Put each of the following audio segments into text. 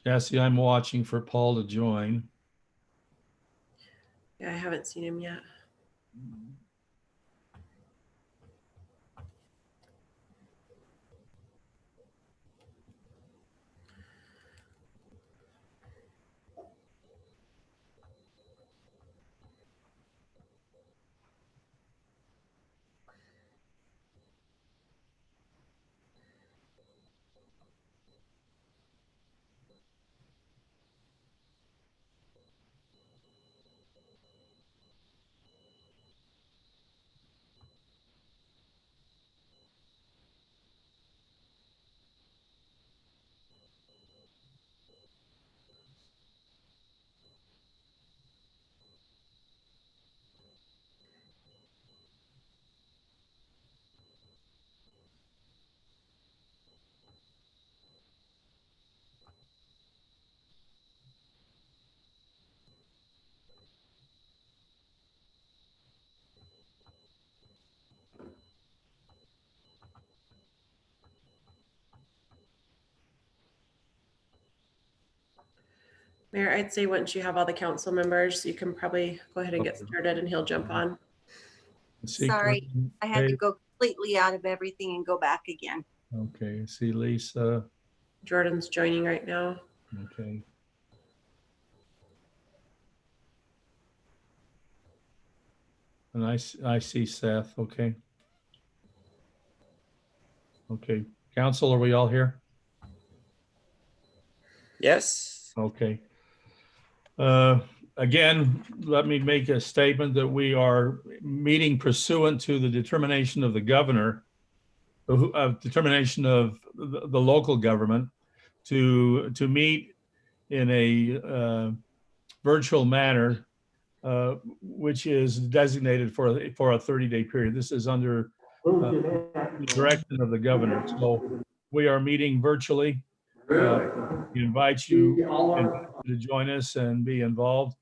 Cassie, I'm watching for Paul to join. Yeah, I haven't seen him yet. Mayor, I'd say once you have all the council members, you can probably go ahead and get started and he'll jump on. Sorry, I had to go completely out of everything and go back again. Okay, see Lisa. Jordan's joining right now. Okay. And I see Seth. Okay. Okay. Council, are we all here? Yes. Okay. Again, let me make a statement that we are meeting pursuant to the determination of the governor, determination of the local government to meet in a virtual manner, which is designated for a 30-day period. This is under the direction of the governor. So we are meeting virtually. We invite you to join us and be involved.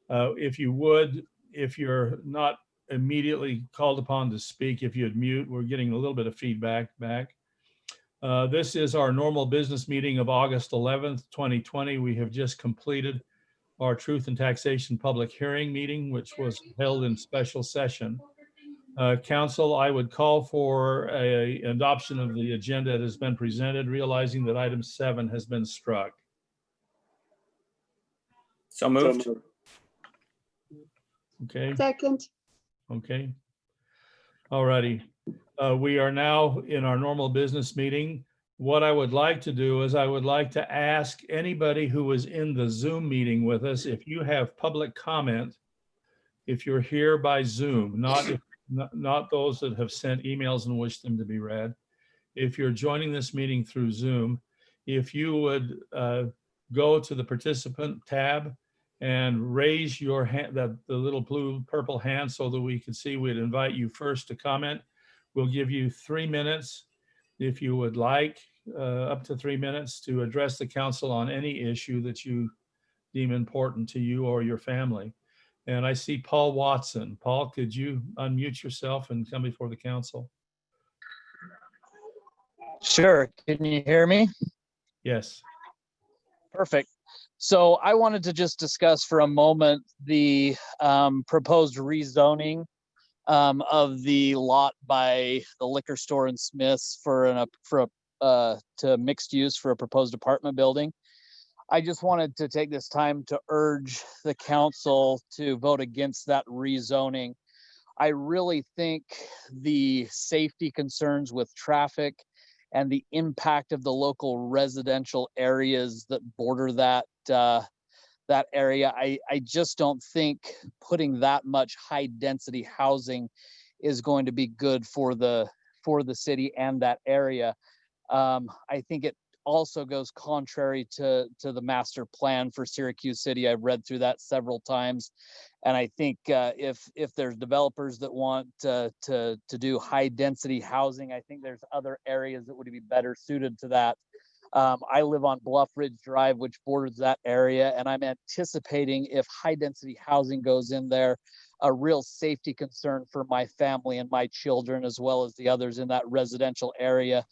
If you would, if you're not immediately called upon to speak, if you'd mute, we're getting a little bit of feedback back. This is our normal business meeting of August 11th, 2020. We have just completed our Truth and Taxation public hearing meeting, which was held in special session. Council, I would call for an adoption of the agenda that has been presented, realizing that item 7 has been struck. So moved. Okay. Second. Okay. All righty. We are now in our normal business meeting. What I would like to do is I would like to ask anybody who was in the Zoom meeting with us, if you have public comment, if you're here by Zoom, not those that have sent emails and wish them to be read. If you're joining this meeting through Zoom, if you would go to the participant tab and raise your hand, the little blue purple hand, so that we can see, we'd invite you first to comment. We'll give you 3 minutes if you would like, up to 3 minutes to address the council on any issue that you deem important to you or your family. And I see Paul Watson. Paul, could you unmute yourself and come before the council? Sure. Can you hear me? Yes. Perfect. So I wanted to just discuss for a moment the proposed rezoning of the lot by the liquor store and Smith's to mixed use for a proposed apartment building. I just wanted to take this time to urge the council to vote against that rezoning. I really think the safety concerns with traffic and the impact of the local residential areas that border that area, I just don't think putting that much high density housing is going to be good for the city and that area. I think it also goes contrary to the master plan for Syracuse City. I've read through that several times, and I think if there's developers that want to do high density housing, I think there's other areas that would be better suited to that. I live on Bluff Ridge Drive, which borders that area, and I'm anticipating, if high density housing goes in there, a real safety concern for my family and my children, as well as the others in that residential area.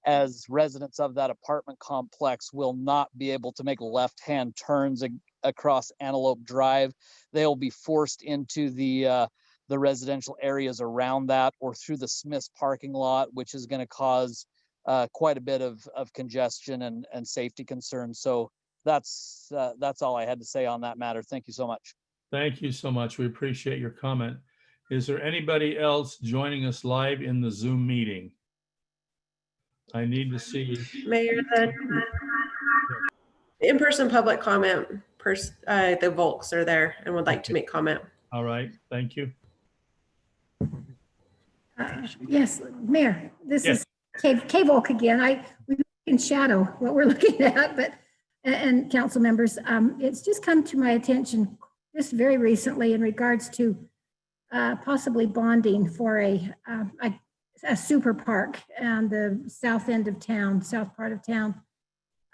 as residents of that apartment complex will not be able to make left-hand turns across Antelope Drive. They'll be forced into the residential areas around that or through the Smith's parking lot, which is going to cause quite a bit of congestion and safety concerns. So that's all I had to say on that matter. Thank you so much. Thank you so much. We appreciate your comment. Is there anybody else joining us live in the Zoom meeting? I need to see. Mayor, the in-person public comment, the Volks are there and would like to make comment. All right, thank you. Yes, Mayor, this Yes. is Kay Volk again. We can shadow what we're looking at, but, and council members, it's just come to my attention just very recently in regards to possibly bonding for a super park on the south end of town, south part of town.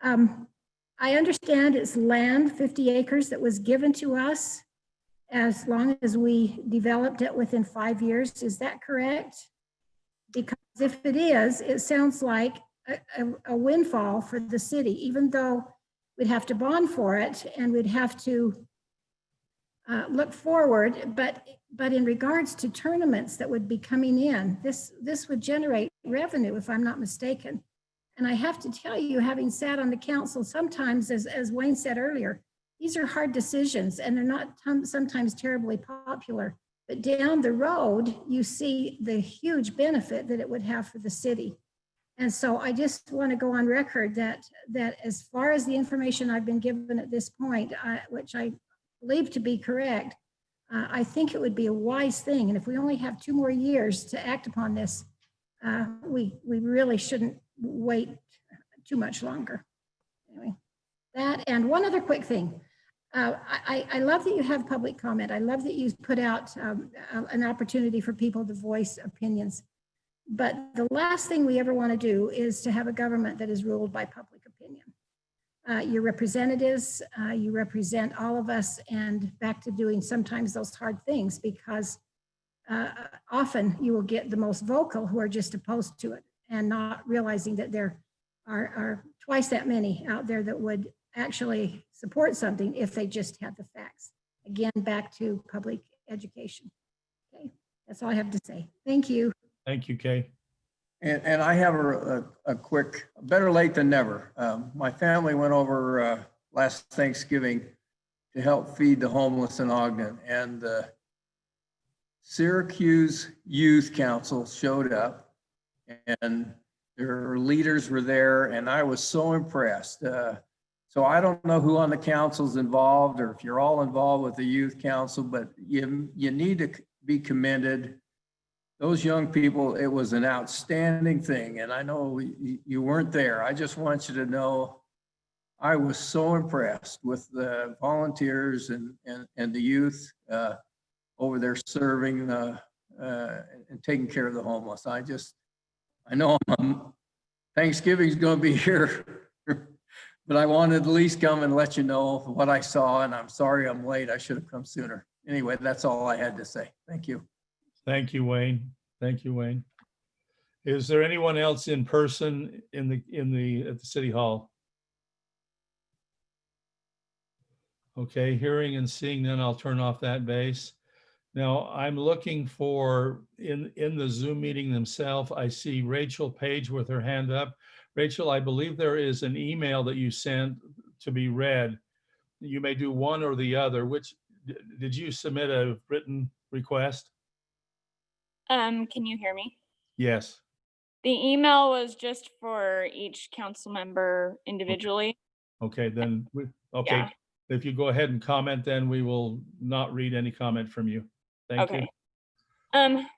I understand it's land, 50 acres that was given to us as long as we developed it within 5 years. Is that correct? Because if it is, it sounds like a windfall for the city, even though we'd have to bond for it and we'd have to look forward. But in regards to tournaments that would be coming in, this would generate revenue, if I'm not mistaken. And I have to tell you, having sat on the council, sometimes, as Wayne said earlier, these are hard decisions and they're not sometimes terribly popular. But down the road, you see the huge benefit that it would have for the city. And so I just want to go on record that as far as the information I've been given at this point, which I believe to be correct, I think it would be a wise thing. And if we only have 2 more years to act upon this, we really shouldn't wait too much longer. Anyway, that and one other quick thing. I love that you have public comment. I love that you put out an opportunity for people to voice opinions. But the last thing we ever want to do is to have a government that is ruled by public opinion. Your representatives, you represent all of us, and back to doing sometimes those hard things, because often you will get the most vocal who are just opposed to it and not realizing that there are twice that many out there that would actually support something if they just had the facts. Again, back to public education. Okay, that's all I have to say. Thank you. Thank you, Kay. And I have a quick, better late than never. My family went over last Thanksgiving to help feed the homeless in Ogden, and the Syracuse Youth Council showed up and their leaders were there, and I was so impressed. So I don't know who on the council's involved or if you're all involved with the youth council, but you need to be commended. Those young people, it was an outstanding thing. And I know you weren't there. I just want you to know I was so impressed with the volunteers and the youth over there serving and taking care of the homeless. I know Thanksgiving's going to be here, but I wanted to at least come and let you know what I saw, and I'm sorry I'm late. I should have come sooner. Anyway, that's all I had to say. Thank you. Thank you, Wayne. Thank you, Wayne. Is there anyone else in person at the City Hall? Okay, hearing and seeing none, I'll turn off that base. Now I'm looking for in the Zoom meeting themselves. I see Rachel Page with her hand up. Rachel, I believe there is an email that you sent to be read. You may do one or the other. Which did you submit a written request? Can you hear me? Yes. The email was just for each council member individually. Okay, then okay. Yeah. If you go ahead and comment, then we will not read any comment from you. Thank you.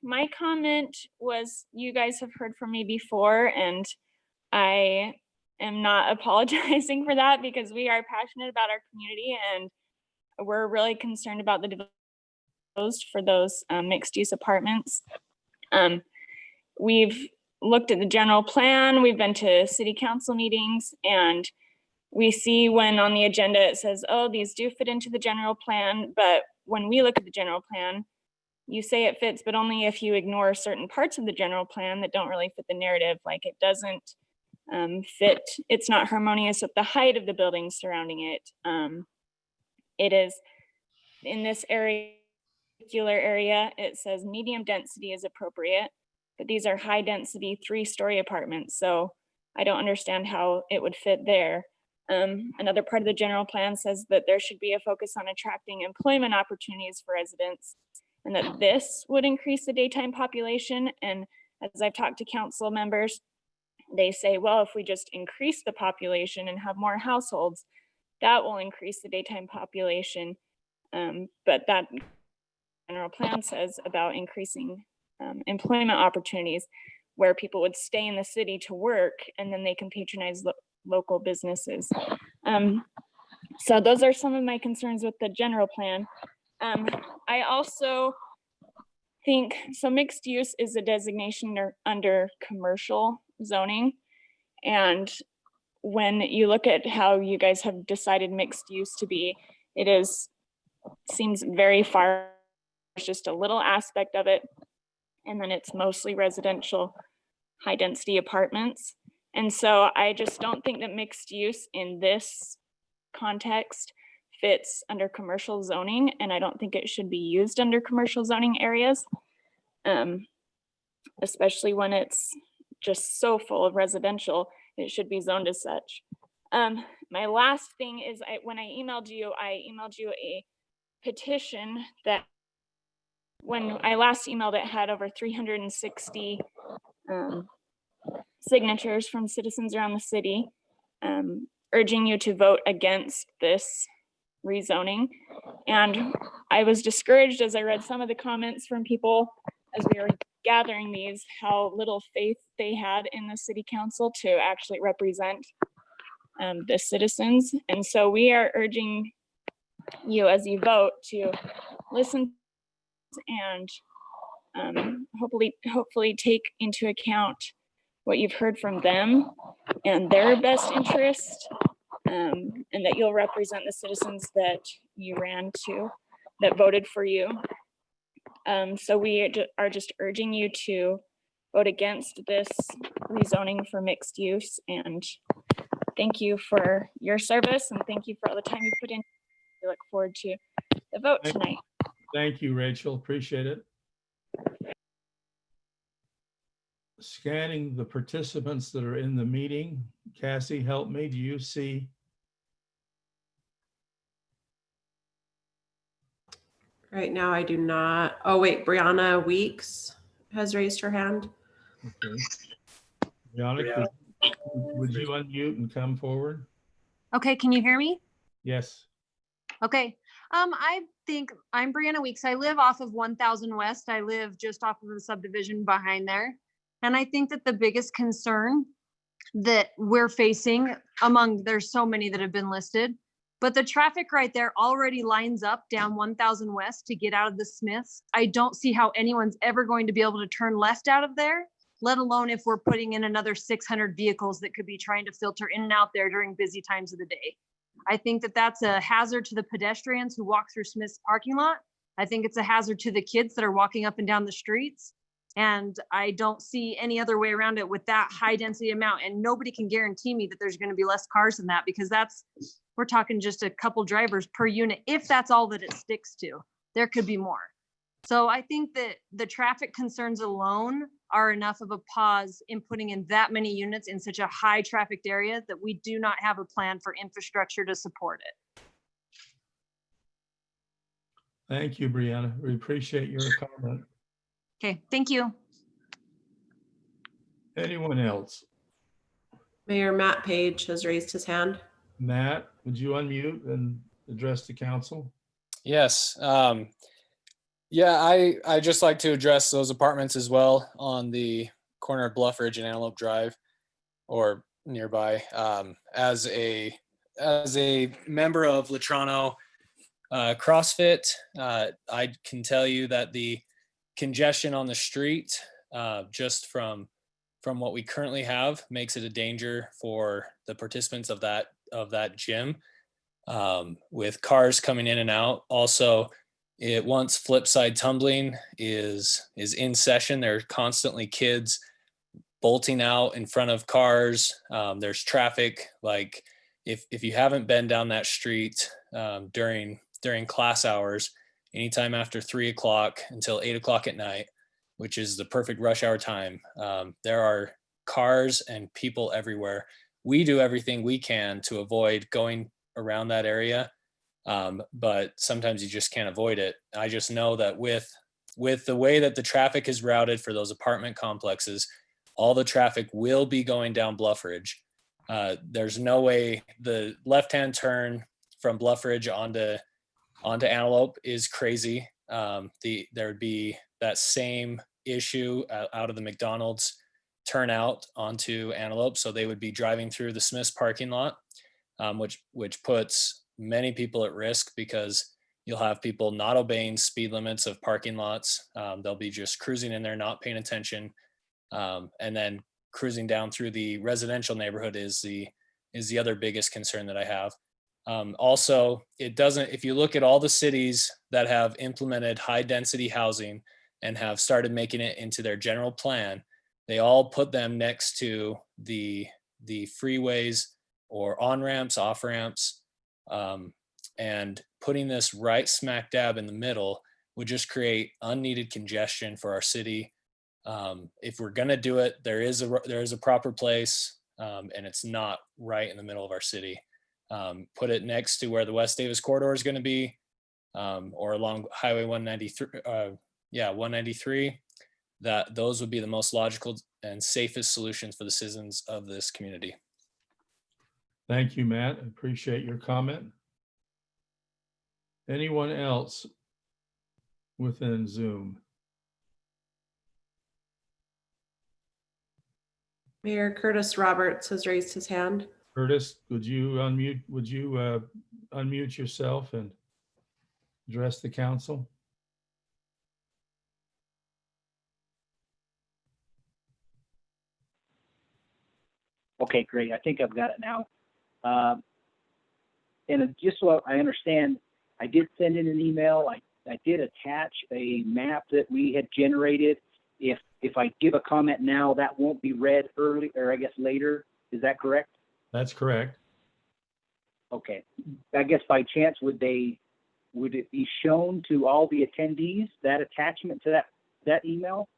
My comment was, you guys have heard from me before, and I am not apologizing for that, because we are passionate about our community and we're really concerned about the development for those mixed use apartments. We've looked at the general plan, we've been to city council meetings, and we see when on the agenda it says, oh, these do fit into the general plan, but when we look at the general plan, you say it fits, but only if you ignore certain parts of the general plan that don't really fit the narrative. Like, it doesn't fit. It's not harmonious with the height of the buildings surrounding it. It is in this particular area, it says medium density is appropriate, but these are high density 3-story apartments. So I don't understand how it would fit there. Another part of the general plan says that there should be a focus on attracting employment opportunities for residents, and that this would increase the daytime population. And as I've talked to council members, they say, well, if we just increase the population and have more households, that will increase the daytime population. But that general plan says about increasing employment opportunities where people would stay in the city to work, and then they can patronize local businesses. So those are some of my concerns with the general plan. I also think, so mixed use is a designation under commercial zoning. And when you look at how you guys have decided mixed use to be, seems very far. It's just a little aspect of it. And then it's mostly residential, high density apartments. And so I just don't think that mixed use in this context fits under commercial zoning. And I don't think it should be used under commercial zoning areas, especially when it's just so full of residential. It should be zoned as such. My last thing is when I emailed you a petition that when I last emailed it had over 360 signatures from citizens around the city, urging you to vote against this rezoning. And I was discouraged as I read some of the comments from people as we were gathering these, how little faith they had in the city council to actually represent the citizens. And so we are urging you as you vote to listen and hopefully take into account what you've heard from them and their best interest, and that you'll represent the citizens that you ran to, that voted for you. So we are just urging you to vote against this rezoning for mixed use, and thank you for your service and thank you for all the time you put in. We look forward to the vote tonight. Thank you, Rachel. Appreciate it. Scanning the participants that are in the meeting. Cassie, help me. Do you see? Right now, I do not. Oh, wait, Brianna Weeks has raised her hand. Okay. Brianna, would you unmute and come forward? Okay, can you hear me? Yes. Okay. I think I'm Brianna Weeks. I live off of 1000 West. I live just off of the subdivision behind there. And I think that the biggest concern that we're facing there's so many that have been listed, but the traffic right there already lines up down 1000 West to get out of the Smiths. I don't see how anyone's ever going to be able to turn left out of there, let alone if we're putting in another 600 vehicles that could be trying to filter in and out there during busy times of the day. I think that that's a hazard to the pedestrians who walk through Smith's parking lot. I think it's a hazard to the kids that are walking up and down the streets. And I don't see any other way around it with that high density amount. And nobody can guarantee me that there's going to be less cars than that, because we're talking just a couple drivers per unit. If that's all that it sticks to, there could be more. So I think that the traffic concerns alone are enough of a pause in putting in that many units in such a high trafficked area that we do not have a plan for infrastructure to support it. Thank you, Brianna. We appreciate your comment. Okay, thank you. Anyone else? Mayor Matt Page has raised his hand. Matt, would you unmute and address the council? Yes. Yeah, I just like to address those apartments as well on the corner of Bluff Ridge and Antelope Drive or nearby. As a member of Latrano CrossFit, I can tell you that the congestion on the street, just from what we currently have, makes it a danger for the participants of that gym, with cars coming in and out. Also, once Flipside Tumbling is in session, there are constantly kids bolting out in front of cars. There's traffic. Like if you haven't been down that street during class hours, anytime after 3 o'clock until 8 o'clock at night, which is the perfect rush hour time, there are cars and people everywhere. We do everything we can to avoid going around that area, but sometimes you just can't avoid it. I just know that with the way that the traffic is routed for those apartment complexes, all the traffic will be going down Bluff Ridge. There's no way the left-hand turn from Bluff Ridge onto Antelope is crazy. There would be that same issue out of the McDonald's turnout onto Antelope. So they would be driving through the Smith's parking lot, which puts many people at risk because you'll have people not obeying speed limits of parking lots. They'll be just cruising in there, not paying attention. And then cruising down through the residential neighborhood is the other biggest concern that I have. Also, if you look at all the cities that have implemented high density housing and have started making it into their general plan, they all put them next to the freeways or on-ramps, off-ramps, and putting this right smack dab in the middle would just create unneeded congestion for our city. If we're gonna do it, there is a proper place, and it's not right in the middle of our city. Put it next to where the West Davis corridor is going to be, or along Highway 193. 193. Those would be the most logical and safest solutions for the citizens of this community. Thank you, Matt. I appreciate your comment. Anyone else within Zoom? Mayor Curtis Roberts has raised his hand. Curtis, would you unmute yourself and address the council? Okay, great. I think I've got it now. And just so I understand, I did send in an email. I did attach a map that we had generated. If I give a comment now, that won't be read early, or I guess later. Is that correct? That's correct. Okay. I guess by chance, would it be shown to all the attendees, that attachment to that email?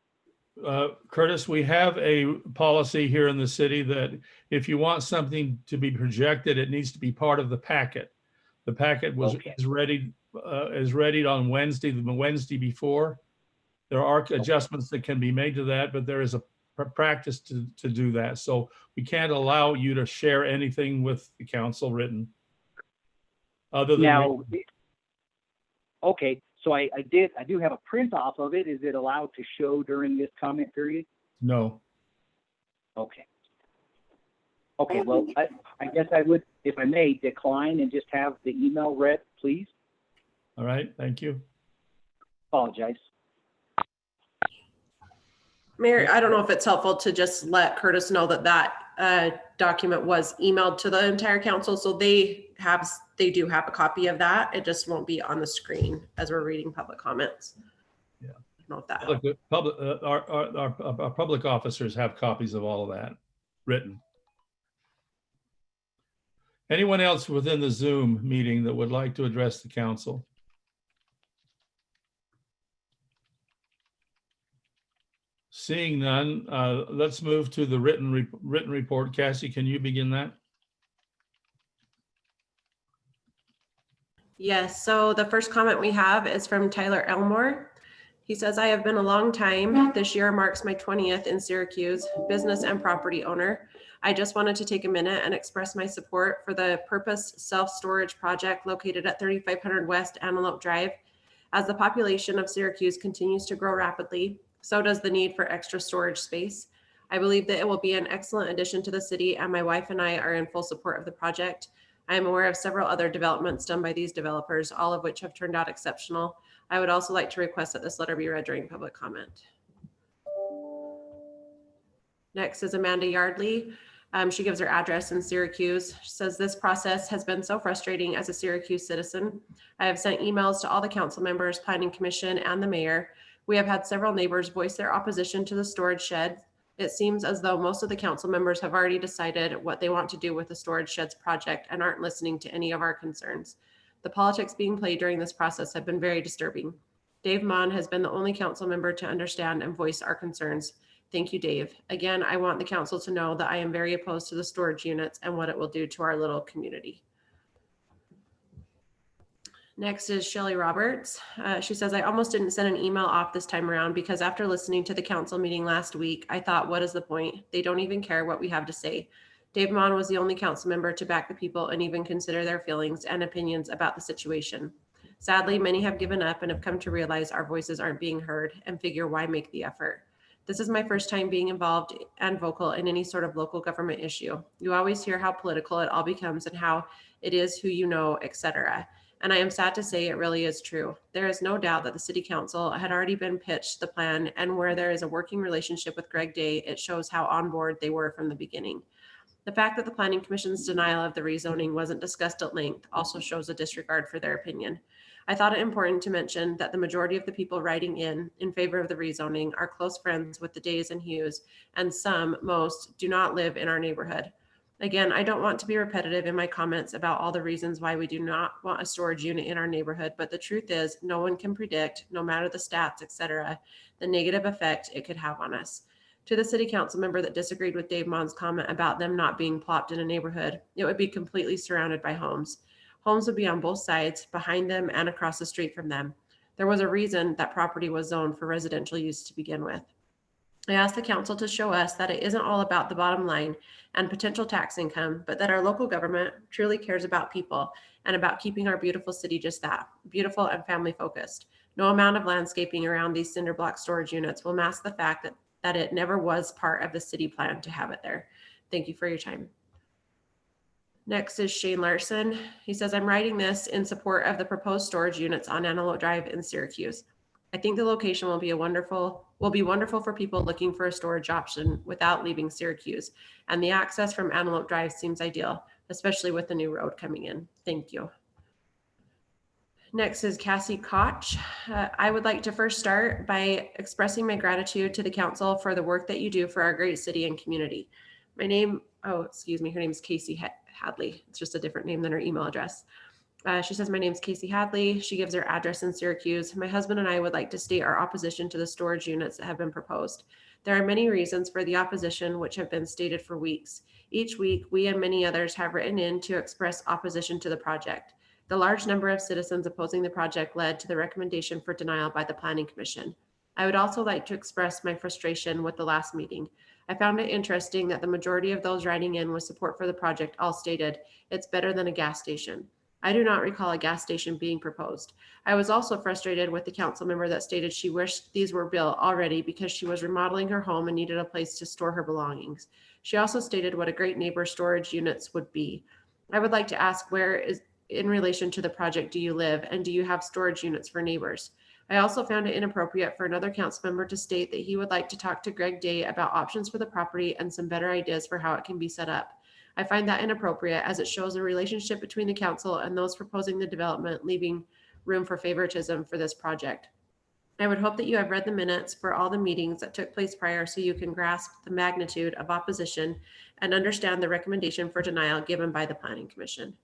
Curtis, we have a policy here in the city that if you want something to be projected, it needs to be part of the packet. The packet is ready on Wednesday, the Wednesday before. There are adjustments that can be made to that, but there is a practice to do that. So we can't allow you to share anything with the council written. Other than now, okay. So I do have a print off of it. Is it allowed to show during this comment period? No. Okay. Okay, well, I guess I would, if I may, decline and just have the email read, please. All right, thank you. Apologize. Mayor, I don't know if it's helpful to just let Curtis know that document was emailed to the entire council. So they do have a copy of that. It just won't be on the screen as we're reading public comments. Yeah. I don't know if that helps. Our public officers have copies of all of that written. Anyone else within the Zoom meeting that would like to address the council? Seeing none, let's move to the written report. Cassie, can you begin that? Yes, so the first comment we have is from Tyler Elmore. He says, I have been a long time. This year marks my 20th in Syracuse, business and property owner. I just wanted to take a minute and express my support for the Purpose Self-Storage Project located at 3500 West Antelope Drive. As the population of Syracuse continues to grow rapidly, so does the need for extra storage space. I believe that it will be an excellent addition to the city, and my wife and I are in full support of the project. I am aware of several other developments done by these developers, all of which have turned out exceptional. I would also like to request that this letter be read during public comment. Next is Amanda Yardley. She gives her address in Syracuse. She says, this process has been so frustrating as a Syracuse citizen. I have sent emails to all the council members, planning commission, and the mayor. We have had several neighbors voice their opposition to the storage shed. It seems as though most of the council members have already decided what they want to do with the storage sheds project and aren't listening to any of our concerns. The politics being played during this process have been very disturbing. Dave Mon has been the only council member to understand and voice our concerns. Thank you, Dave. Again, I want the council to know that I am very opposed to the storage units and what it will do to our little community. Next is Shelly Roberts. She says, I almost didn't send an email off this time around because after listening to the council meeting last week, I thought, what is the point? They don't even care what we have to say. Dave Mon was the only council member to back the people and even consider their feelings and opinions about the situation. Sadly, many have given up and have come to realize our voices aren't being heard and figure why make the effort. This is my first time being involved and vocal in any sort of local government issue. You always hear how political it all becomes and how it is who you know, etc. And I am sad to say it really is true. There is no doubt that the city council had already been pitched the plan, and where there is a working relationship with Greg Day, it shows how on board they were from the beginning. The fact that the Planning Commission's denial of the rezoning wasn't discussed at length also shows a disregard for their opinion. I thought it important to mention that the majority of the people writing in favor of the rezoning are close friends with the Days and Hughes, and most, do not live in our neighborhood. Again, I don't want to be repetitive in my comments about all the reasons why we do not want a storage unit in our neighborhood, but the truth is no one can predict, no matter the stats, etc., the negative effect it could have on us. To the city council member that disagreed with Dave Mon's comment about them not being plopped in a neighborhood, it would be completely surrounded by homes. Homes would be on both sides, behind them and across the street from them. There was a reason that property was zoned for residential use to begin with. I asked the council to show us that it isn't all about the bottom line and potential tax income, but that our local government truly cares about people and about keeping our beautiful city just that, beautiful and family focused. No amount of landscaping around these cinder block storage units will mask the fact that it never was part of the city plan to have it there. Thank you for your time. Next is Shane Larson. He says, I'm writing this in support of the proposed storage units on Antelope Drive in Syracuse. I think the location will be wonderful for people looking for a storage option without leaving Syracuse. And the access from Antelope Drive seems ideal, especially with the new road coming in. Thank you. Next is Cassie Koch. I would like to first start by expressing my gratitude to the council for the work that you do for our great city and community. Her name is Casey Hadley. It's just a different name than her email address. She says, my name is Casey Hadley. She gives her address in Syracuse. My husband and I would like to state our opposition to the storage units that have been proposed. There are many reasons for the opposition, which have been stated for weeks. Each week, we and many others have written in to express opposition to the project. The large number of citizens opposing the project led to the recommendation for denial by the Planning Commission. I would also like to express my frustration with the last meeting. I found it interesting that the majority of those writing in with support for the project all stated, it's better than a gas station. I do not recall a gas station being proposed. I was also frustrated with the council member that stated she wished these were built already because she was remodeling her home and needed a place to store her belongings. She also stated what a great neighbor storage units would be. I would like to ask, where is, in relation to the project, do you live, and do you have storage units for neighbors? I also found it inappropriate for another council member to state that he would like to talk to Greg Day about options for the property and some better ideas for how it can be set up. I find that inappropriate as it shows a relationship between the council and those proposing the development, leaving room for favoritism for this project. I would hope that you have read the minutes for all the meetings that took place prior so you can grasp the magnitude of opposition and understand the recommendation for denial given by the Planning Commission.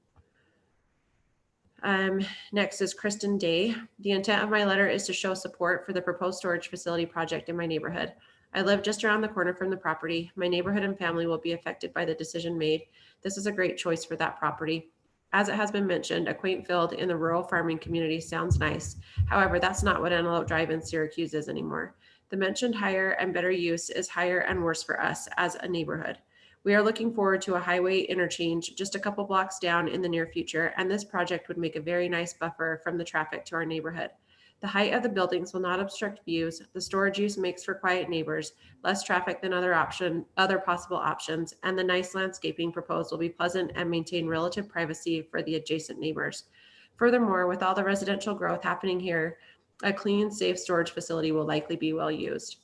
Next is Kristen Day. The intent of my letter is to show support for the proposed storage facility project in my neighborhood. I live just around the corner from the property. My neighborhood and family will be affected by the decision made. This is a great choice for that property. As it has been mentioned, a quaint field in the rural farming community sounds nice. However, that's not what Antelope Drive in Syracuse is anymore. The mentioned higher and better use is higher and worse for us as a neighborhood. We are looking forward to a highway interchange just a couple blocks down in the near future, and this project would make a very nice buffer from the traffic to our neighborhood. The height of the buildings will not obstruct views. The storage use makes for quiet neighbors, less traffic than other possible options, and the nice landscaping proposed will be pleasant and maintain relative privacy for the adjacent neighbors. Furthermore, with all the residential growth happening here, a clean, safe storage facility will likely be well used.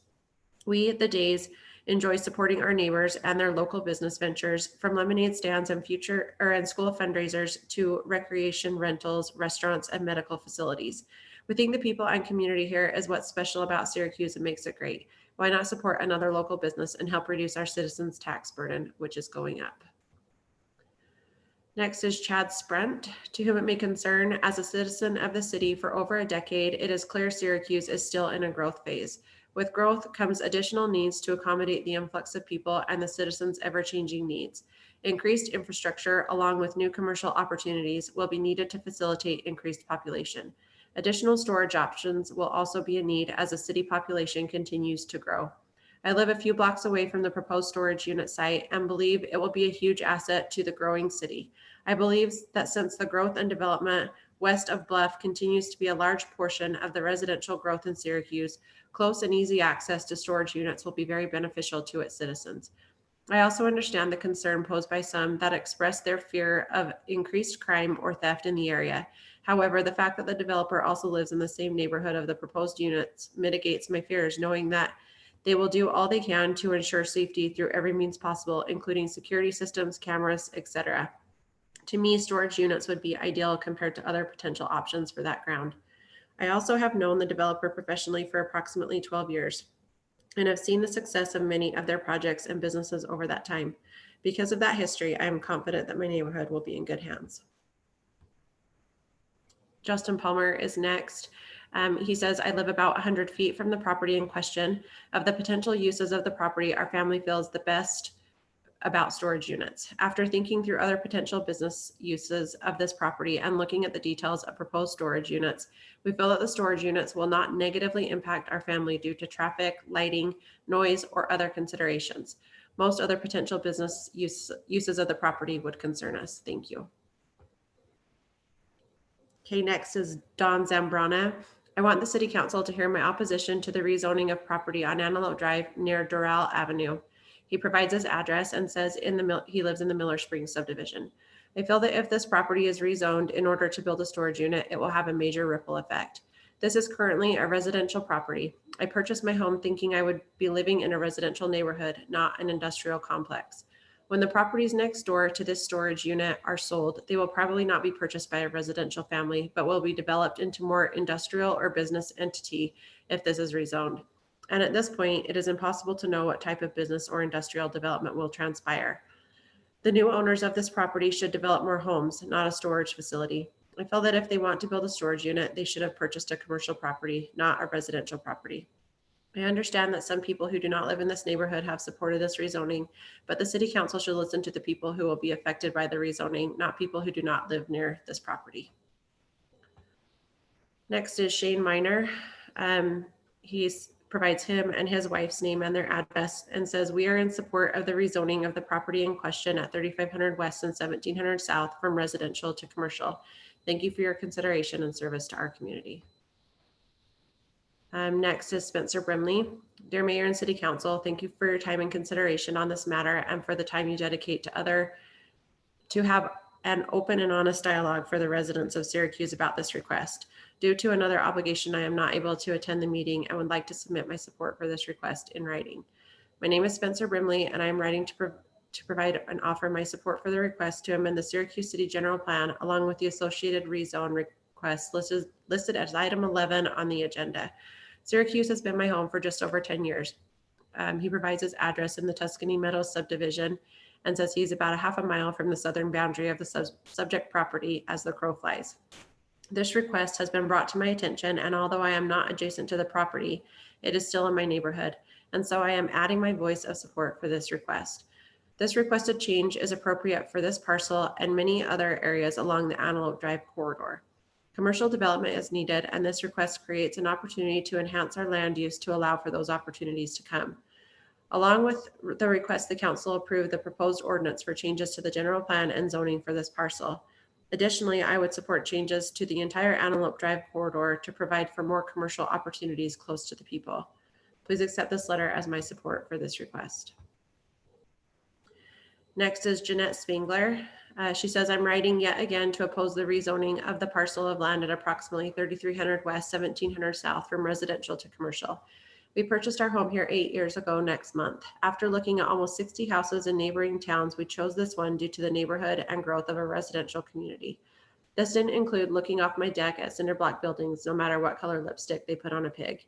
We, the Days, enjoy supporting our neighbors and their local business ventures, from lemonade stands and school fundraisers to recreation rentals, restaurants, and medical facilities. We think the people and community here is what's special about Syracuse and makes it great. Why not support another local business and help reduce our citizens' tax burden, which is going up? Next is Chad Sprent. To whom it may concern, as a citizen of the city for over a decade, it is clear Syracuse is still in a growth phase. With growth comes additional needs to accommodate the influx of people and the citizens' ever-changing needs. Increased infrastructure, along with new commercial opportunities, will be needed to facilitate increased population. Additional storage options will also be a need as the city population continues to grow. I live a few blocks away from the proposed storage unit site and believe it will be a huge asset to the growing city. I believe that since the growth and development west of Bluff continues to be a large portion of the residential growth in Syracuse, close and easy access to storage units will be very beneficial to its citizens. I also understand the concern posed by some that express their fear of increased crime or theft in the area. However, the fact that the developer also lives in the same neighborhood of the proposed units mitigates my fears, knowing that they will do all they can to ensure safety through every means possible, including security systems, cameras, etc. To me, storage units would be ideal compared to other potential options for that ground. I also have known the developer professionally for approximately 12 years and have seen the success of many of their projects and businesses over that time. Because of that history, I am confident that my neighborhood will be in good hands. Justin Palmer is next. He says, I live about 100 feet from the property in question. Of the potential uses of the property, our family feels the best about storage units. After thinking through other potential business uses of this property and looking at the details of proposed storage units, we feel that the storage units will not negatively impact our family due to traffic, lighting, noise, or other considerations. Most other potential business uses of the property would concern us. Thank you. Okay, next is Don Zambrana. I want the City Council to hear my opposition to the rezoning of property on Antelope Drive near Doral Avenue. He provides his address and says he lives in the Miller Springs subdivision. I feel that if this property is rezoned in order to build a storage unit, it will have a major ripple effect. This is currently a residential property. I purchased my home thinking I would be living in a residential neighborhood, not an industrial complex. When the properties next door to this storage unit are sold, they will probably not be purchased by a residential family, but will be developed into more industrial or business entity if this is rezoned. And at this point, it is impossible to know what type of business or industrial development will transpire. The new owners of this property should develop more homes, not a storage facility. I feel that if they want to build a storage unit, they should have purchased a commercial property, not a residential property. I understand that some people who do not live in this neighborhood have supported this rezoning, but the City Council should listen to the people who will be affected by the rezoning, not people who do not live near this property. Next is Shane Miner. He provides him and his wife's name and their address and says, we are in support of the rezoning of the property in question at 3500 West and 1700 South from residential to commercial. Thank you for your consideration and service to our community. Next is Spencer Brimley. Dear Mayor and City Council, thank you for your time and consideration on this matter and for the time you dedicate to have an open and honest dialogue for the residents of Syracuse about this request. Due to another obligation, I am not able to attend the meeting and would like to submit my support for this request in writing. My name is Spencer Brimley, and I am writing to provide and offer my support for the request to amend the Syracuse City General Plan along with the associated rezone request listed as item 11 on the agenda. Syracuse has been my home for just over 10 years. He provides his address in the Tuscany Meadows subdivision and says he's about a half a mile from the southern boundary of the subject property as the crow flies. This request has been brought to my attention, and although I am not adjacent to the property, it is still in my neighborhood, and so I am adding my voice of support for this request. This requested change is appropriate for this parcel and many other areas along the Antelope Drive corridor. Commercial development is needed, and this request creates an opportunity to enhance our land use to allow for those opportunities to come. Along with the request, the council approved the proposed ordinance for changes to the general plan and zoning for this parcel. Additionally, I would support changes to the entire Antelope Drive corridor to provide for more commercial opportunities close to the people. Please accept this letter as my support for this request. Next is Jeanette Spangler. She says, I'm writing yet again to oppose the rezoning of the parcel of land at approximately 3300 West, 1700 South from residential to commercial. We purchased our home here 8 years ago next month. After looking at almost 60 houses in neighboring towns, we chose this one due to the neighborhood and growth of a residential community. This didn't include looking off my deck at cinder block buildings, no matter what color lipstick they put on a pig.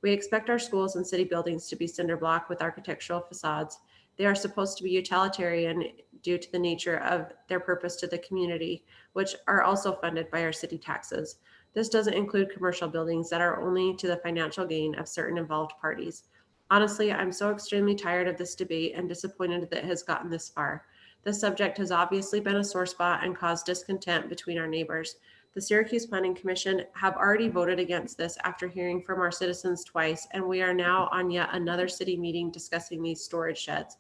We expect our schools and city buildings to be cinder block with architectural facades. They are supposed to be utilitarian due to the nature of their purpose to the community, which are also funded by our city taxes. This doesn't include commercial buildings that are only to the financial gain of certain involved parties. Honestly, I'm so extremely tired of this debate and disappointed that it has gotten this far. This subject has obviously been a sore spot and caused discontent between our neighbors. The Syracuse Planning Commission have already voted against this after hearing from our citizens twice, and we are now on yet another city meeting discussing these storage sheds.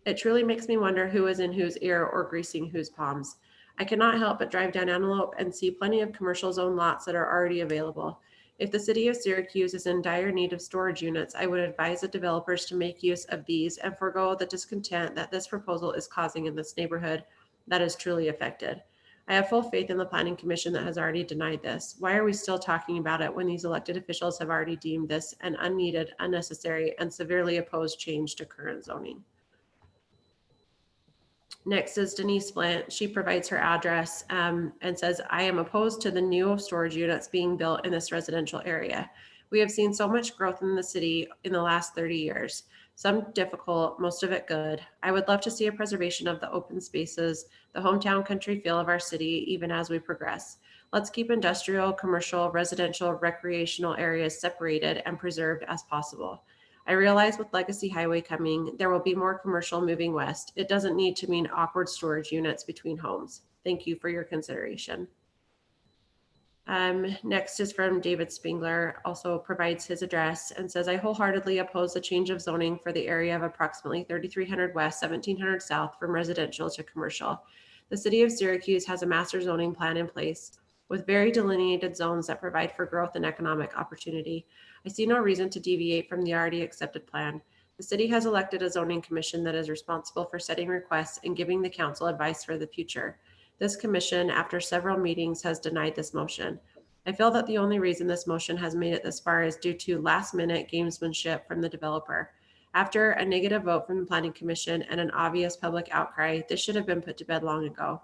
It truly makes me wonder who is in whose ear or greasing whose palms. I cannot help but drive down Antelope and see plenty of commercial zone lots that are already available. If the city of Syracuse is in dire need of storage units, I would advise the developers to make use of these and forego the discontent that this proposal is causing in this neighborhood that is truly affected. I have full faith in the Planning Commission that has already denied this. Why are we still talking about it when these elected officials have already deemed this an unneeded, unnecessary, and severely opposed change to current zoning? Next is Denise Flint. She provides her address and says, I am opposed to the new storage units being built in this residential area. We have seen so much growth in the city in the last 30 years, some difficult, most of it good. I would love to see a preservation of the open spaces, the hometown country feel of our city, even as we progress. Let's keep industrial, commercial, residential, recreational areas separated and preserved as possible. I realize with Legacy Highway coming, there will be more commercial moving west. It doesn't need to mean awkward storage units between homes. Thank you for your consideration. Next is from David Spengler, also provides his address and says, I wholeheartedly oppose the change of zoning for the area of approximately 3,300 west, 1,700 south from residential to commercial. The city of Syracuse has a master zoning plan in place with very delineated zones that provide for growth and economic opportunity. I see no reason to deviate from the already accepted plan. The city has elected a zoning commission that is responsible for setting requests and giving the council advice for the future. This commission, after several meetings, has denied this motion. I feel that the only reason this motion has made it this far is due to last-minute gamesmanship from the developer. After a negative vote from the Planning Commission and an obvious public outcry, this should have been put to bed long ago.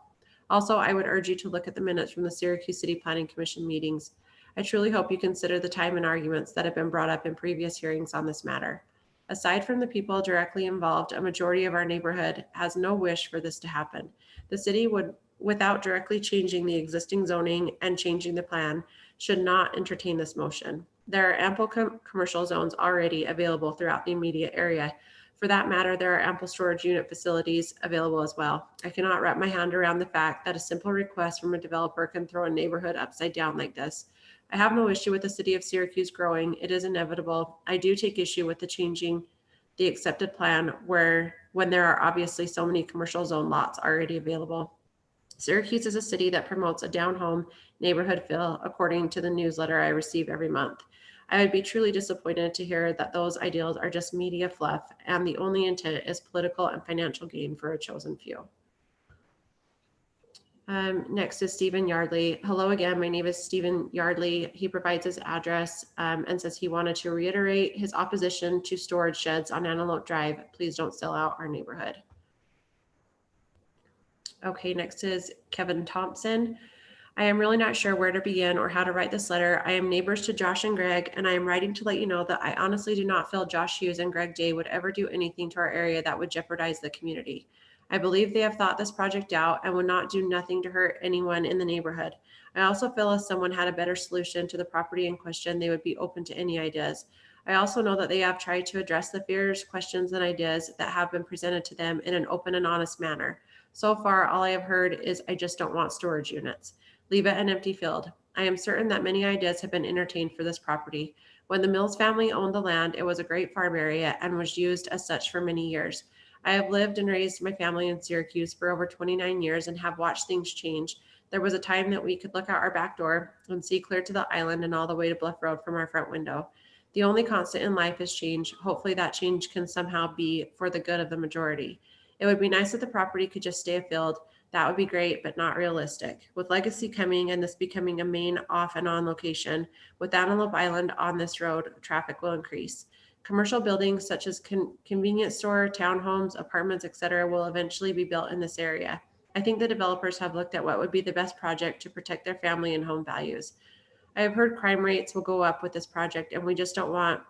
Also, I would urge you to look at the minutes from the Syracuse City Planning Commission meetings. I truly hope you consider the time and arguments that have been brought up in previous hearings on this matter. Aside from the people directly involved, a majority of our neighborhood has no wish for this to happen. The city would, without directly changing the existing zoning and changing the plan, should not entertain this motion. There are ample commercial zones already available throughout the immediate area. For that matter, there are ample storage unit facilities available as well. I cannot wrap my hand around the fact that a simple request from a developer can throw a neighborhood upside down like this. I have no issue with the city of Syracuse growing. It is inevitable. I do take issue with the changing the accepted plan when there are obviously so many commercial zone lots already available. Syracuse is a city that promotes a down-home neighborhood feel, according to the newsletter I receive every month. I would be truly disappointed to hear that those ideals are just media fluff and the only intent is political and financial gain for a chosen few. Next is Stephen Yardley. Hello again, my name is Stephen Yardley. He provides his address and says he wanted to reiterate his opposition to storage sheds on Antelope Drive. Please don't sell out our neighborhood. Okay, next is Kevin Thompson. I am really not sure where to begin or how to write this letter. I am neighbors to Josh and Greg, and I am writing to let you know that I honestly do not feel Josh Hughes and Greg Day would ever do anything to our area that would jeopardize the community. I believe they have thought this project out and would not do nothing to hurt anyone in the neighborhood. I also feel if someone had a better solution to the property in question, they would be open to any ideas. I also know that they have tried to address the fears, questions, and ideas that have been presented to them in an open and honest manner. So far, all I have heard is, I just don't want storage units. Leave it an empty field. I am certain that many ideas have been entertained for this property. When the Mills family owned the land, it was a great farm area and was used as such for many years. I have lived and raised my family in Syracuse for over 29 years and have watched things change. There was a time that we could look out our back door and see clear to the island and all the way to Bluff Road from our front window. The only constant in life is change. Hopefully that change can somehow be for the good of the majority. It would be nice if the property could just stay a field. That would be great, but not realistic. With Legacy coming and this becoming a main off and on location, with Antelope Island on this road, traffic will increase. Commercial buildings such as convenience store, townhomes, apartments, etc., will eventually be built in this area. I think the developers have looked at what would be the best project to protect their family and home values. I have heard crime rates will go up with this project, and we just don't want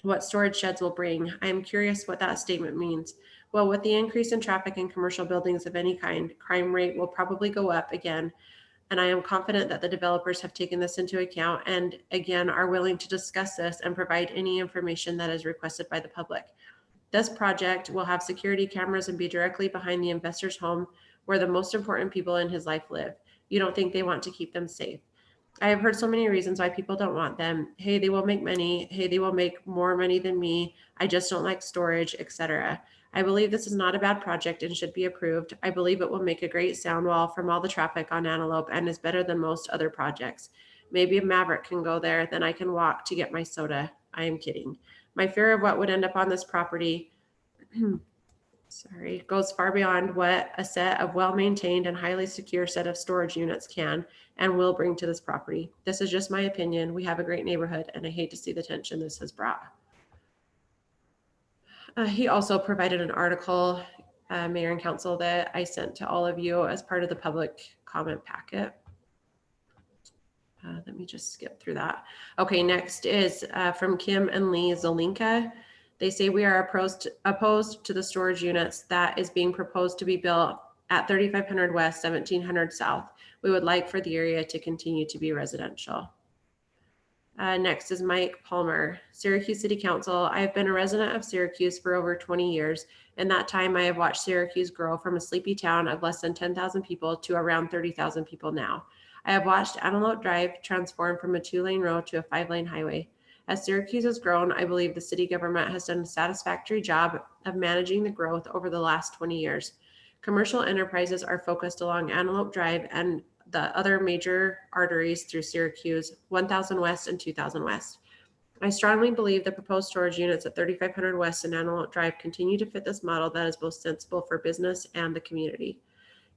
what storage sheds will bring. I am curious what that statement means. Well, with the increase in traffic in commercial buildings of any kind, crime rate will probably go up again. And I am confident that the developers have taken this into account and again are willing to discuss this and provide any information that is requested by the public. This project will have security cameras and be directly behind the investor's home where the most important people in his life live. You don't think they want to keep them safe? I have heard so many reasons why people don't want them. Hey, they will make money. Hey, they will make more money than me. I just don't like storage, etc. I believe this is not a bad project and should be approved. I believe it will make a great sound wall from all the traffic on Antelope and is better than most other projects. Maybe a Maverick can go there, then I can walk to get my soda. I am kidding. My fear of what would end up on this property goes far beyond what a set of well-maintained and highly secure set of storage units can and will bring to this property. This is just my opinion. We have a great neighborhood, and I hate to see the tension this has brought. He also provided an article, Mayor and Council, that I sent to all of you as part of the public comment packet. Let me just skip through that. Okay, next is from Kim and Lee Zelinka. They say we are opposed to the storage units that is being proposed to be built at 3500 West, 1700 South. We would like for the area to continue to be residential. Next is Mike Palmer, Syracuse City Council. I have been a resident of Syracuse for over 20 years. In that time, I have watched Syracuse grow from a sleepy town of less than 10,000 people to around 30,000 people now. I have watched Antelope Drive transform from a 2-lane road to a 5-lane highway. As Syracuse has grown, I believe the city government has done a satisfactory job of managing the growth over the last 20 years. Commercial enterprises are focused along Antelope Drive and the other major arteries through Syracuse, 1000 West and 2000 West. I strongly believe the proposed storage units at 3500 West and Antelope Drive continue to fit this model that is both sensible for business and the community.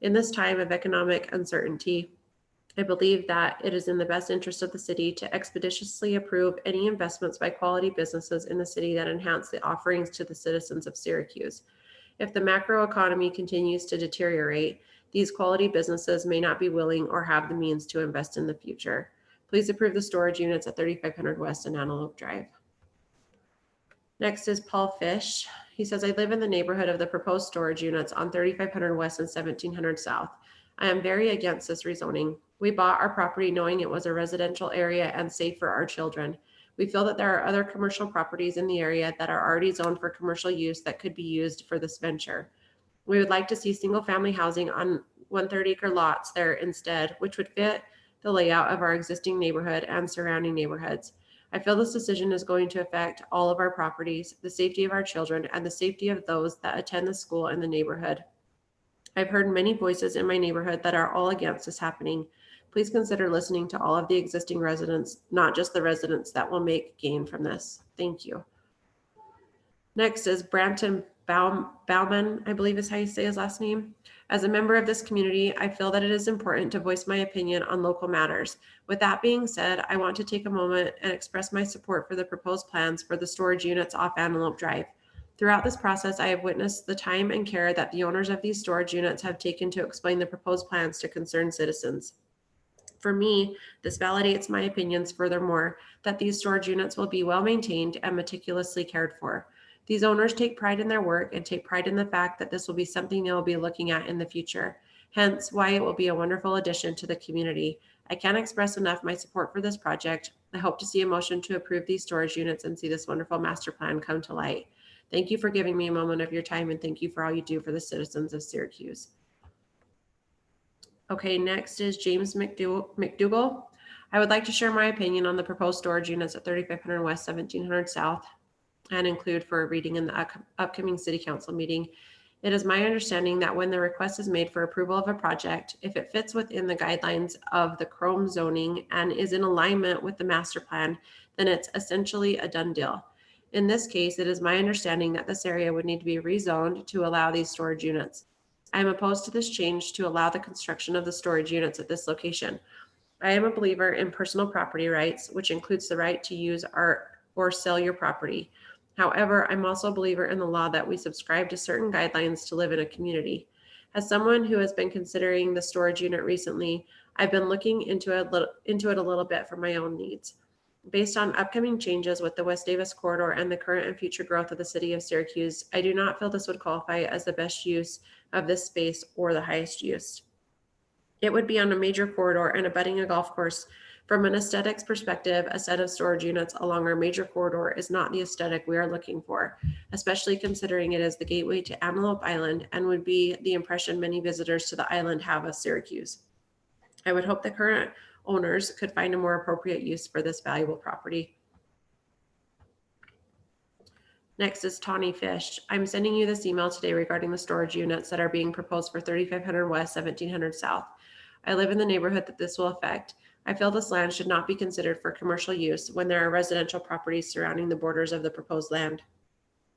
In this time of economic uncertainty, I believe that it is in the best interest of the city to expeditiously approve any investments by quality businesses in the city that enhance the offerings to the citizens of Syracuse. If the macroeconomy continues to deteriorate, these quality businesses may not be willing or have the means to invest in the future. Please approve the storage units at 3500 West and Antelope Drive. Next is Paul Fish. He says, I live in the neighborhood of the proposed storage units on 3500 West and 1700 South. I am very against this rezoning. We bought our property knowing it was a residential area and safe for our children. We feel that there are other commercial properties in the area that are already zoned for commercial use that could be used for this venture. We would like to see single-family housing on 1/3-acre lots there instead, which would fit the layout of our existing neighborhood and surrounding neighborhoods. I feel this decision is going to affect all of our properties, the safety of our children, and the safety of those that attend the school in the neighborhood. I've heard many voices in my neighborhood that are all against this happening. Please consider listening to all of the existing residents, not just the residents that will make gain from this. Thank you. Next is Branton Bauman, I believe is how you say his last name. As a member of this community, I feel that it is important to voice my opinion on local matters. With that being said, I want to take a moment and express my support for the proposed plans for the storage units off Antelope Drive. Throughout this process, I have witnessed the time and care that the owners of these storage units have taken to explain the proposed plans to concerned citizens. For me, this validates my opinions furthermore that these storage units will be well maintained and meticulously cared for. These owners take pride in their work and take pride in the fact that this will be something they will be looking at in the future, hence why it will be a wonderful addition to the community. I can't express enough my support for this project. I hope to see a motion to approve these storage units and see this wonderful master plan come to light. Thank you for giving me a moment of your time, and thank you for all you do for the citizens of Syracuse. Okay, next is James McDougall. I would like to share my opinion on the proposed storage units at 3500 West, 1700 South, and include for a reading in the upcoming city council meeting. It is my understanding that when the request is made for approval of a project, if it fits within the guidelines of the Chrome zoning and is in alignment with the master plan, then it's essentially a done deal. In this case, it is my understanding that this area would need to be rezoned to allow these storage units. I am opposed to this change to allow the construction of the storage units at this location. I am a believer in personal property rights, which includes the right to use or sell your property. However, I'm also a believer in the law that we subscribe to certain guidelines to live in a community. As someone who has been considering the storage unit recently, I've been looking into it a little bit for my own needs. Based on upcoming changes with the West Davis corridor and the current and future growth of the city of Syracuse, I do not feel this would qualify as the best use of this space or the highest use. It would be on a major corridor and abutting a golf course. From an aesthetics perspective, a set of storage units along our major corridor is not the aesthetic we are looking for, especially considering it is the gateway to Antelope Island and would be the impression many visitors to the island have of Syracuse. I would hope the current owners could find a more appropriate use for this valuable property. Next is Tawny Fish. I'm sending you this email today regarding the storage units that are being proposed for 3500 West, 1700 South. I live in the neighborhood that this will affect. I feel this land should not be considered for commercial use when there are residential properties surrounding the borders of the proposed land.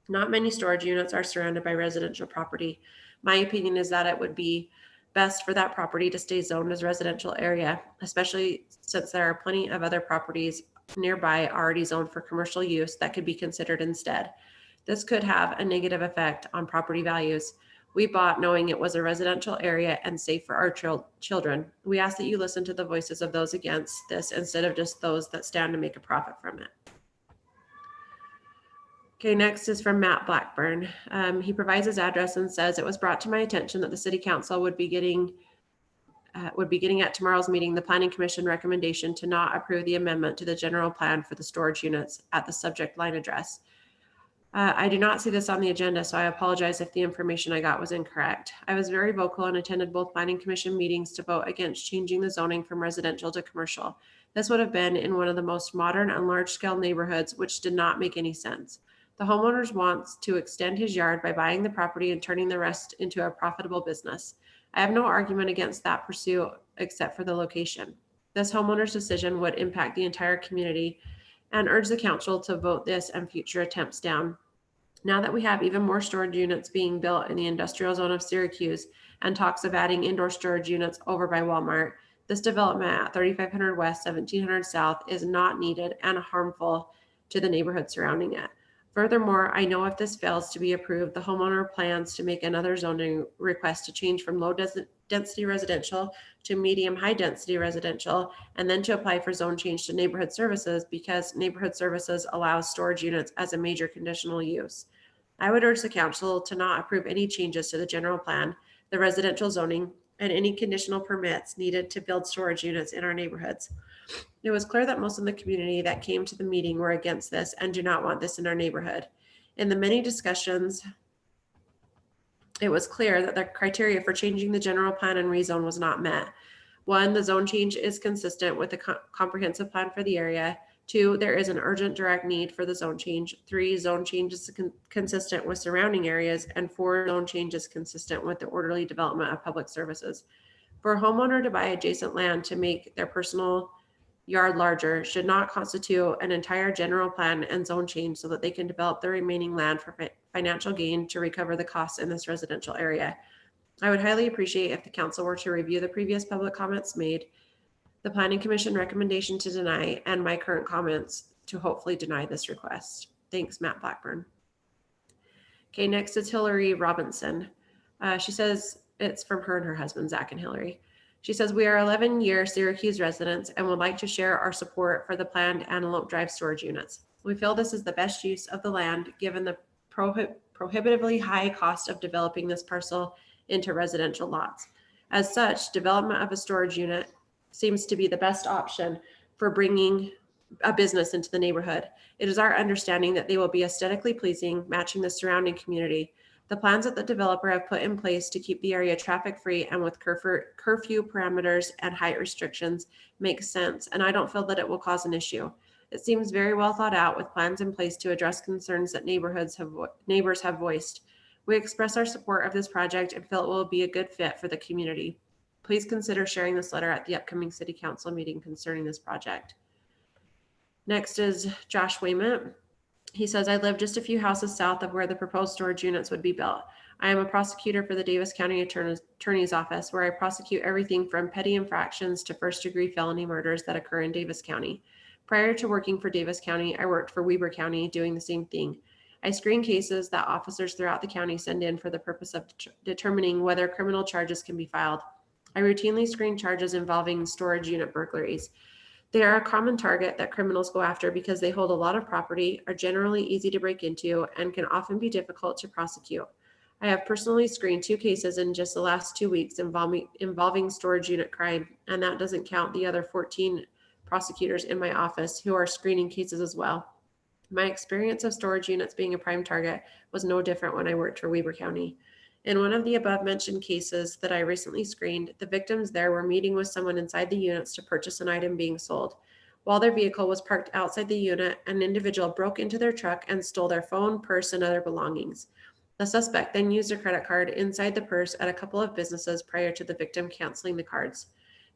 Not many storage units are surrounded by residential property. My opinion is that it would be best for that property to stay zoned as residential area, especially since there are plenty of other properties nearby already zoned for commercial use that could be considered instead. This could have a negative effect on property values. We bought knowing it was a residential area and safe for our children. We ask that you listen to the voices of those against this instead of just those that stand to make a profit from it. Okay, next is from Matt Blackburn. He provides his address and says, it was brought to my attention that the city council would be getting at tomorrow's meeting the planning commission recommendation to not approve the amendment to the general plan for the storage units at the subject line address. I do not see this on the agenda, so I apologize if the information I got was incorrect. I was very vocal and attended both planning commission meetings to vote against changing the zoning from residential to commercial. This would have been in one of the most modern and large-scale neighborhoods, which did not make any sense. The homeowner wants to extend his yard by buying the property and turning the rest into a profitable business. I have no argument against that pursuit except for the location. This homeowner's decision would impact the entire community and urge the council to vote this and future attempts down. Now that we have even more storage units being built in the industrial zone of Syracuse and talks of adding indoor storage units over by Walmart, this development at 3500 West, 1700 South is not needed and harmful to the neighborhood surrounding it. Furthermore, I know if this fails to be approved, the homeowner plans to make another zoning request to change from low density residential to medium high density residential, and then to apply for zone change to neighborhood services because neighborhood services allows storage units as a major conditional use. I would urge the council to not approve any changes to the general plan, the residential zoning, and any conditional permits needed to build storage units in our neighborhoods. It was clear that most of the community that came to the meeting were against this and do not want this in our neighborhood. In the many discussions, it was clear that the criteria for changing the general plan and rezone was not met. 1, the zone change is consistent with the comprehensive plan for the area. 2, there is an urgent direct need for the zone change. 3, zone change is consistent with surrounding areas. And 4, zone change is consistent with the orderly development of public services. For a homeowner to buy adjacent land to make their personal yard larger should not constitute an entire general plan and zone change so that they can develop the remaining land for financial gain to recover the costs in this residential area. I would highly appreciate if the council were to review the previous public comments made, the planning commission recommendation to deny, and my current comments to hopefully deny this request. Thanks, Matt Blackburn. Okay, next is Hillary Robinson. She says it's from her and her husband, Zach and Hillary. She says, we are 11-year Syracuse residents and would like to share our support for the planned Antelope Drive storage units. We feel this is the best use of the land given the prohibitively high cost of developing this parcel into residential lots. As such, development of a storage unit seems to be the best option for bringing a business into the neighborhood. It is our understanding that they will be aesthetically pleasing, matching the surrounding community. The plans that the developer have put in place to keep the area traffic free and with curfew parameters and height restrictions makes sense, and I don't feel that it will cause an issue. It seems very well thought out with plans in place to address concerns that neighbors have voiced. We express our support of this project and feel it will be a good fit for the community. Please consider sharing this letter at the upcoming city council meeting concerning this project. Next is Josh Wayment. He says, I live just a few houses south of where the proposed storage units would be built. I am a prosecutor for the Davis County Attorney's Office, where I prosecute everything from petty infractions to first-degree felony murders that occur in Davis County. Prior to working for Davis County, I worked for Weber County doing the same thing. I screen cases that officers throughout the county send in for the purpose of determining whether criminal charges can be filed. I routinely screen charges involving storage unit burglaries. They are a common target that criminals go after because they hold a lot of property, are generally easy to break into, and can often be difficult to prosecute. I have personally screened 2 cases in just the last 2 weeks involving storage unit crime, and that doesn't count the other 14 prosecutors in my office who are screening cases as well. My experience of storage units being a prime target was no different when I worked for Weber County. In one of the above mentioned cases that I recently screened, the victims there were meeting with someone inside the units to purchase an item being sold. While their vehicle was parked outside the unit, an individual broke into their truck and stole their phone, purse, and other belongings. The suspect then used a credit card inside the purse at a couple of businesses prior to the victim canceling the cards.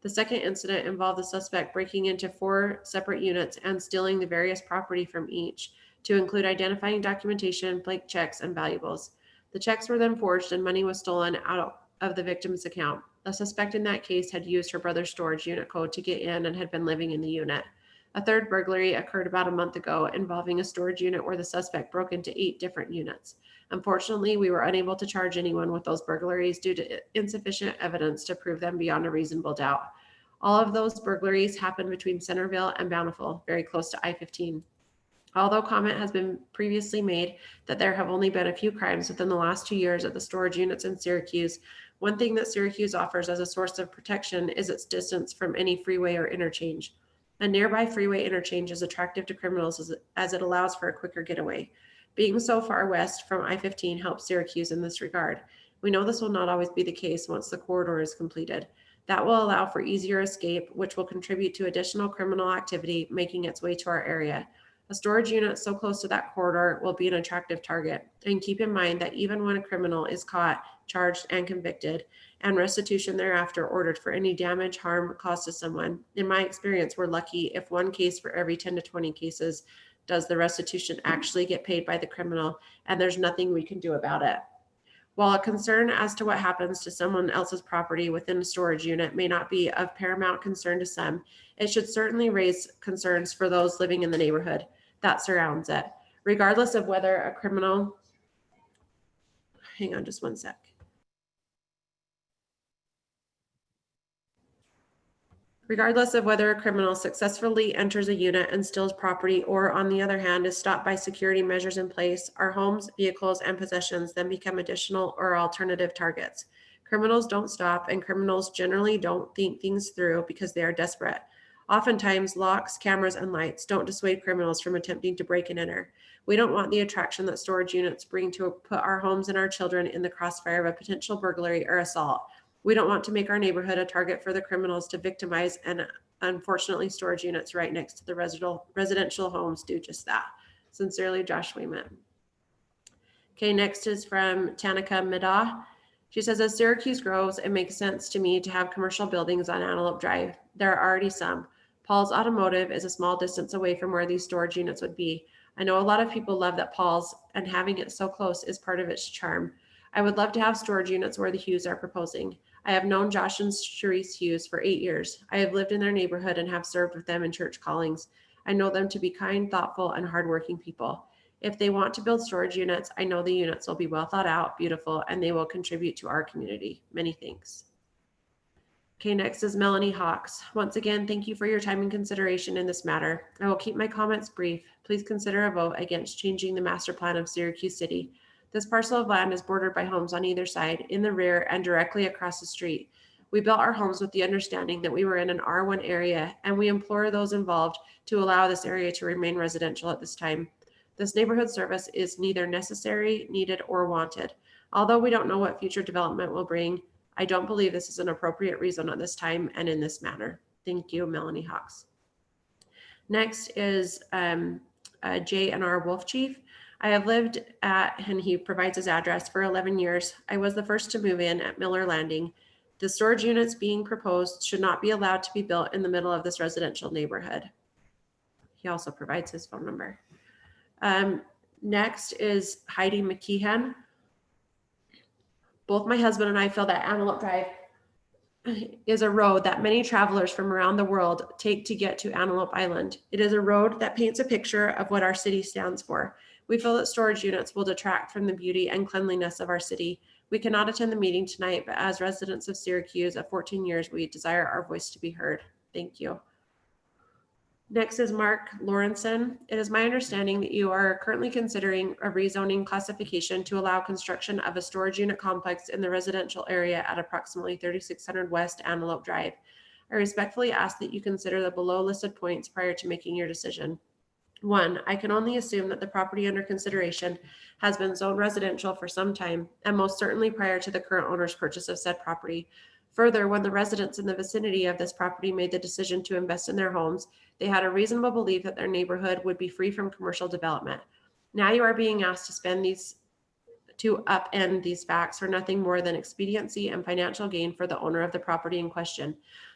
The second incident involved the suspect breaking into 4 separate units and stealing the various property from each, to include identifying documentation, blank checks, and valuables. The checks were then forged and money was stolen out of the victim's account. The suspect in that case had used her brother's storage unit code to get in and had been living in the unit. A third burglary occurred about a month ago involving a storage unit where the suspect broke into 8 different units. Unfortunately, we were unable to charge anyone with those burglaries due to insufficient evidence to prove them beyond a reasonable doubt. All of those burglaries happened between Centerville and Bountiful, very close to I-15. Although comment has been previously made that there have only been a few crimes within the last 2 years at the storage units in Syracuse, one thing that Syracuse offers as a source of protection is its distance from any freeway or interchange. A nearby freeway interchange is attractive to criminals as it allows for a quicker getaway. Being so far west from I-15 helps Syracuse in this regard. We know this will not always be the case once the corridor is completed. That will allow for easier escape, which will contribute to additional criminal activity making its way to our area. A storage unit so close to that corridor will be an attractive target. And keep in mind that even when a criminal is caught, charged, and convicted, and restitution thereafter ordered for any damage, harm caused to someone, in my experience, we're lucky if 1 case for every 10 to 20 cases does the restitution actually get paid by the criminal, and there's nothing we can do about it. While a concern as to what happens to someone else's property within a storage unit may not be of paramount concern to some, it should certainly raise concerns for those living in the neighborhood that surrounds it, regardless of whether a criminal, hang on just one sec. Regardless of whether a criminal successfully enters a unit and steals property, or on the other hand, is stopped by security measures in place, our homes, vehicles, and possessions then become additional or alternative targets. Criminals don't stop, and criminals generally don't think things through because they are desperate. Oftentimes, locks, cameras, and lights don't dissuade criminals from attempting to break and enter. We don't want the attraction that storage units bring to put our homes and our children in the crossfire of a potential burglary or assault. We don't want to make our neighborhood a target for the criminals to victimize, and unfortunately, storage units right next to the residential homes do just that. Sincerely, Josh Wayman. Okay, next is from Tanika Midah. She says, as Syracuse grows, it makes sense to me to have commercial buildings on Antelope Drive. There are already some. Paul's Automotive is a small distance away from where these storage units would be. I know a lot of people love that Paul's, and having it so close is part of its charm. I would love to have storage units where the Hughes are proposing. I have known Josh and Sharice Hughes for 8 years. I have lived in their neighborhood and have served with them in church callings. I know them to be kind, thoughtful, and hardworking people. If they want to build storage units, I know the units will be well thought out, beautiful, and they will contribute to our community. Many thanks. Okay, next is Melanie Hawks. Once again, thank you for your time and consideration in this matter. I will keep my comments brief. Please consider a vote against changing the master plan of Syracuse City. This parcel of land is bordered by homes on either side, in the rear, and directly across the street. We built our homes with the understanding that we were in an R1 area, and we implore those involved to allow this area to remain residential at this time. This neighborhood service is neither necessary, needed, or wanted. Although we don't know what future development will bring, I don't believe this is an appropriate reason at this time and in this manner. Thank you, Melanie Hawks. Next is J&R Wolf Chief. I have lived at, and he provides his address, for 11 years. I was the first to move in at Miller Landing. The storage units being proposed should not be allowed to be built in the middle of this residential neighborhood. He also provides his phone number. Next is Heidi McKeehan. Both my husband and I feel that Antelope Drive is a road that many travelers from around the world take to get to Antelope Island. It is a road that paints a picture of what our city stands for. We feel that storage units will detract from the beauty and cleanliness of our city. We cannot attend the meeting tonight, but as residents of Syracuse of 14 years, we desire our voice to be heard. Thank you. Next is Mark Lawrenson. It is my understanding that you are currently considering a rezoning classification to allow construction of a storage unit complex in the residential area at approximately 3600 West Antelope Drive. I respectfully ask that you consider the below listed points prior to making your decision. 1, I can only assume that the property under consideration has been zoned residential for some time, and most certainly prior to the current owner's purchase of said property. Further, when the residents in the vicinity of this property made the decision to invest in their homes, they had a reasonable belief that their neighborhood would be free from commercial development. Now you are being asked to upend these facts for nothing more than expediency and financial gain for the owner of the property in question.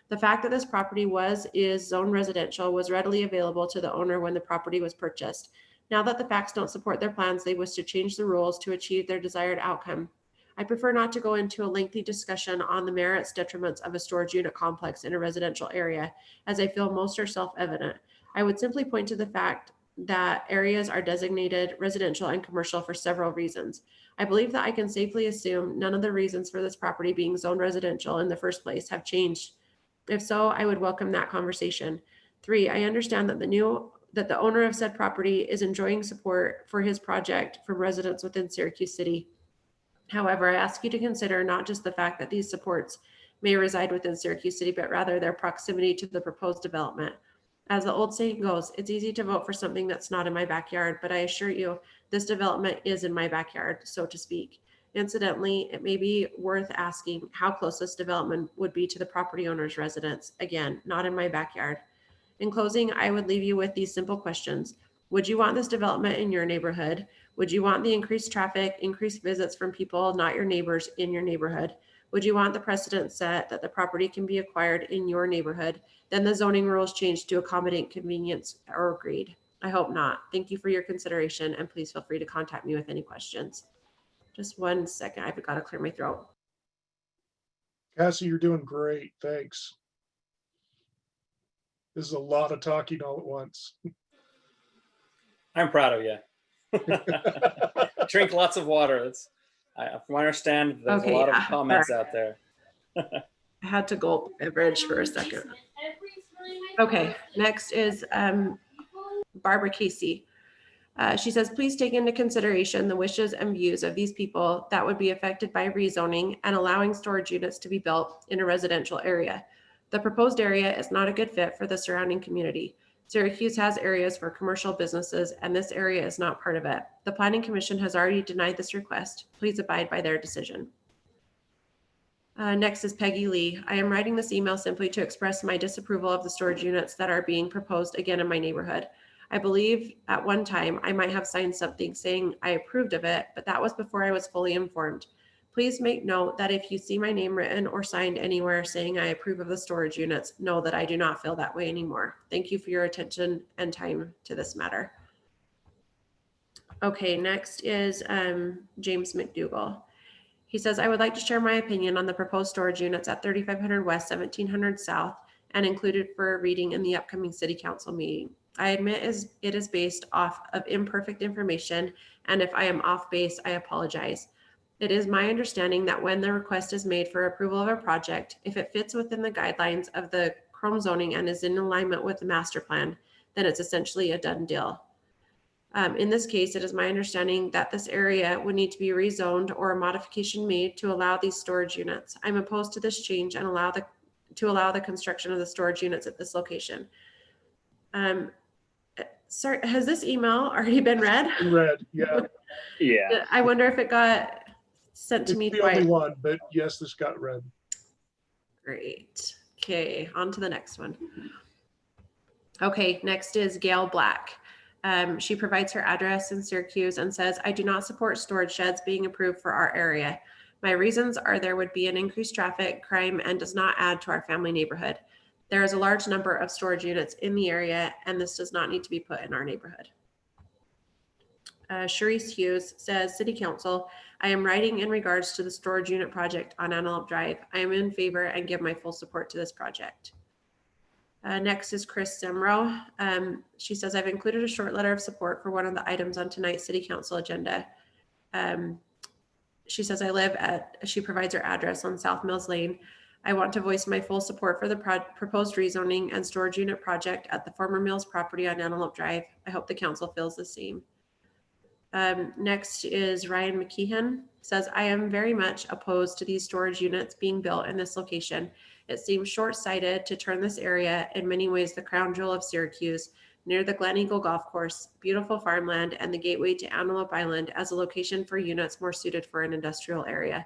The fact that this property is zoned residential was readily available to the owner when the property was purchased. Now that the facts don't support their plans, they wish to change the rules to achieve their desired outcome. I prefer not to go into a lengthy discussion on the merits, detriments of a storage unit complex in a residential area, as I feel most are self-evident. I would simply point to the fact that areas are designated residential and commercial for several reasons. I believe that I can safely assume none of the reasons for this property being zoned residential in the first place have changed. If so, I would welcome that conversation. 3, I understand that the owner of said property is enjoying support for his project from residents within Syracuse City. However, I ask you to consider not just the fact that these supports may reside within Syracuse City, but rather their proximity to the proposed development. As the old saying goes, it's easy to vote for something that's not in my backyard, but I assure you this development is in my backyard, so to speak. Incidentally, it may be worth asking how close this development would be to the property owner's residence. Again, not in my backyard. In closing, I would leave you with these simple questions. Would you want this development in your neighborhood? Would you want the increased traffic, increased visits from people, not your neighbors, in your neighborhood? Would you want the precedent set that the property can be acquired in your neighborhood? Then the zoning rules changed to accommodate convenience or greed. I hope not. Thank you for your consideration, and please feel free to contact me with any questions. Just 1 second. I've got to clear my throat. Cassie, you're doing great. Thanks. This is a lot of talking all at once. I'm proud of you. Drink lots of water. From what I understand, there's a lot of comments out there. I had to gulp beverage for a second. Okay, next is Barbara Casey. She says, please take into consideration the wishes and views of these people that would be affected by rezoning and allowing storage units to be built in a residential area. The proposed area is not a good fit for the surrounding community. Syracuse has areas for commercial businesses, and this area is not part of it. The Planning Commission has already denied this request. Please abide by their decision. Next is Peggy Lee. I am writing this email simply to express my disapproval of the storage units that are being proposed again in my neighborhood. I believe at one time I might have signed something saying I approved of it, but that was before I was fully informed. Please make note that if you see my name written or signed anywhere saying I approve of the storage units, know that I do not feel that way anymore. Thank you for your attention and time to this matter. Okay, next is James McDougall. He says, I would like to share my opinion on the proposed storage units at 3500 West, 1700 South, and included for a reading in the upcoming City Council meeting. I admit it is based off of imperfect information, and if I am off base, I apologize. It is my understanding that when the request is made for approval of a project, if it fits within the guidelines of the Chrome zoning and is in alignment with the master plan, then it's essentially a done deal. In this case, it is my understanding that this area would need to be rezoned or a modification made to allow these storage units. I'm opposed to this change and allow the construction of the storage units at this location. Sorry, has this email already been read? Read, yeah. Yeah. I wonder if it got sent to me It's the twice. only one, but yes, this got read. Great. Okay, on to the next one. Okay, next is Gail Black. She provides her address in Syracuse and says, I do not support storage sheds being approved for our area. My reasons are there would be an increased traffic, crime, and does not add to our family neighborhood. There is a large number of storage units in the area, and this does not need to be put in our neighborhood. Sharice Hughes says, City Council, I am writing in regards to the storage unit project on Antelope Drive. I am in favor and give my full support to this project. Next is Chris Semro. She says, I've included a short letter of support for one of the items on tonight's city council agenda. She says, she provides her address on South Mills Lane. I want to voice my full support for the proposed rezoning and storage unit project at the former Mills property on Antelope Drive. I hope the council feels the same. Next is Ryan McKeon. Says, I am very much opposed to these storage units being built in this location. It seems short-sighted to turn this area, in many ways the crown jewel of Syracuse, near the Glen Eagle Golf Course, beautiful farmland, and the gateway to Antelope Island as a location for units more suited for an industrial area.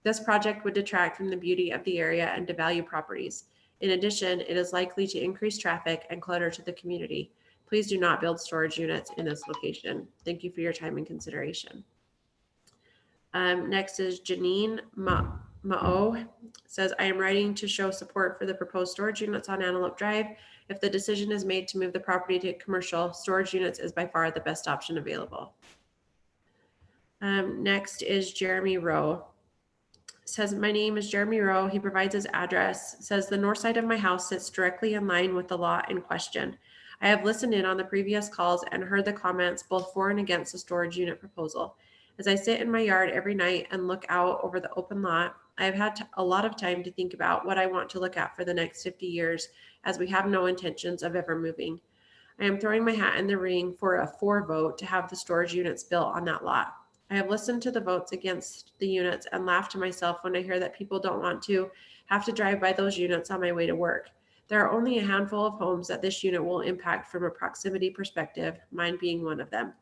This project would detract from the beauty of the area and devalue properties. In addition, it is likely to increase traffic and clutter to the community. Please do not build storage units in this location. Thank you for your time and consideration. Next is Janine Ma'o. Says, I am writing to show support for the proposed storage units on Antelope Drive. If the decision is made to move the property to commercial, storage units is by far the best option available. Next is Jeremy Rowe. Says, my name is Jeremy Rowe. He provides his address. Says, the north side of my house sits directly in line with the lot in question. I have listened in on the previous calls and heard the comments both for and against the storage unit proposal. As I sit in my yard every night and look out over the open lot, I have had a lot of time to think about what I want to look at for the next 50 years, as we have no intentions of ever moving. I am throwing my hat in the ring for a for vote to have the storage units built on that lot. I have listened to the votes against the units and laughed to myself when I hear that people don't want to have to drive by those units on my way to work. There are only a handful of homes that this unit will impact from a proximity perspective, mine being one of them.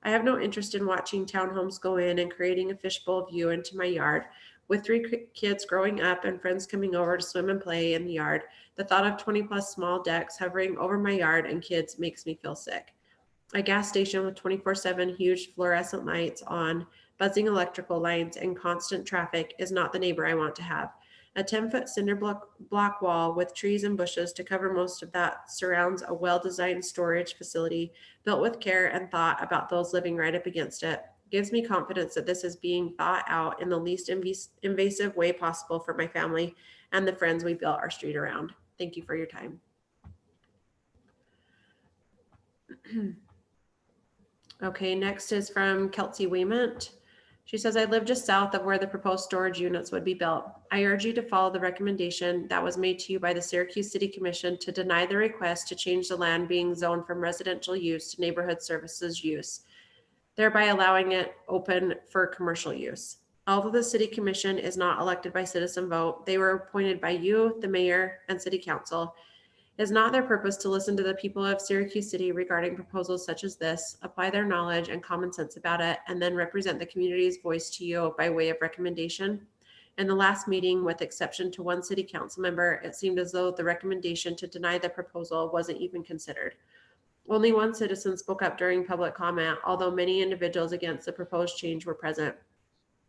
I have no interest in watching townhomes go in and creating a fishbowl view into my yard. With 3 kids growing up and friends coming over to swim and play in the yard, the thought of 20+ small decks hovering over my yard and kids makes me feel sick. A gas station with 24/7 huge fluorescent lights on, buzzing electrical lines, and constant traffic is not the neighbor I want to have. A 10-foot cinder block wall with trees and bushes to cover most of that surrounds a well-designed storage facility built with care and thought about those living right up against it. Gives me confidence that this is being thought out in the least invasive way possible for my family and the friends we built our street around. Thank you for your time. Okay, next is from Kelsey Wayment. She says, I live just south of where the proposed storage units would be built. I urge you to follow the recommendation that was made to you by the Syracuse City Commission to deny the request to change the land being zoned from residential use to neighborhood services use, thereby allowing it open for commercial use. Although the City Commission is not elected by citizen vote, they were appointed by you, the mayor, and City Council. It is not their purpose to listen to the people of Syracuse City regarding proposals such as this, apply their knowledge and common sense about it, and then represent the community's voice to you by way of recommendation. In the last meeting, with exception to one city council member, it seemed as though the recommendation to deny the proposal wasn't even considered. Only one citizen spoke up during public comment, although many individuals against the proposed change were present.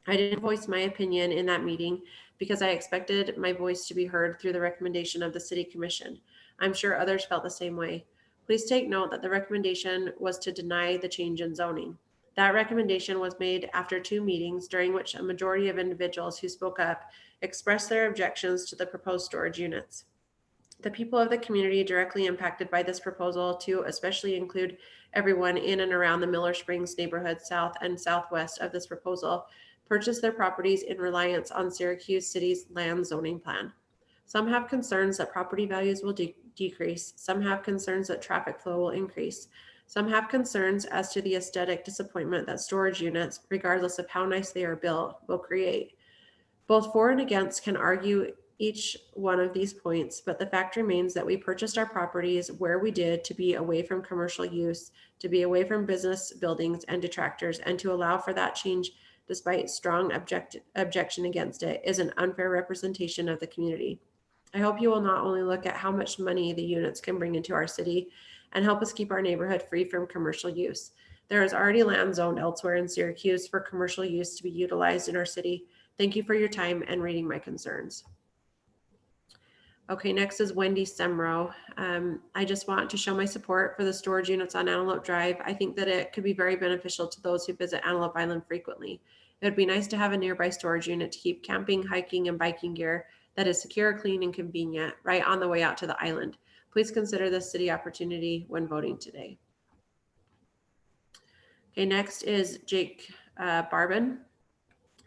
I didn't voice my opinion in that meeting because I expected my voice to be heard through the recommendation of the City Commission. I'm sure others felt the same way. Please take note that the recommendation was to deny the change in zoning. That recommendation was made after 2 meetings during which a majority of individuals who spoke up expressed their objections to the proposed storage units. The people of the community directly impacted by this proposal to especially include everyone in and around the Miller Springs neighborhood south and southwest of this proposal purchased their properties in reliance on Syracuse City's land zoning plan. Some have concerns that property values will decrease. Some have concerns that traffic flow will increase. Some have concerns as to the aesthetic disappointment that storage units, regardless of how nice they are built, will create. Both for and against can argue each one of these points, but the fact remains that we purchased our properties where we did to be away from commercial use, to be away from business buildings and detractors, and to allow for that change despite strong objection against it is an unfair representation of the community. I hope you will not only look at how much money the units can bring into our city and help us keep our neighborhood free from commercial use. There is already land zoned elsewhere in Syracuse for commercial use to be utilized in our city. Thank you for your time and reading my concerns. Okay, next is Wendy Semro. I just want to show my support for the storage units on Antelope Drive. I think that it could be very beneficial to those who visit Antelope Island frequently. It would be nice to have a nearby storage unit to keep camping, hiking, and biking gear that is secure, clean, and convenient right on the way out to the island. Please consider this city opportunity when voting today. Okay, next is Jake Barbin.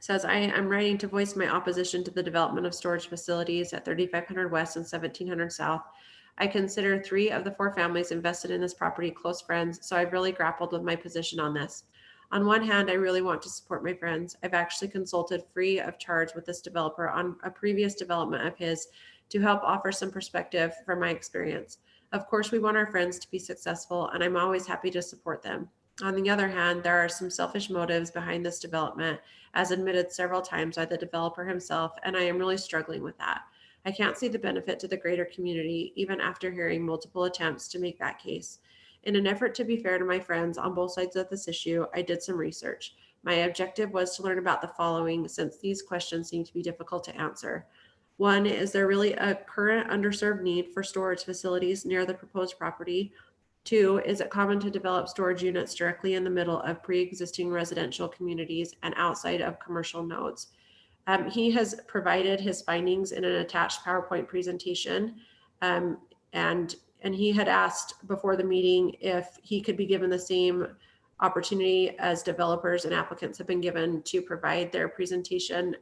Says, I am writing to voice my opposition to the development of storage facilities at 3500 West and 1700 South. I consider 3 of the 4 families invested in this property close friends, so I've really grappled with my position on this. On one hand, I really want to support my friends. I've actually consulted free of charge with this developer on a previous development of his to help offer some perspective from my experience. Of course, we want our friends to be successful, and I'm always happy to support them. On the other hand, there are some selfish motives behind this development, as admitted several times by the developer himself, and I am really struggling with that. I can't see the benefit to the greater community, even after hearing multiple attempts to make that case. In an effort to be fair to my friends on both sides of this issue, I did some research. My objective was to learn about the following, since these questions seem to be difficult to answer. 1, is there really a current underserved need for storage facilities near the proposed property? 2, is it common to develop storage units directly in the middle of pre-existing residential communities and outside of commercial nodes? He has provided his findings in an attached PowerPoint presentation, and he had asked before the meeting if he could be given the same opportunity as developers and applicants have been given to provide their presentation.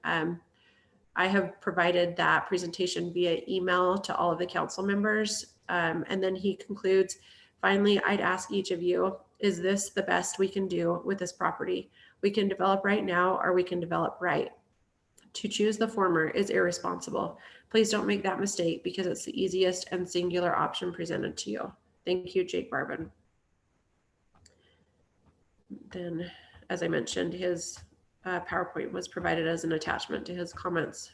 I have provided that presentation via email to all of the council members. And then he concludes, finally, I'd ask each of you, is this the best we can do with this property? We can develop right now, or we can develop right. To choose the former is irresponsible. Please don't make that mistake, because it's the easiest and singular option presented to you. Thank you, Jake Barbin. Then, as I mentioned, his PowerPoint was provided as an attachment to his comments,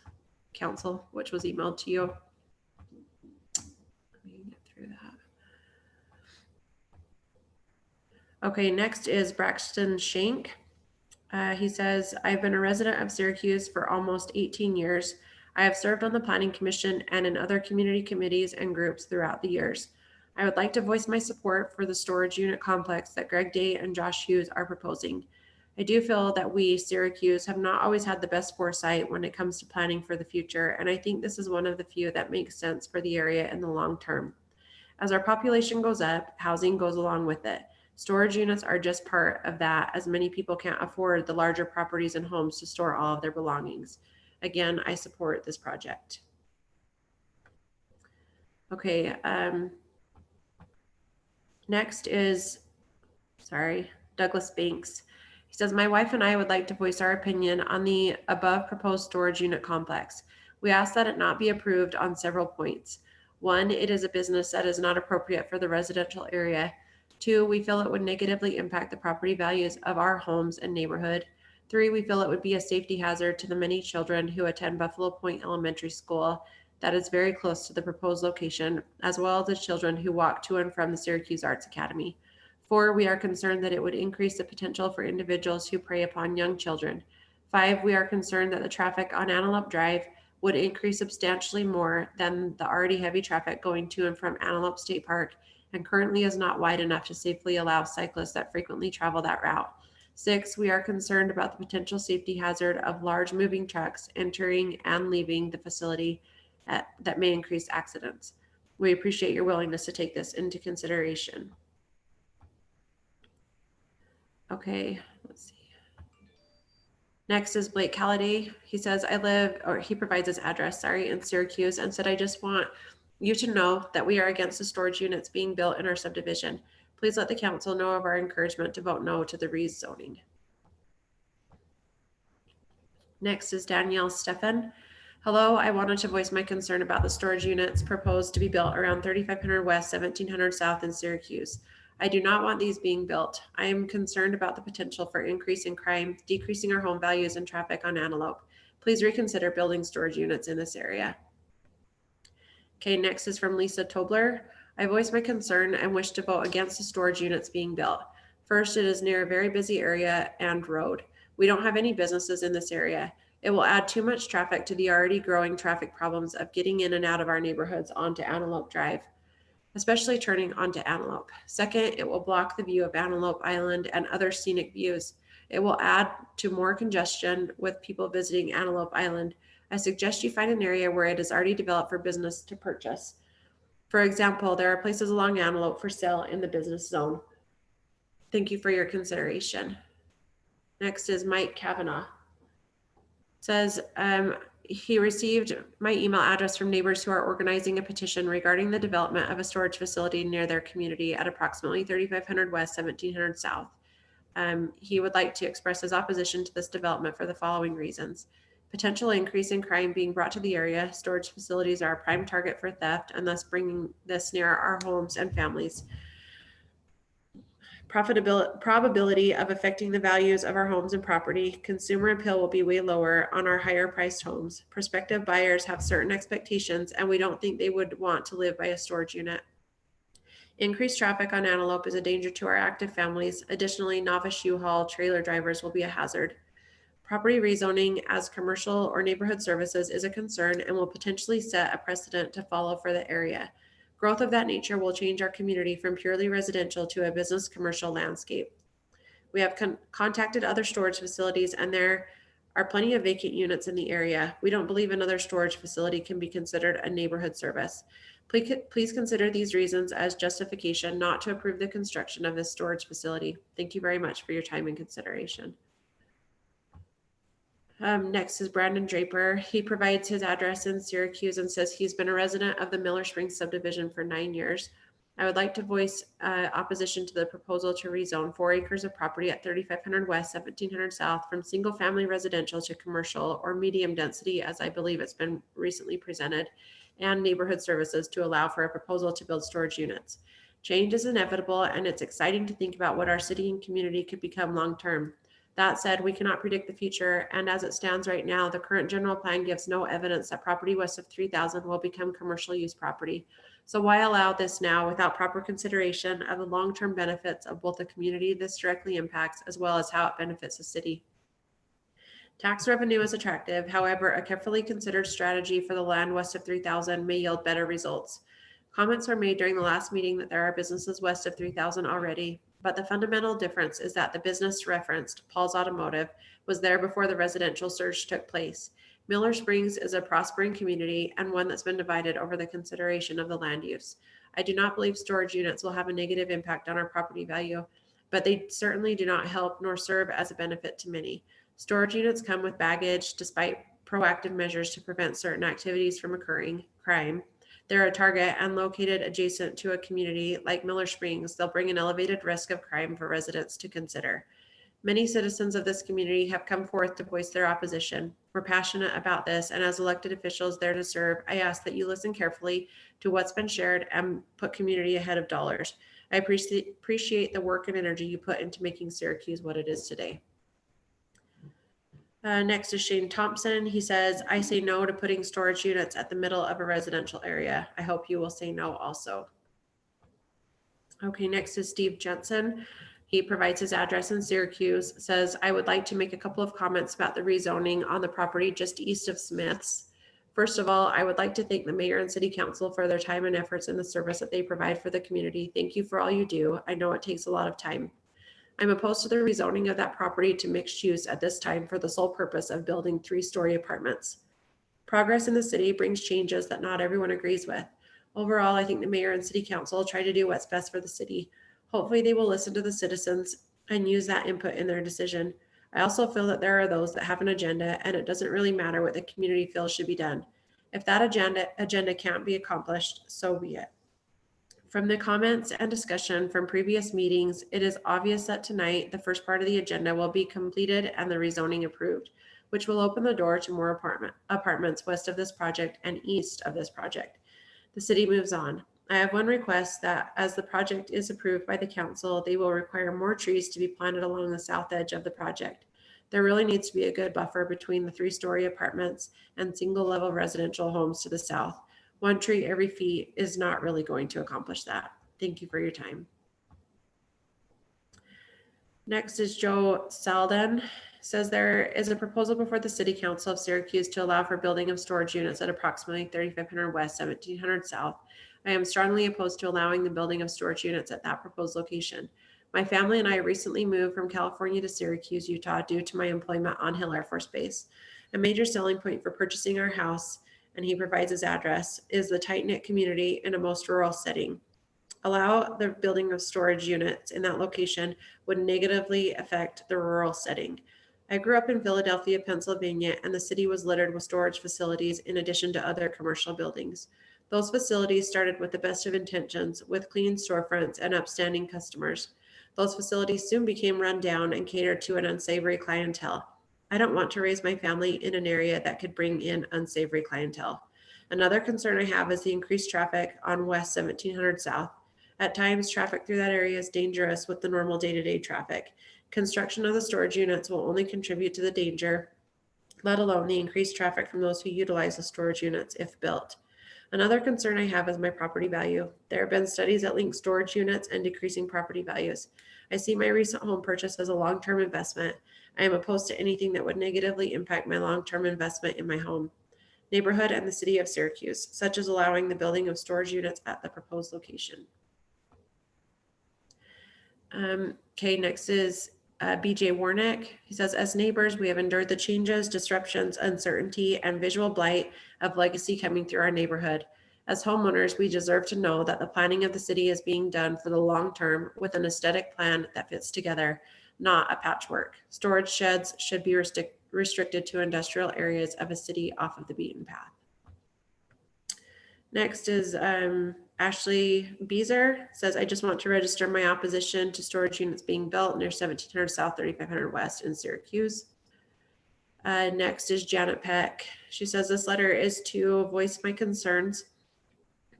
council, which was emailed to you. Let me get through that. Okay, next is Braxton Shank. He says, I've been a resident of Syracuse for almost 18 years. I have served on the Planning Commission and in other community committees and groups throughout the years. I would like to voice my support for the storage unit complex that Greg Day and Josh Hughes are proposing. I do feel that we, Syracuse, have not always had the best foresight when it comes to planning for the future, and I think this is one of the few that makes sense for the area in the long term. As our population goes up, housing goes along with it. Storage units are just part of that, as many people can't afford the larger properties and homes to store all of their belongings. Again, I support this project. Okay, next is, Douglas Banks. He says, my wife and I would like to voice our opinion on the above proposed storage unit complex. We ask that it not be approved on several points. 1, it is a business that is not appropriate for the residential area. 2, we feel it would negatively impact the property values of our homes and neighborhood. 3, we feel it would be a safety hazard to the many children who attend Buffalo Point Elementary School that is very close to the proposed location, as well as the children who walk to and from the Syracuse Arts Academy. 4, we are concerned that it would increase the potential for individuals who prey upon young children. 5, we are concerned that the traffic on Antelope Drive would increase substantially more than the already heavy traffic going to and from Antelope State Park, and currently is not wide enough to safely allow cyclists that frequently travel that route. 6, we are concerned about the potential safety hazard of large moving trucks entering and leaving the facility that may increase accidents. We appreciate your willingness to take this into consideration. Okay, let's see. Next is Blake Halliday. He says, he provides his address, in Syracuse, and said, I just want you to know that we are against the storage units being built in our subdivision. Please let the council know of our encouragement to vote no to the rezoning. Next is Danielle Steffen. Hello, I wanted to voice my concern about the storage units proposed to be built around 3500 West, 1700 South in Syracuse. I do not want these being built. I am concerned about the potential for increasing crime, decreasing our home values, and traffic on Antelope. Please reconsider building storage units in this area. Okay, next is from Lisa Tobler. I voice my concern and wish to vote against the storage units being built. First, it is near a very busy area and road. We don't have any businesses in this area. It will add too much traffic to the already growing traffic problems of getting in and out of our neighborhoods onto Antelope Drive, especially turning onto Antelope. Second, it will block the view of Antelope Island and other scenic views. It will add to more congestion with people visiting Antelope Island. I suggest you find an area where it is already developed for business to purchase. For example, there are places along Antelope for sale in the business zone. Thank you for your consideration. Next is Mike Kavanaugh. Says he received my email address from neighbors who are organizing a petition regarding the development of a storage facility near their community at approximately 3500 West, 1700 South. He would like to express his opposition to this development for the following reasons. Potential increase in crime being brought to the area. Storage facilities are a prime target for theft and thus bringing this near our homes and families. Probability of affecting the values of our homes and property. Consumer appeal will be way lower on our higher priced homes. Prospective buyers have certain expectations and we don't think they would want to live by a storage unit. Increased traffic on Antelope is a danger to our active families. Additionally, novice U-Haul trailer drivers will be a hazard. Property rezoning as commercial or neighborhood services is a concern and will potentially set a precedent to follow for the area. Growth of that nature will change our community from purely residential to a business commercial landscape. We have contacted other storage facilities and there are plenty of vacant units in the area. We don't believe another storage facility can be considered a neighborhood service. Please consider these reasons as justification not to approve the construction of this storage facility. Thank you very much for your time and consideration. Next is Brandon Draper. He provides his address in Syracuse and says he's been a resident of the Miller Springs subdivision for 9 years. I would like to voice opposition to the proposal to rezone 4 acres of property at 3500 West, 1700 South from single family residential to commercial or medium density, as I believe it's been recently presented, and neighborhood services to allow for a proposal to build storage units. Change is inevitable and it's exciting to think about what our city and community could become long-term. That said, we cannot predict the future, and as it stands right now, the current general plan gives no evidence that property west of 3000 will become commercial use property. So why allow this now without proper consideration of the long-term benefits of both the community this directly impacts, as well as how it benefits the city? Tax revenue is attractive. However, a carefully considered strategy for the land west of 3000 may yield better results. Comments were made during the last meeting that there are businesses west of 3000 already, but the fundamental difference is that the business referenced, Paul's Automotive, was there before the residential surge took place. Miller Springs is a prospering community and one that's been divided over the consideration of the land use. I do not believe storage units will have a negative impact on our property value, but they certainly do not help nor serve as a benefit to many. Storage units come with baggage despite proactive measures to prevent certain activities from occurring, crime. They're a target and located adjacent to a community like Miller Springs. They'll bring an elevated risk of crime for residents to consider. Many citizens of this community have come forth to voice their opposition. We're passionate about this, and as elected officials there to serve, I ask that you listen carefully to what's been shared and put community ahead of dollars. I appreciate the work and energy you put into making Syracuse what it is today. Next is Shane Thompson. He says, I say no to putting storage units at the middle of a residential area. I hope you will say no also. Okay, next is Steve Jensen. He provides his address in Syracuse, says, I would like to make a couple of comments about the rezoning on the property just east of Smith's. First of all, I would like to thank the mayor and city council for their time and efforts in the service that they provide for the community. Thank you for all you do. I know it takes a lot of time. I'm opposed to the rezoning of that property to mixed use at this time for the sole purpose of building 3-story apartments. Progress in the city brings changes that not everyone agrees with. Overall, I think the mayor and city council try to do what's best for the city. Hopefully they will listen to the citizens and use that input in their decision. I also feel that there are those that have an agenda and it doesn't really matter what the community feels should be done. If that agenda can't be accomplished, so be it. From the comments and discussion from previous meetings, it is obvious that tonight the first part of the agenda will be completed and the rezoning approved, which will open the door to more apartments west of this project and east of this project. The city moves on. I have one request that as the project is approved by the council, they will require more trees to be planted along the south edge of the project. There really needs to be a good buffer between the 3-story apartments and single level residential homes to the south. 1 tree every feet is not really going to accomplish that. Thank you for your time. Next is Joe Salden. Says there is a proposal before the City Council of Syracuse to allow for building of storage units at approximately 3500 West, 1700 South. I am strongly opposed to allowing the building of storage units at that proposed location. My family and I recently moved from California to Syracuse, Utah due to my employment on Hill Air Force Base. A major selling point for purchasing our house and he provides his address, is the tight-knit community in a most rural setting. Allow the building of storage units in that location would negatively affect the rural setting. I grew up in Philadelphia, Pennsylvania, and the city was littered with storage facilities in addition to other commercial buildings. Those facilities started with the best of intentions, with clean storefronts and upstanding customers. Those facilities soon became run down and catered to an unsavory clientele. I don't want to raise my family in an area that could bring in unsavory clientele. Another concern I have is the increased traffic on West 1700 South. At times, traffic through that area is dangerous with the normal day-to-day traffic. Construction of the storage units will only contribute to the danger, let alone the increased traffic from those who utilize the storage units if built. Another concern I have is my property value. There have been studies that link storage units and decreasing property values. I see my recent home purchase as a long-term investment. I am opposed to anything that would negatively impact my long-term investment in my home, neighborhood, and the city of Syracuse, such as allowing the building of storage units at the proposed location. Okay, next is BJ Warnick. He says, as neighbors, we have endured the changes, disruptions, uncertainty, and visual blight of legacy coming through our neighborhood. As homeowners, we deserve to know that the planning of the city is being done for the long term with an aesthetic plan that fits together, not a patchwork. Storage sheds should be restricted to industrial areas of a city off of the beaten path. Next is Ashley Beezer says, I just want to register my opposition to storage units being built near 1700 South, 3500 West in Syracuse. Next is Janet Peck. She says, this letter is to voice my concerns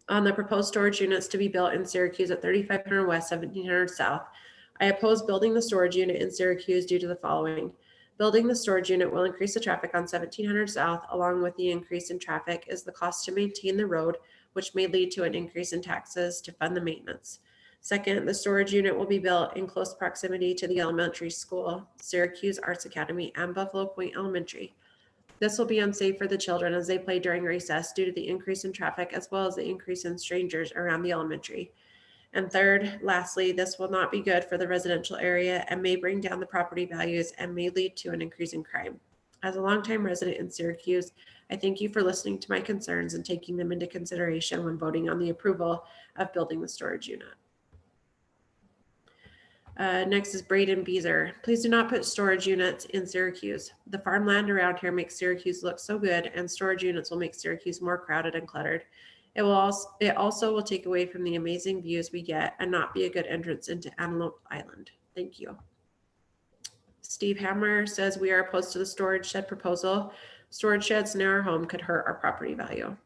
on the proposed storage units to be built in Syracuse at 3500 West, 1700 South. I oppose building the storage unit in Syracuse due to the following. Building the storage unit will increase the traffic on 1700 South. Along with the increase in traffic is the cost to maintain the road, which may lead to an increase in taxes to fund the maintenance. Second, the storage unit will be built in close proximity to the elementary school, Syracuse Arts Academy, and Buffalo Point Elementary. This will be unsafe for the children as they play during recess due to the increase in traffic as well as the increase in strangers around the elementary. And third, lastly, this will not be good for the residential area and may bring down the property values and may lead to an increase in crime. As a longtime resident in Syracuse, I thank you for listening to my concerns and taking them into consideration when voting on the approval of building the storage unit. Next is Braden Beezer. Please do not put storage units in Syracuse. The farmland around here makes Syracuse look so good, and storage units will make Syracuse more crowded and cluttered. It also will take away from the amazing views we get and not be a good entrance into Antelope Island. Thank you. Steve Hammer says, we are opposed to the storage shed proposal. Storage sheds near our home could hurt our property value.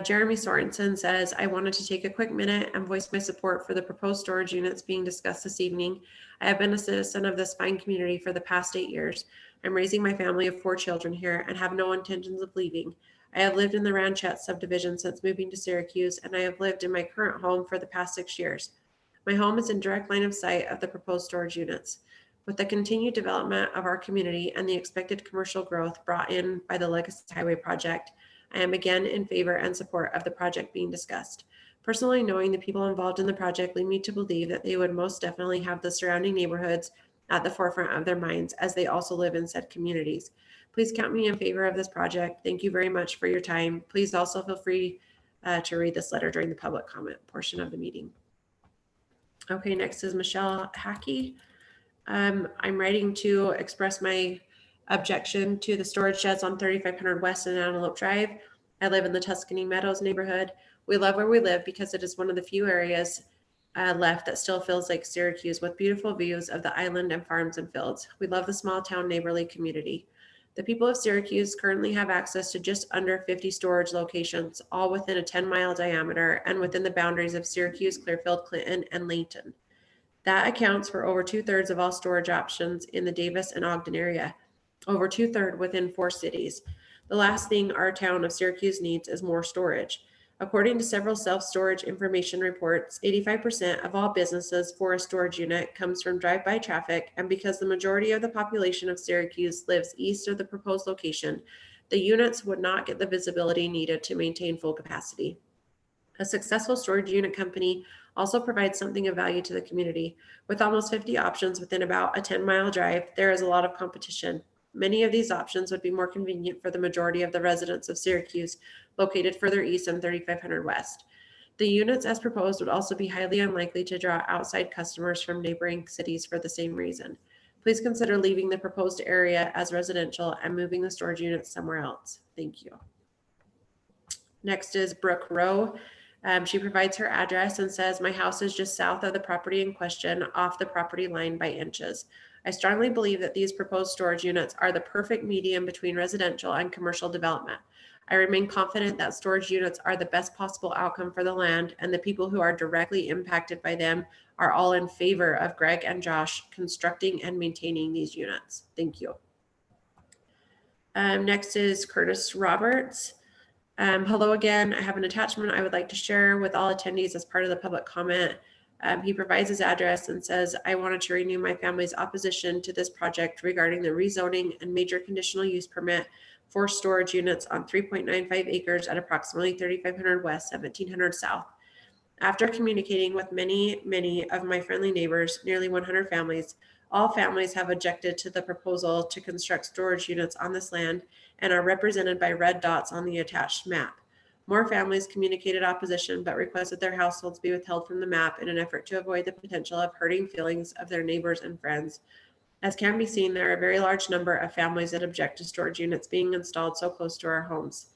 Jeremy Sorensen says, I wanted to take a quick minute and voice my support for the proposed storage units being discussed this evening. I have been a citizen of this fine community for the past 8 years. I'm raising my family of 4 children here and have no intentions of leaving. I have lived in the Ranchette subdivision since moving to Syracuse, and I have lived in my current home for the past 6 years. My home is in direct line of sight of the proposed storage units. With the continued development of our community and the expected commercial growth brought in by the Legacy Highway project, I am again in favor and support of the project being discussed. Personally, knowing the people involved in the project lead me to believe that they would most definitely have the surrounding neighborhoods at the forefront of their minds as they also live in said communities. Please count me in favor of this project. Thank you very much for your time. Please also feel free to read this letter during the public comment portion of the meeting. Okay, next is Michelle Hackey. I'm writing to express my objection to the storage sheds on 3500 West and Antelope Drive. I live in the Tuscany Meadows neighborhood. We love where we live because it is one of the few areas left that still feels like Syracuse with beautiful views of the island and farms and fields. We love the small town neighborly community. The people of Syracuse currently have access to just under 50 storage locations, all within a 10-mile diameter and within the boundaries of Syracuse, Clearfield, Clinton, and Layton. That accounts for over 2/3 of all storage options in the Davis and Ogden area, over 2/3 within 4 cities. The last thing our town of Syracuse needs is more storage. According to several self-storage information reports, 85% of all businesses for a storage unit comes from drive-by traffic, and because the majority of the population of Syracuse lives east of the proposed location, the units would not get the visibility needed to maintain full capacity. A successful storage unit company also provides something of value to the community. With almost 50 options within about a 10-mile drive, there is a lot of competition. Many of these options would be more convenient for the majority of the residents of Syracuse located further east on 3500 West. The units as proposed would also be highly unlikely to draw outside customers from neighboring cities for the same reason. Please consider leaving the proposed area as residential and moving the storage units somewhere else. Thank you. Next is Brooke Rowe. She provides her address and says, my house is just south of the property in question, off the property line by inches. I strongly believe that these proposed storage units are the perfect medium between residential and commercial development. I remain confident that storage units are the best possible outcome for the land, and the people who are directly impacted by them are all in favor of Greg and Josh constructing and maintaining these units. Thank you. Next is Curtis Roberts. Hello again. I have an attachment I would like to share with all attendees as part of the public comment. He provides his address and says, I wanted to renew my family's opposition to this project regarding the rezoning and major conditional use permit for storage units on 3.95 acres at approximately 3500 West, 1700 South. After communicating with many of my friendly neighbors, nearly 100 families, all families have objected to the proposal to construct storage units on this land and are represented by red dots on the attached map. More families communicated opposition but requested their households be withheld from the map in an effort to avoid the potential of hurting feelings of their neighbors and friends. As can be seen, there are a very large number of families that object to storage units being installed so close to our homes.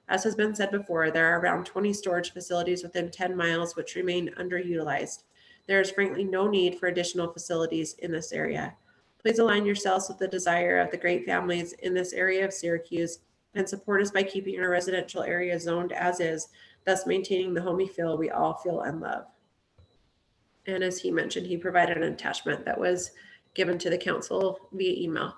As has been said before, there are around 20 storage facilities within 10 miles which remain underutilized. There is frankly no need for additional facilities in this area. Please align yourselves with the desire of the great families in this area of Syracuse and support us by keeping our residential area zoned as is, thus maintaining the homey feel we all feel and love. And as he mentioned, he provided an attachment that was given to the council via email.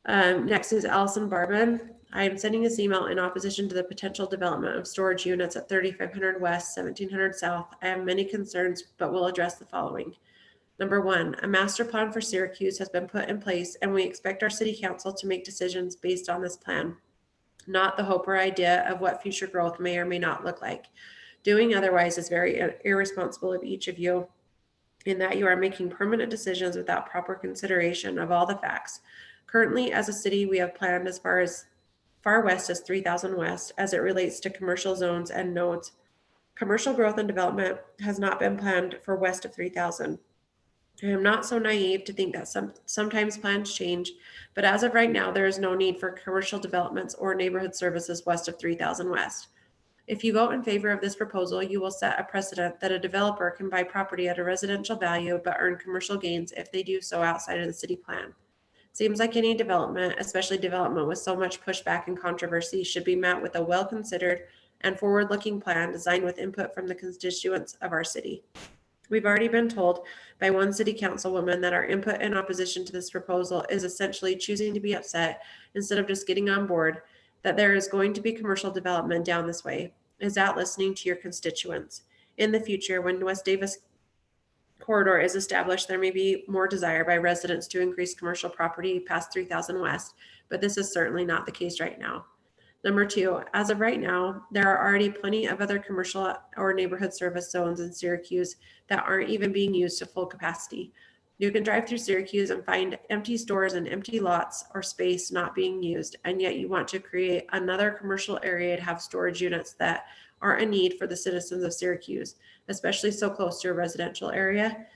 Next is Allison Barbin. I am sending this email in opposition to the potential development of storage units at 3500 West, 1700 South. I have many concerns, but will address the following. Number one, a master plan for Syracuse has been put in place, and we expect our city council to make decisions based on this plan, not the hope or idea of what future growth may or may not look like. Doing otherwise is very irresponsible of each of you, in that you are making permanent decisions without proper consideration of all the facts. Currently, as a city, we have planned as far west as 3000 West as it relates to commercial zones and nodes. Commercial growth and development has not been planned for west of 3000. I am not so naive to think that sometimes plans change, but as of right now, there is no need for commercial developments or neighborhood services west of 3000 West. If you vote in favor of this proposal, you will set a precedent that a developer can buy property at a residential value but earn commercial gains if they do so outside of the city plan. Seems like any development, especially development with so much pushback and controversy, should be met with a well-considered and forward-looking plan designed with input from the constituents of our city. We've already been told by one city councilwoman that our input in opposition to this proposal is essentially choosing to be upset instead of just getting on board that there is going to be commercial development down this way. Is that listening to your constituents? In the future, when West Davis corridor is established, there may be more desire by residents to increase commercial property past 3000 West, but this is certainly not the case right now. Number two, as of right now, there are already plenty of other commercial or neighborhood service zones in Syracuse that aren't even being used to full capacity. You can drive through Syracuse and find empty stores and empty lots or space not being used, and yet you want to create another commercial area to have storage units that are a need for the citizens of Syracuse, especially so close to a residential area.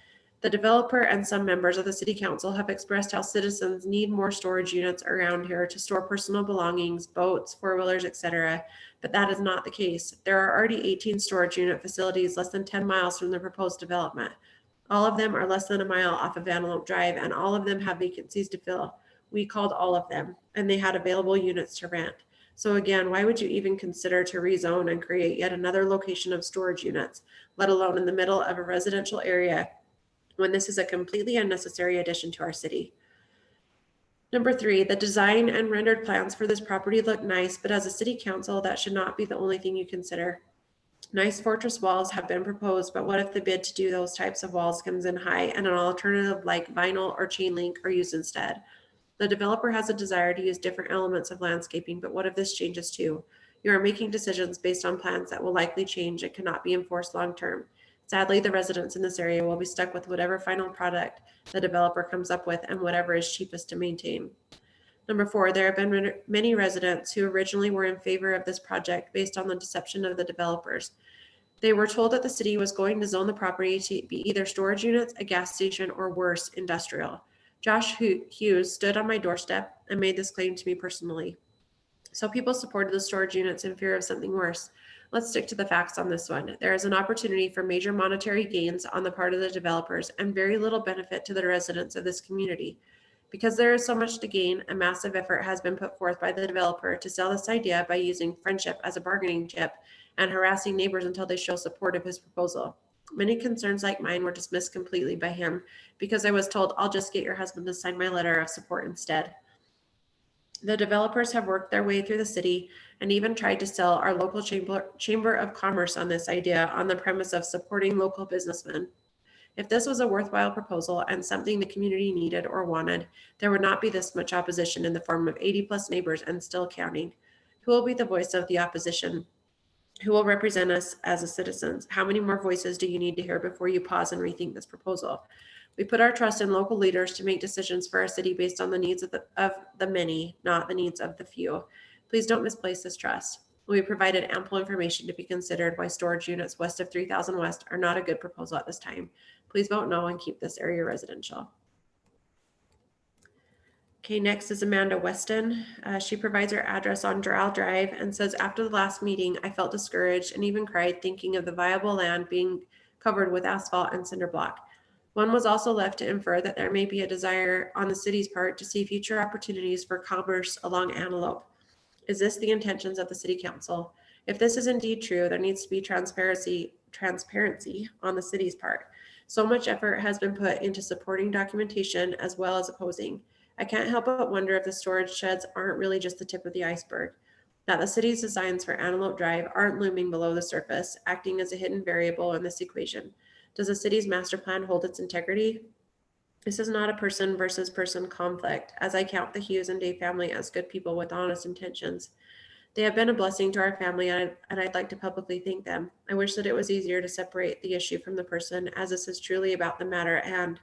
The developer and some members of the city council have expressed how citizens need more storage units around here to store personal belongings, boats, four-wheelers, etc. But that is not the case. There are already 18 storage unit facilities less than 10 miles from the proposed development. All of them are less than a mile off of Antelope Drive, and all of them have vacancies to fill. We called all of them, and they had available units to rent. So again, why would you even consider to rezone and create yet another location of storage units, let alone in the middle of a residential area, when this is a completely unnecessary addition to our city? Number three, the design and rendered plans for this property look nice, but as a city council, that should not be the only thing you consider. Nice fortress walls have been proposed, but what if the bid to do those types of walls comes in high and an alternative like vinyl or chain link are used instead? The developer has a desire to use different elements of landscaping, but what if this changes too? You are making decisions based on plans that will likely change and cannot be enforced long term. Sadly, the residents in this area will be stuck with whatever final product the developer comes up with and whatever is cheapest to maintain. Number 4, there have been many residents who originally were in favor of this project based on the deception of the developers. They were told that the city was going to zone the property to be either storage units, a gas station, or worse, industrial. Josh Hughes stood on my doorstep and made this claim to me personally. So people supported the storage units in fear of something worse. Let's stick to the facts on this one. There is an opportunity for major monetary gains on the part of the developers and very little benefit to the residents of this community. Because there is so much to gain, a massive effort has been put forth by the developer to sell this idea by using friendship as a bargaining chip and harassing neighbors until they show support of his proposal. Many concerns like mine were dismissed completely by him because I was told, I'll just get your husband to sign my letter of support instead. The developers have worked their way through the city and even tried to sell our local chamber of commerce on this idea on the premise of supporting local businessmen. If this was a worthwhile proposal and something the community needed or wanted, there would not be this much opposition in the form of 80 plus neighbors and still counting. Who will be the voice of the opposition? Who will represent us as a citizens? How many more voices do you need to hear before you pause and rethink this proposal? We put our trust in local leaders to make decisions for our city based on the needs of the many, not the needs of the few. Please don't misplace this trust. We provided ample information to be considered why storage units west of 3000 West are not a good proposal at this time. Please vote no and keep this area residential. Okay, next is Amanda Weston. She provides her address on Doral Drive and says, after the last meeting, I felt discouraged and even cried thinking of the viable land being covered with asphalt and cinder block. One was also left to infer that there may be a desire on the city's part to see future opportunities for commerce along Antelope. Is this the intentions of the city council? If this is indeed true, there needs to be transparency on the city's part. So much effort has been put into supporting documentation as well as opposing. I can't help but wonder if the storage sheds aren't really just the tip of the iceberg, that the city's designs for Antelope Drive aren't looming below the surface, acting as a hidden variable in this equation. Does the city's master plan hold its integrity? This is not a person versus person conflict, as I count the Hughes and Day family as good people with honest intentions. They have been a blessing to our family, and I'd like to publicly thank them. I wish that it was easier to separate the issue from the person, as this is truly about the matter at hand.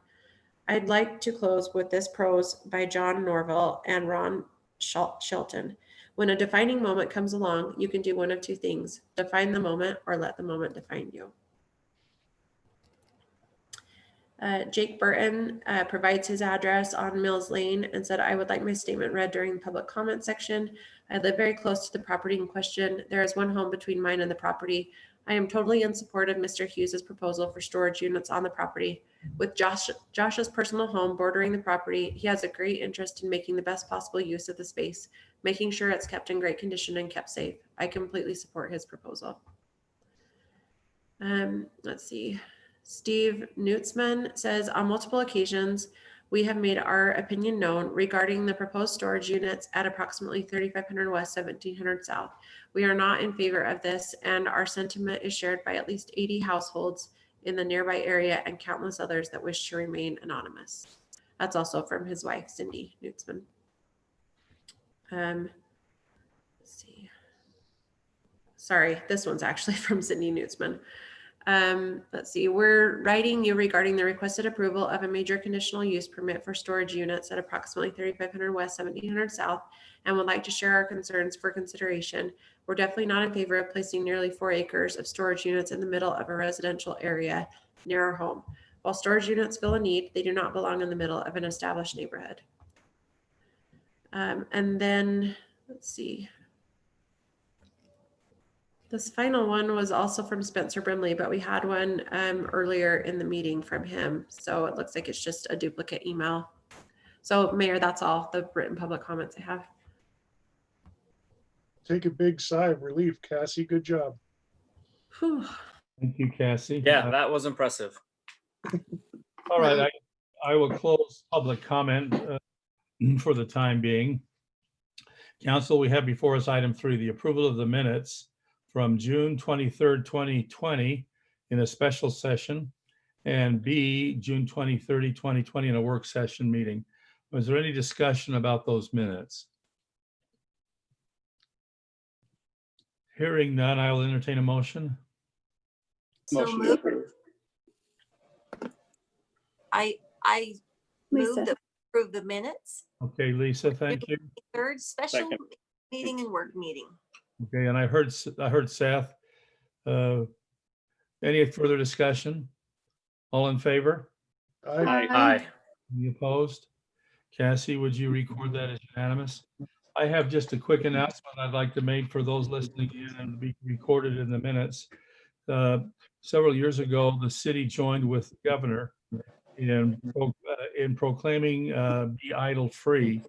I'd like to close with this prose by John Norville and Ron Shelton. When a defining moment comes along, you can do one of two things: define the moment or let the moment define you. Jake Burton provides his address on Mills Lane and said, I would like my statement read during the public comment section. I live very close to the property in question. There is one home between mine and the property. I am totally in support of Mr. Hughes's proposal for storage units on the property. With Josh's personal home bordering the property, he has a great interest in making the best possible use of the space, making sure it's kept in great condition and kept safe. I completely support his proposal. Let's see. Steve Nutzman says, on multiple occasions, we have made our opinion known regarding the proposed storage units at approximately 3500 West, 1700 South. We are not in favor of this, and our sentiment is shared by at least 80 households in the nearby area and countless others that wish to remain anonymous. That's also from his wife, Cindy Nutzman. Let's see. Sorry, this one's actually from Cindy Nutzman. Let's see, we're writing you regarding the requested approval of a major conditional use permit for storage units at approximately 3500 West, 1700 South, and would like to share our concerns for consideration. We're definitely not in favor of placing nearly 4 acres of storage units in the middle of a residential area near our home. While storage units fill a need, they do not belong in the middle of an established neighborhood. And then, let's see. This final one was also from Spencer Brimley, but we had one earlier in the meeting from him. So it looks like it's just a duplicate email. So Mayor, that's all the written public comments I have. Take a big sigh of relief, Cassie. Good job. Whew. Thank you, Cassie. Yeah, that was impressive. All right, I will close public comment for the time being. Council, we have before us item 3, the approval of the minutes from June 23rd, 2020 in a special session, and B, June 23rd, 2020 in a work session meeting. Was there any discussion about those minutes? Hearing none, I will entertain a motion. So moved. I move Lisa. that approve the minutes. Okay, Lisa, thank you. Third special Second. meeting and work meeting. Okay, and I heard Seth. Any further discussion? All in favor? Aye. Any opposed? Cassie, would you record that as unanimous? I have just a quick announcement I'd like to make for those listening in and be recorded in the minutes. Several years ago, the city joined with the governor in proclaiming Be Idle Free.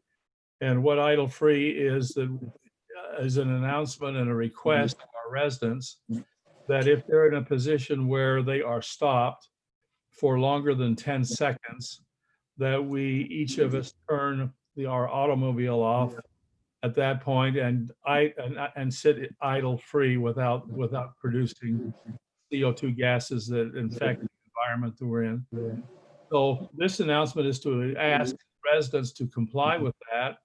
And what Idle Free is an announcement and a request of our residents that if they're in a position where they are stopped for longer than 10 seconds, that we, each of us, turn our automobile off at that point and sit idle free without producing CO2 gases that infect the environment that we're in. So this announcement is to ask residents to comply with that.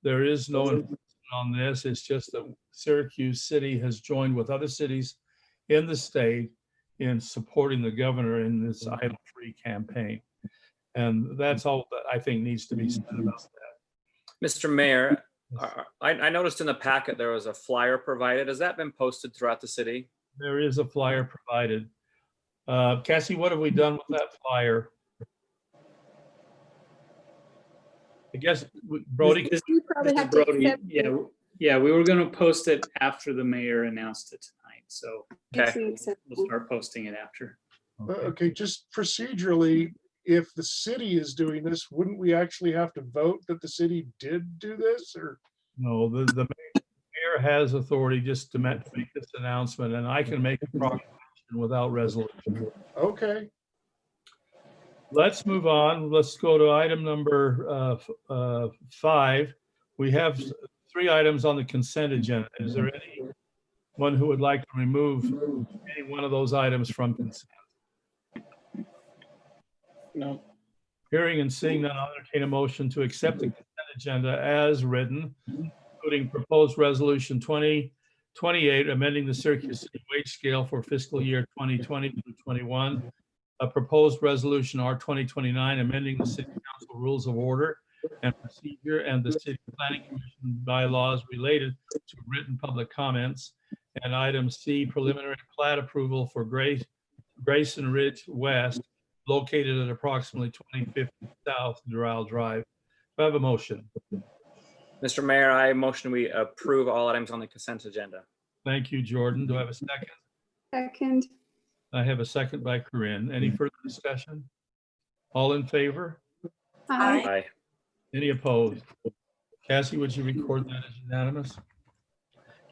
There is no enforcement on this. It's just that Syracuse City has joined with other cities in the state in supporting the governor in this idle free campaign. And that's all that I think needs to be said about that. Mr. Mayor, I noticed in the packet there was a flyer provided. Has that been posted throughout the city? There is a flyer provided. Cassie, what have we done with that flyer? I guess Brody. You probably have to Brody, accept yeah, we were going to post it after the mayor announced it tonight. So Okay. we'll start posting it after. Okay, just procedurally, if the city is doing this, wouldn't we actually have to vote that the city did do this, or? No, the mayor has authority just to make this announcement, and I can make a proclamation without resolution. Okay. Let's move on. Let's go to item number 5. We have 3 items on the consent agenda. Is there anyone who would like to remove any one of those items from consent? No. Hearing and seeing none, I'll entertain a motion to accept the consent agenda as written, including proposed resolution 2028, amending the Syracuse City wage scale for fiscal year 2020 through 21, a proposed resolution R 2029, amending the city council rules of order and procedure and the city planning commission bylaws related to written public comments, and item C, preliminary plat approval for Grayson Ridge West, located at approximately 2050 South Doral Drive. Do I have a motion? Mr. Mayor, I motion we approve all items on the consent agenda. Thank you, Jordan. Do I have a second? Second. I have a second by Corinne. Any further discussion? All in favor? Aye. Aye. Any opposed? Cassie, would you record that as unanimous?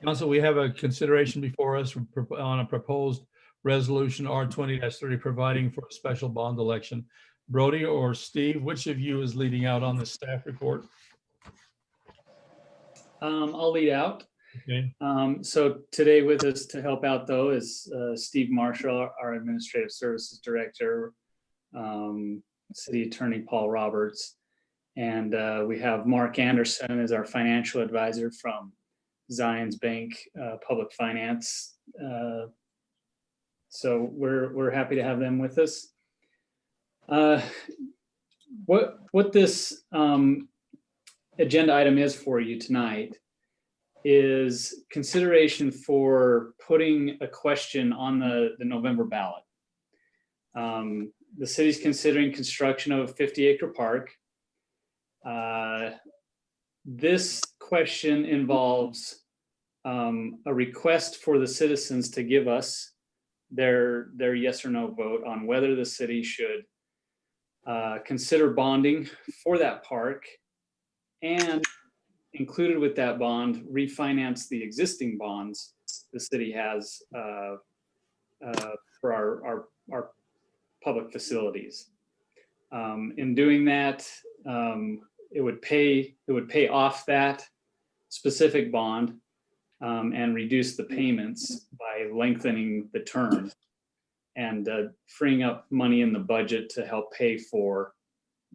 Council, we have a consideration before us on a proposed resolution R 20-30 providing for a special bond election. Brody or Steve, which of you is leading out on the staff report? I'll lead out. Okay. So today with us to help out though is Steve Marshall, our Administrative Services Director, City Attorney Paul Roberts, and we have Mark Anderson as our Financial Advisor from Zions Bank Public Finance. So we're happy to have them with us. What this agenda item is for you tonight is consideration for putting a question on the November ballot. The city's considering construction of a 50-acre park. This question involves a request for the citizens to give us their yes or no vote on whether the city should consider bonding for that park, and included with that bond, refinance the existing bonds the city has for our public facilities. In doing that, it would pay off that specific bond and reduce the payments by lengthening the term and freeing up money in the budget to help pay for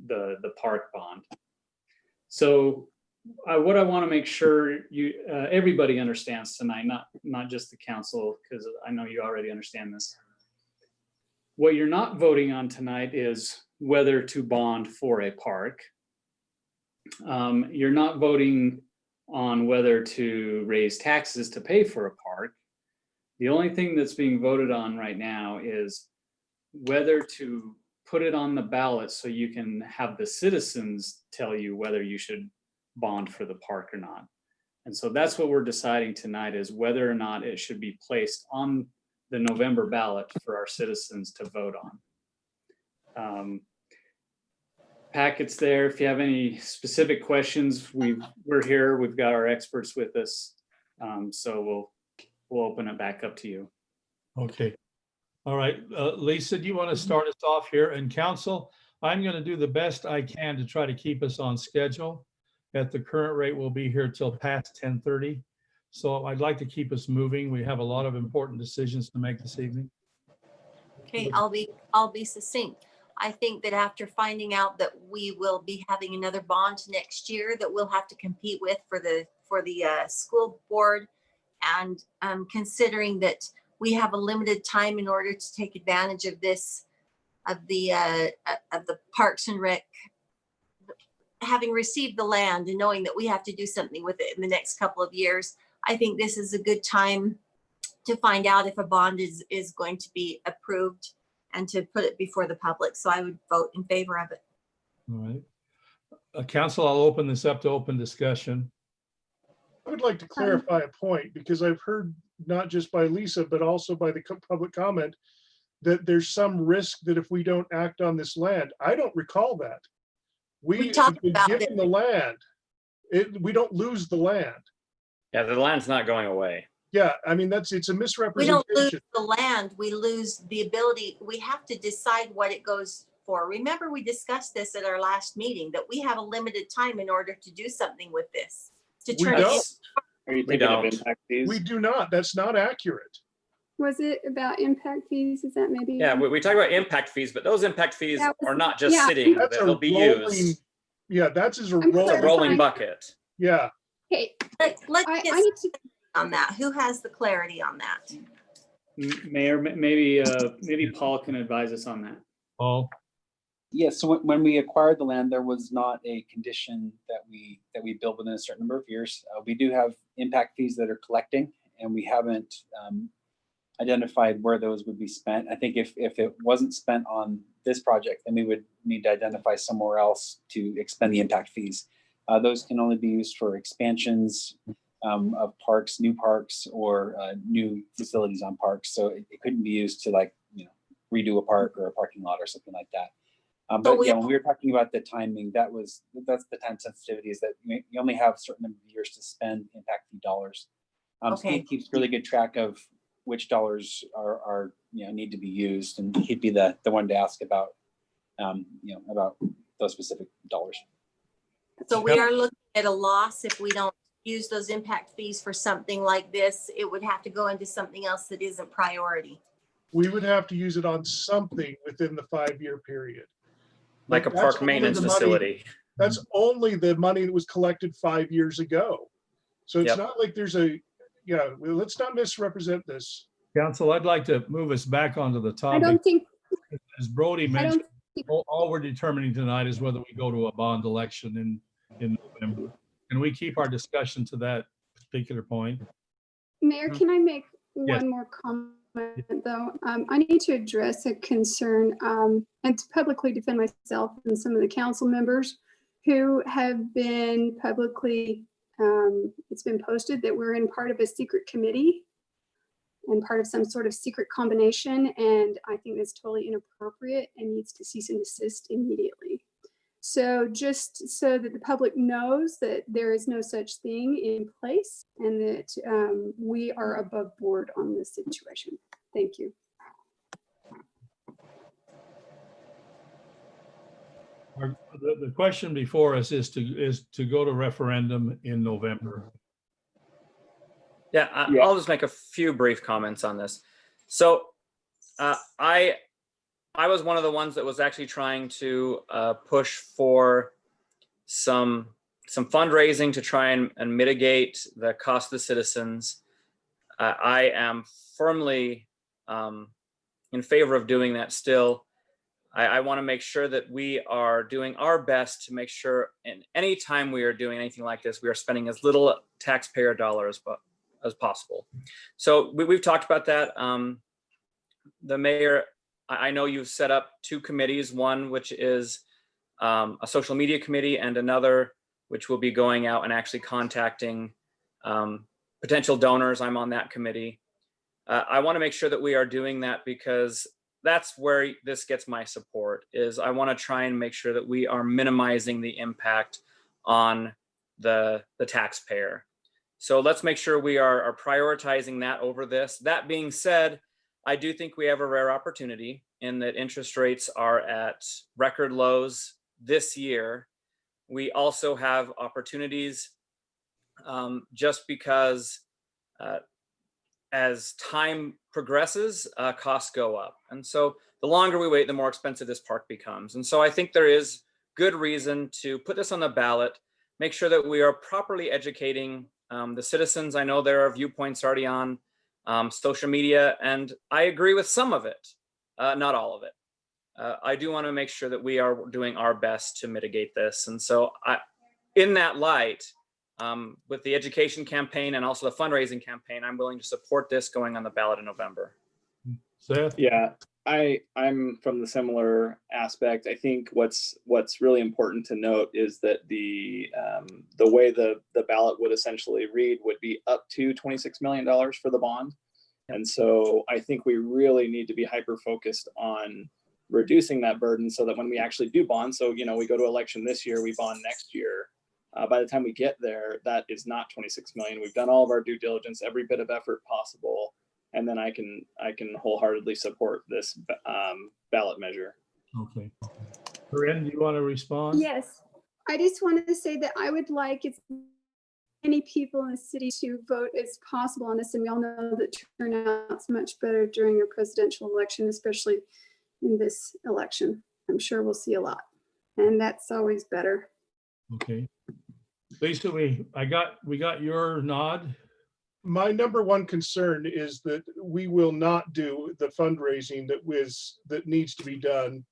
the park bond. So what I want to make sure everybody understands tonight, not just the council, because I know you already understand this. What you're not voting on tonight is whether to bond for a park. you're not voting on whether to raise taxes to pay for a park. The only thing that's being voted on right now is whether to put it on the ballot so you can have the citizens tell you whether you should bond for the park or not. And so that's what we're deciding tonight, is whether or not it should be placed on the November ballot for our citizens to vote on. Packets there. If you have any specific questions, we're here. We've got our experts with us. So we'll open it back up to you. Okay. All right. Lisa, do you want to start us off here? And council, I'm going to do the best I can to try to keep us on schedule. At the current rate, we'll be here till past 10:30. So I'd like to keep us moving. We have a lot of important decisions to make this evening. Okay, I'll be succinct. I think that after finding out that we will be having another bond next year that we'll have to compete with for the school board, and considering that we have a limited time in order to take advantage of this, of the Parks and Rec, having received the land and knowing that we have to do something with it in the next couple of years, I think this is a good time to find out if a bond is going to be approved and to put it before the public. So I would vote in favor of it. All right. Council, I'll open this up to open discussion. I would like to clarify a point, because I've heard not just by Lisa, but also by the public comment that there's some risk that if we don't act on this land. I don't recall that. We have been given the land. We don't lose the land. Yeah, the land's not going away. Yeah, I mean, it's a We misrepresentation. don't lose the land, we lose the ability. We have to decide what it goes for. Remember, we discussed this at our last meeting, that we have a limited time in order to do something with this. To turn it into. Are you We thinking of don't. impact fees? We do not. That's not accurate. Was it about impact fees? Is that maybe? Yeah, we talk about impact fees, but those impact fees That was- are not just yeah. sitting, That's they'll be used. Yeah, that's as a I'm It's a rolling. rolling bucket. Yeah. Okay, Let's I get need to, on that. Who has the clarity on that? Mayor, maybe Paul can advise us on that. Paul? Yes, so when we acquired the land, there was not a condition that we build within a certain number of years. We do have impact fees that are collecting, and we haven't identified where those would be spent. I think if it wasn't spent on this project, then we would need to identify somewhere else to expend the impact fees. Those can only be used for expansions of parks, new parks, or new facilities on parks. So it couldn't be used to redo a park or a parking lot or something like that. But yeah, when we were talking about the timing, that's the time sensitivity, is that you only have a certain number of years to spend impact fee dollars. Steve keeps really good track of which dollars are need to be used, and he'd be the one to ask about about those specific dollars. So we are looking at a loss if we don't use those impact fees for something like this. It would have to go into something else that isn't priority. We would have to use it on something within the 5-year period. Like a That's park only maintenance the money- facility. That's only the money that was collected 5 years ago. So it's Yep. not like there's let's not misrepresent this. Council, I'd like to move us back onto the I topic. don't think, As Brody I mentioned, don't think, all we're determining tonight is whether we go to a bond election in November. Can we keep our discussion to that particular point? Mayor, can I make Yes. one more comment though? I need to address a concern and to publicly defend myself and some of the council members who have been publicly, it's been posted that we're in part of a secret committee and part of some sort of secret combination. And I think that's totally inappropriate and needs to cease and desist immediately. So just so that the public knows that there is no such thing in place and that we are above board on this situation. Thank you. The question before us is to go to referendum in November. Yeah, I'll just make a few brief comments on this. So I was one of the ones that was actually trying to push for some fundraising to try and mitigate the cost of the citizens. I am firmly in favor of doing that still. I want to make sure that we are doing our best to make sure, and any time we are doing anything like this, we are spending as little taxpayer dollars as possible. So we've talked about that. The mayor, I know you've set up 2 committees, one which is a social media committee, and another which will be going out and actually contacting potential donors. I'm on that committee. I want to make sure that we are doing that because that's where this gets my support. Is I want to try and make sure that we are minimizing the impact on the taxpayer. So let's make sure we are prioritizing that over this. That being said, I do think we have a rare opportunity in that interest rates are at record lows this year. We also have opportunities just because as time progresses, costs go up. And so the longer we wait, the more expensive this park becomes. And so I think there is good reason to put this on the ballot, make sure that we are properly educating the citizens. I know there are viewpoints already on social media, and I agree with some of it, not all of it. I do want to make sure that we are doing our best to mitigate this. And so in that light, with the education campaign and also the fundraising campaign, I'm willing to support this going on the ballot in November. Seth? Yeah, I'm from the similar aspect. I think what's really important to note is that the way the ballot would essentially read would be up to $26 million for the bond. And so I think we really need to be hyper focused on reducing that burden so that when we actually do bond, so we go to election this year, we bond next year. By the time we get there, that is not 26 million. We've done all of our due diligence, every bit of effort possible, and then I can wholeheartedly support this ballot measure. Okay. Corinne, do you want to respond? Yes, I just wanted to say that I would like as many people in the city to vote as possible on this, and we all know that turnout's much better during a presidential election, especially in this election. I'm sure we'll see a lot, and that's always better. Okay. Lisa, we got your nod. My number one concern is that we will not do the fundraising that needs to be done,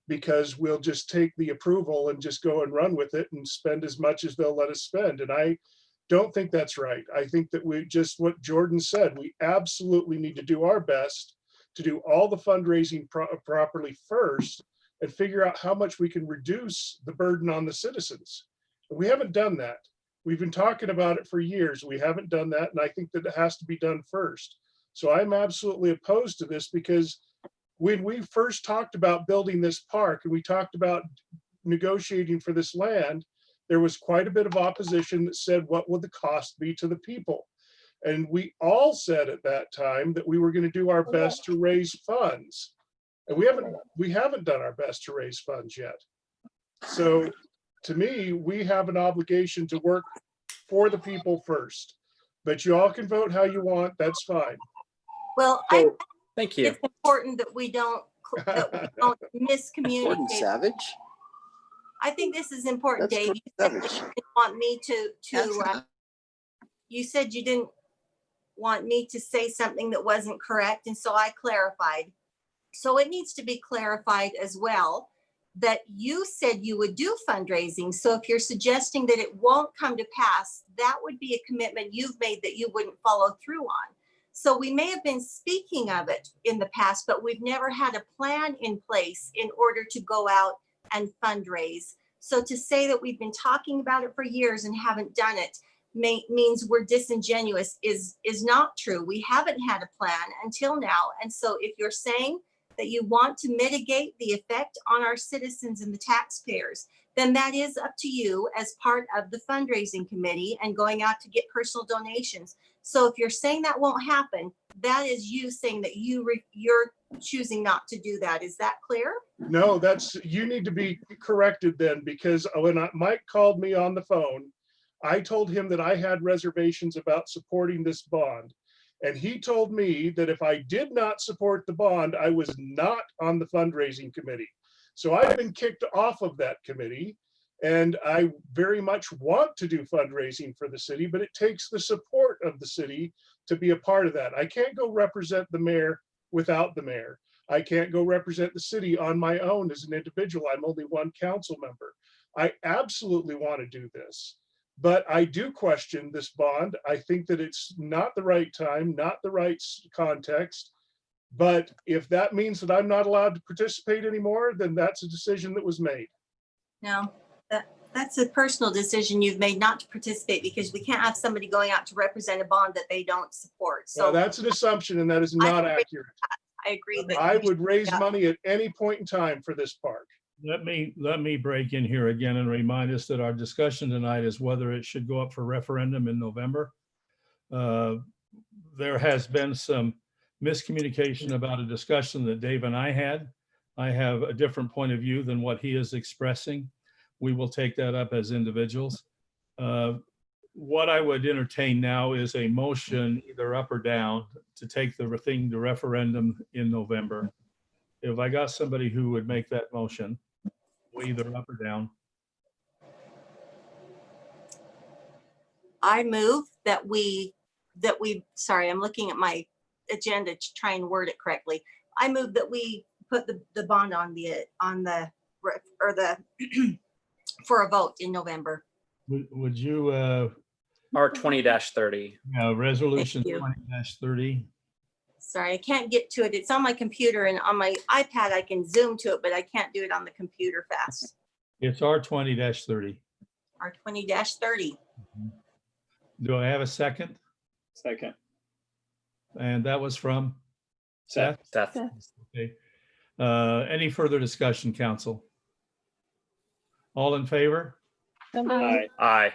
because we'll just take the approval and just go and run with it and spend as much as they'll let us spend. And I don't think that's right. I think that we just, what Jordan said, we absolutely need to do our best to do all the fundraising properly first and figure out how much we can reduce the burden on the citizens. We haven't done that. We've been talking about it for years. We haven't done that. And I think that it has to be done first. So I'm absolutely opposed to this, because when we first talked about building this park and we talked about negotiating for this land, there was quite a bit of opposition that said, what would the cost be to the people? And we all said at that time that we were going to do our best to raise funds. And we haven't done our best to raise funds yet. So to me, we have an obligation to work for the people first, but you all can vote how you want. That's fine. Well, Thank you. it's important that we don't miscommunicate. Gordon Savage? I think this is important, That's Dave. Gordon You said Savage. you didn't want me you said you didn't want me to say something that wasn't correct, and so I clarified. So it needs to be clarified as well that you said you would do fundraising. So if you're suggesting that it won't come to pass, that would be a commitment you've made that you wouldn't follow through on. So we may have been speaking of it in the past, but we've never had a plan in place in order to go out and fundraise. So to say that we've been talking about it for years and haven't done it means we're disingenuous is not true. We haven't had a plan until now. And so if you're saying that you want to mitigate the effect on our citizens and the taxpayers, then that is up to you as part of the fundraising committee and going out to get personal donations. So if you're saying that won't happen, that is you saying that you're choosing not to do that. Is that clear? No, you need to be corrected then, because when Mike called me on the phone, I told him that I had reservations about supporting this bond. And he told me that if I did not support the bond, I was not on the fundraising committee. So I've been kicked off of that committee, and I very much want to do fundraising for the city, but it takes the support of the city to be a part of that. I can't go represent the mayor without the mayor. I can't go represent the city on my own as an individual. I'm only one council member. I absolutely want to do this, but I do question this bond. I think that it's not the right time, not the right context. But if that means that I'm not allowed to participate anymore, then that's a decision that was made. No, that's a personal decision you've made not to participate, because we can't have somebody going out to represent a bond that they don't support. So So that's an assumption, and that is not accurate. I agree that I would raise money at any point in time for this park. Let me break in here again and remind us that our discussion tonight is whether it should go up for referendum in November. There has been some miscommunication about a discussion that Dave and I had. I have a different point of view than what he is expressing. We will take that up as individuals. What I would entertain now is a motion, either up or down, to take the thing to referendum in November. If I got somebody who would make that motion, either up or down. I move that we, sorry, I'm looking at my agenda to try and word it correctly. I move that we put the bond on the for a vote in November. Would you, R 20-30. resolution Thank you. 20-30? Sorry, I can't get to it. It's on my computer, and on my iPad, I can zoom to it, but I can't do it on the computer fast. It's R 20-30. R 20-30. Do I have a second? Second. And that was from Seth. Seth. Okay. Any further discussion, council? All in favor? Aye. Aye.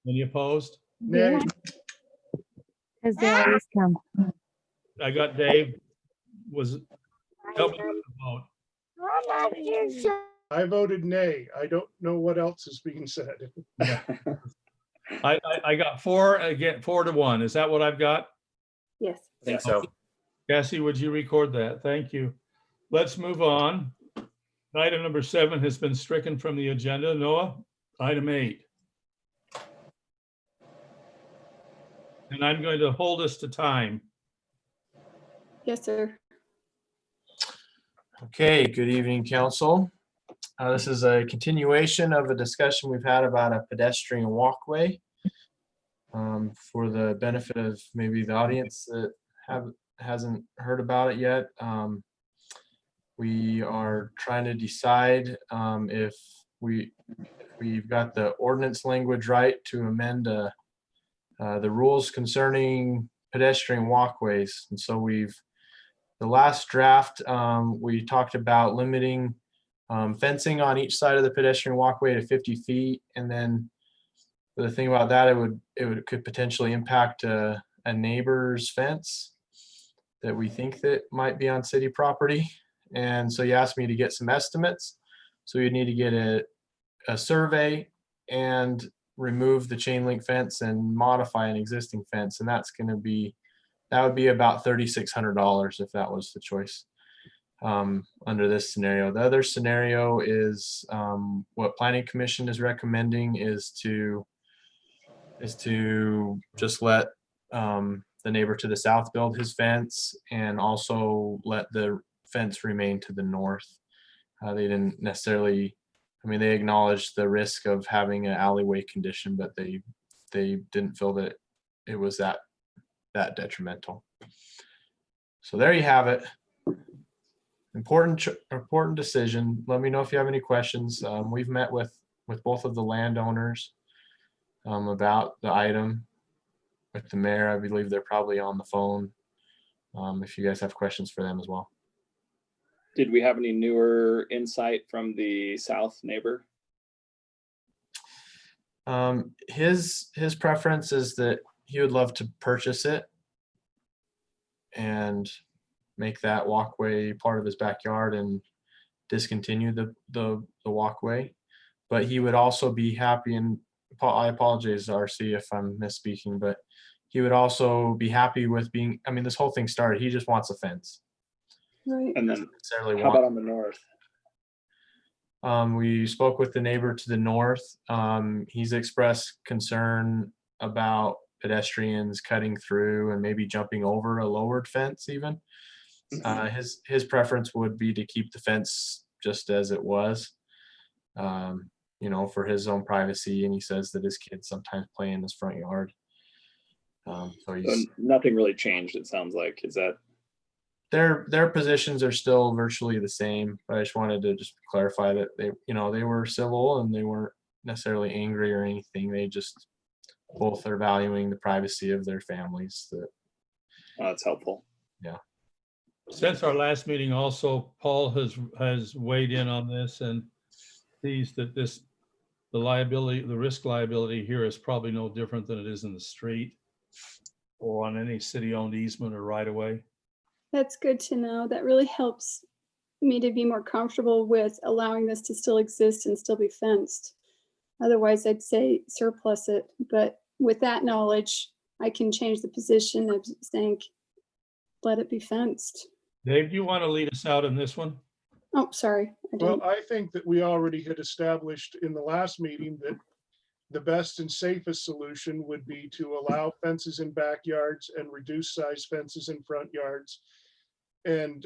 Any opposed? Nay. Because they always come. I got Dave. Help me with the vote. I voted nay. I don't know what else is being said. I got 4-1. Is that what I've got? Yes. I think so. Cassie, would you record that? Thank you. Let's move on. Item number 7 has been stricken from the agenda. Noah, item 8. And I'm going to hold us to time. Yes, sir. Okay, good evening, council. This is a continuation of a discussion we've had about a pedestrian walkway. For the benefit of maybe the audience that hasn't heard about it yet, we are trying to decide if we've got the ordinance language right to amend the rules concerning pedestrian walkways. And so the last draft, we talked about limiting fencing on each side of the pedestrian walkway to 50 feet. And then the thing about that, it could potentially impact a neighbor's fence that we think that might be on city property. And so you asked me to get some estimates. So you need to get a survey and remove the chain link fence and modify an existing fence. And that would be about $3,600 if that was the choice under this scenario. The other scenario is what Planning Commission is recommending is to just let the neighbor to the south build his fence and also let the fence remain to the north. They didn't necessarily, they acknowledged the risk of having an alleyway condition, but they didn't feel that it was that detrimental. So there you have it. Important decision. Let me know if you have any questions. We've met with both of the landowners about the item. With the mayor, I believe they're probably on the phone. If you guys have questions for them as well. Did we have any newer insight from the south neighbor? His preference is that he would love to purchase it and make that walkway part of his backyard and discontinue the walkway. But he would also be happy, and I apologize, RC, if I'm misspeaking, but he would also be happy with being, this whole thing started, he just wants a fence. Right. And then how about on the north? We spoke with the neighbor to the north. He's expressed concern about pedestrians cutting through and maybe jumping over a lowered fence even. His preference would be to keep the fence just as it was, for his own privacy. And he says that his kids sometimes play in his front yard. So nothing really changed, it sounds like. Is that their positions are still virtually the same, but I just wanted to just clarify that they were civil and they weren't necessarily angry or anything. They just both are valuing the privacy of their families. That's helpful. Yeah. Since our last meeting also, Paul has weighed in on this and sees that the risk liability here is probably no different than it is in the street or on any city-owned easement or right-of-way. That's good to know. That really helps me to be more comfortable with allowing this to still exist and still be fenced. Otherwise, I'd say surplus it. But with that knowledge, I can change the position of saying, let it be fenced. Dave, do you want to lead us out in this one? Oh, sorry. Well, I think that we already had established in the last meeting that the best and safest solution would be to allow fences in backyards and reduce size fences in front yards. And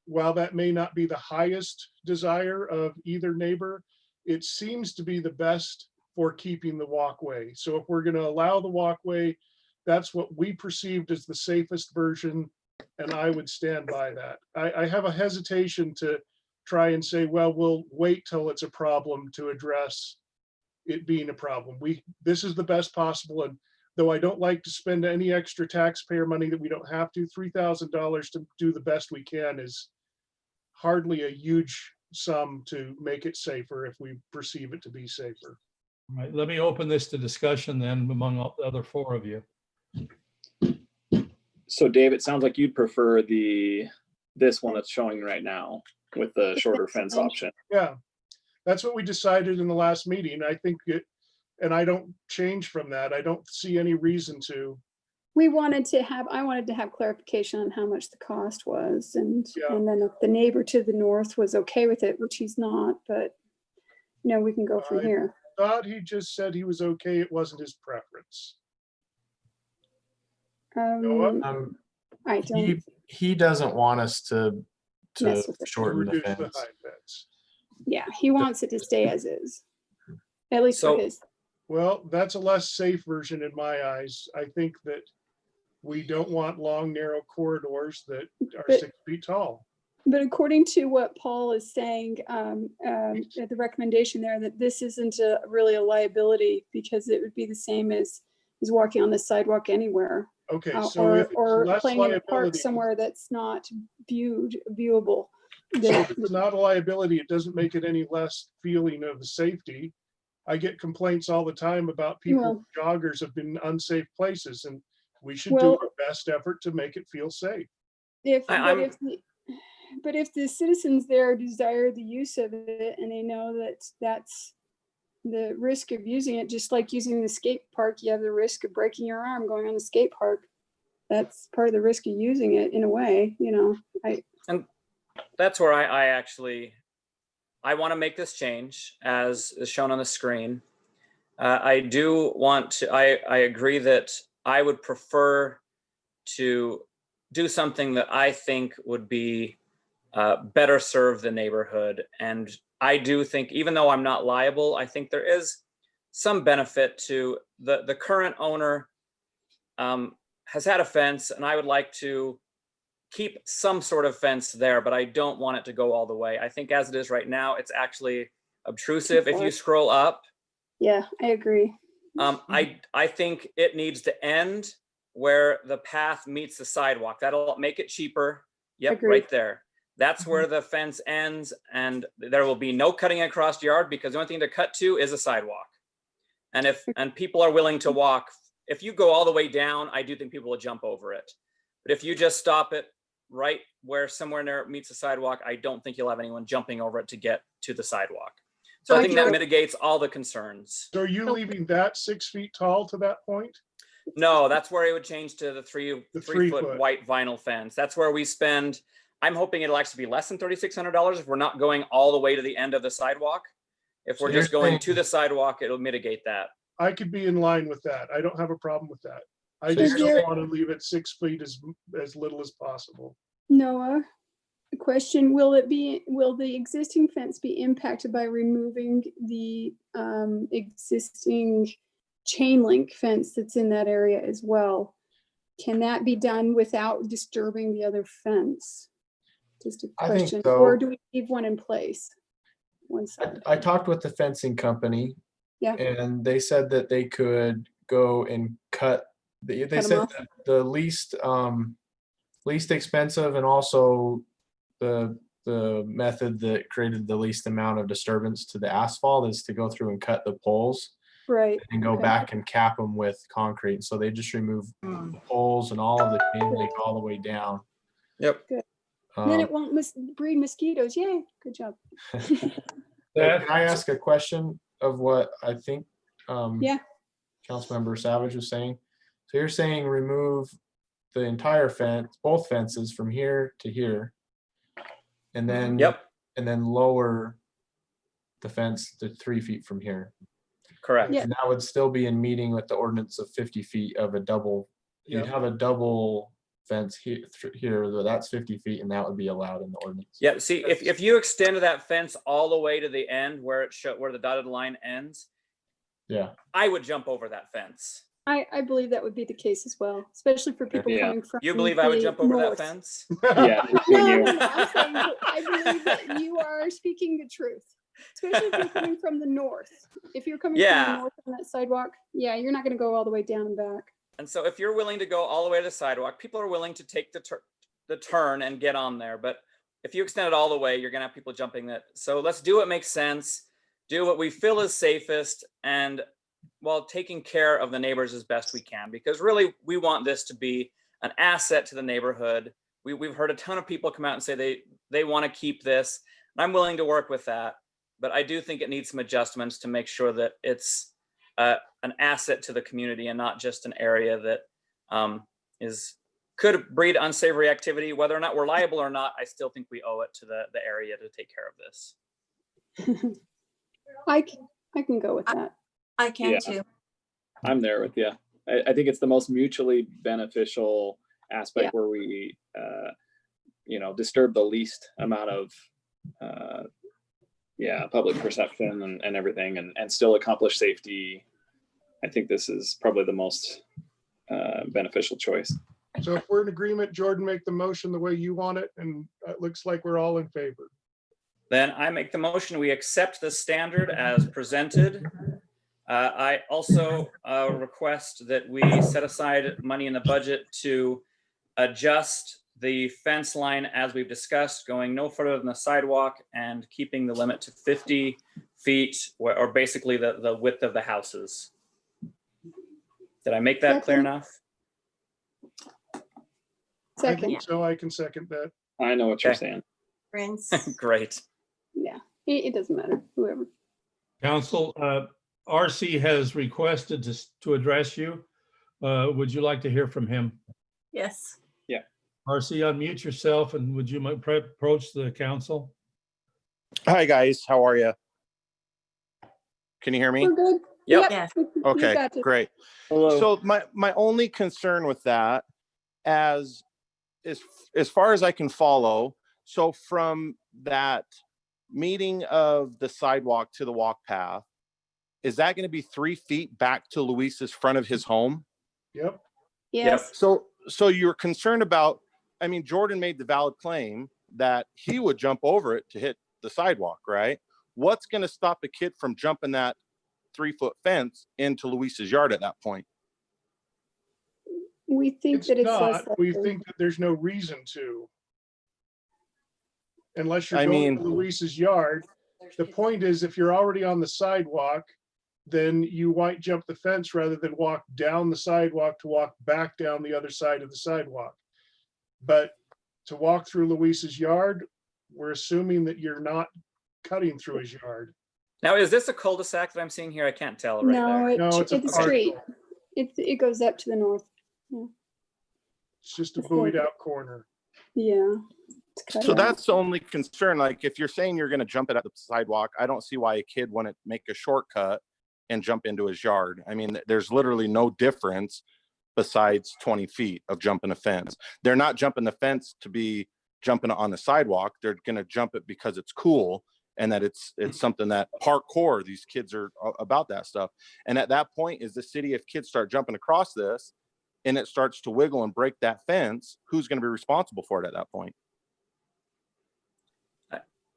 while that may not be the highest desire of either neighbor, it seems to be the best for keeping the walkway. So if we're going to allow the walkway, that's what we perceived as the safest version. And I would stand by that. I have a hesitation to try and say, well, we'll wait till it's a problem to address it being a problem. This is the best possible. And though I don't like to spend any extra taxpayer money that we don't have to, $3,000 to do the best we can is hardly a huge sum to make it safer if we perceive it to be safer. All right, let me open this to discussion then among all the other four of you. So Dave, it sounds like you'd prefer this one that's showing right now with the shorter fence option. Yeah, that's what we decided in the last meeting. I think and I don't change from that. I don't see any reason to. I wanted to have clarification on how much the cost was. And then if the neighbor to the north was okay with it, which he's not, but we can go from here. I thought he just said he was okay. It wasn't his preference. I don't. He doesn't want us to shorten the reduce fence. the high fence. Yeah, he wants it to stay as is, at least for his. Well, that's a less safe version in my eyes. I think that we don't want long, narrow corridors that are 6 feet tall. But according to what Paul is saying, the recommendation there, that this isn't really a liability because it would be the same as walking on the sidewalk anywhere. Okay, so or playing in a park somewhere that's not viewable. So if it's not a liability, it doesn't make it any less feeling of safety. I get complaints all the time about people, joggers have been unsafe places, and we should do our best effort to make it feel safe. But if the citizens there desire the use of it and they know that that's the risk of using it, just like using the skate park, you have the risk of breaking your arm going on the skate park. That's part of the risk of using it in a way, And that's where I want to make this change as is shown on the screen. I agree that I would prefer to do something that I think would be better serve the neighborhood. And I do think, even though I'm not liable, I think there is some benefit to the current owner has had a fence, and I would like to keep some sort of fence there, but I don't want it to go all the way. I think as it is right now, it's actually obtrusive. If you scroll up. Yeah, I agree. I think it needs to end where the path meets the sidewalk. That'll make it cheaper. Yep, Agreed. right there. That's where the fence ends, and there will be no cutting across the yard because the only thing to cut to is a sidewalk. And people are willing to walk. If you go all the way down, I do think people will jump over it. But if you just stop it right where somewhere near it meets the sidewalk, I don't think you'll have anyone jumping over it to get to the sidewalk. So I think that mitigates all the concerns. So are you leaving that 6 feet tall to that point? No, that's where it would change to the three foot white vinyl fence. That's where we spend. I'm hoping it'll actually be less than $3,600 if we're not going all the way to the end of the sidewalk. If we're just going to the sidewalk, it'll mitigate that. I could be in line with that. I don't have a problem with that. I just don't want to leave it 6 feet as little as possible. Noah, a question, will the existing fence be impacted by removing the existing chain link fence that's in that area as well? Can that be done without disturbing the other fence? Just a I think question, so. or do we leave one in place? One side, I talked with the fencing company yeah, and they said that they could go and cut, they Cut 'em said off? that the least expensive and also the method that created the least amount of disturbance to the asphalt is to go through and cut the poles right. and go okay. back and cap them with concrete. So they just remove the poles and all of the chain link all the way down. Yep. Good. Then Um, it won't breed mosquitoes. Yay, good job. Can I ask a question of what I think Yeah, Councilmember Savage was saying? So you're saying remove the entire fence, both fences from here to here, and then Yep. and then lower the fence to 3 feet from here. Correct. Yeah. And that would still be in meeting with the ordinance of 50 feet of a double. You'd Yeah. have a double fence here, though that's 50 feet, and that would be allowed in the ordinance. Yeah. See, if you extended that fence all the way to the end where where the dotted line ends, Yeah. I would jump over that fence. I believe that would be the case as well, especially for people Yeah. coming from. You believe I would the jump over north. that fence? Yeah. No, between you. no, no, I'm saying that I believe that you are speaking the truth, especially if you're coming from the north. If you're coming from Yeah. the north on that sidewalk, yeah, you're not going to go all the way down and back. And so if you're willing to go all the way to the sidewalk, people are willing to take the turn and get on there. But if you extend it all the way, you're gonna have people jumping that. So let's do what makes sense, do what we feel is safest, and while taking care of the neighbors as best we can, because really we want this to be an asset to the neighborhood. We've heard a ton of people come out and say they want to keep this, and I'm willing to work with that. But I do think it needs some adjustments to make sure that it's an asset to the community and not just an area that could breed unsavory activity. Whether or not we're liable or not, I still think we owe it to the area to take care of this. I can go with that. I can Yeah. too. I'm there with you. I think it's the most mutually beneficial aspect Yeah. where we, disturb the least amount of, public perception and everything, and still accomplish safety. I think this is probably the most beneficial choice. So if we're in agreement, Jordan, make the motion the way you want it, and it looks like we're all in favor. Then I make the motion, we accept the standard as presented. I also request that we set aside money in the budget to adjust the fence line as we've discussed, going no further than the sidewalk and keeping the limit to 50 feet or basically the width of the houses. Did I make that clear Second. enough? I Second, think so. I can second that. I know what you're Okay. saying. Prince. Great. yeah, it doesn't matter, whoever. Council, RC has requested to address you. Would you like to hear from him? Yes. RC, unmute yourself and would you approach the council? Hi, guys. How are you? Can you hear me? We're good. Yep. Yes. You Okay, got it. great. Hello. So my only concern with that, as far as I can follow, so from that meeting of the sidewalk to the walk path, is that going to be 3 feet back to Luis's front of his home? Yep. Yes, So you're concerned about, Jordan made the valid claim that he would jump over it to hit the sidewalk, right? What's going to stop a kid from jumping that 3-foot fence into Luis's yard at that point? we think It's that it's less. not. We likely. think that there's no reason to. Unless you're I going mean- to Luis's yard. The point is, if you're already on the sidewalk, then you might jump the fence rather than walk down the sidewalk to walk back down the other side of the sidewalk. But to walk through Luis's yard, we're assuming that you're not cutting through his yard. Now, is this a cul-de-sac that I'm seeing here? I can't tell right No, there. No, it's a it's a street. parcel. It goes up to the north. It's just a It's the- buoyed out corner. Yeah. it's cut So out. that's the only concern. Like, if you're saying you're going to jump it at the sidewalk, I don't see why a kid wouldn't make a shortcut and jump into his yard. There's literally no difference besides 20 feet of jumping a fence. They're not jumping the fence to be jumping on the sidewalk. They're going to jump it because it's cool and that it's something that parkour, these kids are about that stuff. And at that point is the city, if kids start jumping across this and it starts to wiggle and break that fence, who's going to be responsible for it at that point?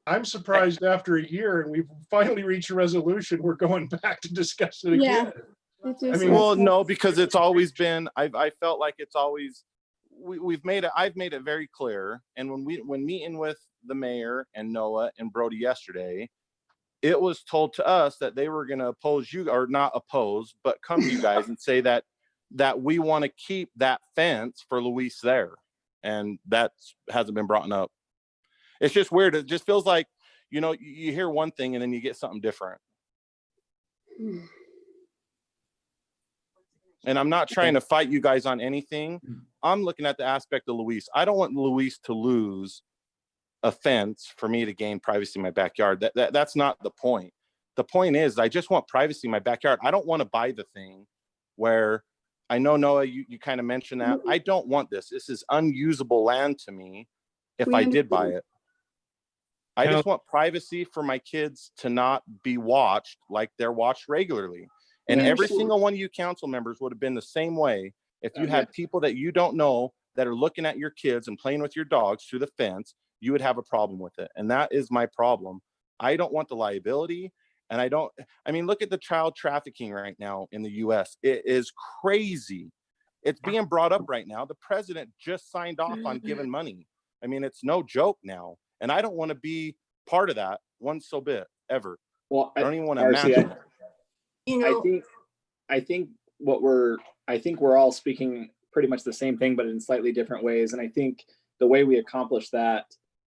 I'm surprised after a year and we've finally reached a resolution, we're going back to discuss it Yeah. again. I mean, Well, no, because it's always been, I felt like it's always, I've made it very clear. And when meeting with the mayor and Noah and Brody yesterday, it was told to us that they were going to oppose you, or not oppose, but come to you guys and say that we want to keep that fence for Luis there. And that hasn't been brought up. It's just weird. It just feels like, you know, you hear one thing and then you get something different. And I'm not trying to fight you guys on anything. I'm looking at the aspect of Luis. I don't want Luis to lose a fence for me to gain privacy in my backyard. That's not the point. The point is I just want privacy in my backyard. I don't want to buy the thing where, I know, Noah, you kind of mentioned that. I don't want this. This is unusable land to me if I did buy it. I just want privacy for my kids to not be watched like they're watched regularly. And every single one of you council members would have been the same way if you had people that you don't know that are looking at your kids and playing with your dogs through the fence. You would have a problem with it. And that is my problem. I don't want the liability. And I mean, look at the child trafficking right now in the US. It is crazy. It's being brought up right now. The president just signed off on giving money. I mean, it's no joke now. And I don't want to be part of that one so bit ever. Well, I don't even want to RC, imagine. You know, I think we're all speaking pretty much the same thing, but in slightly different ways. And I think the way we accomplish that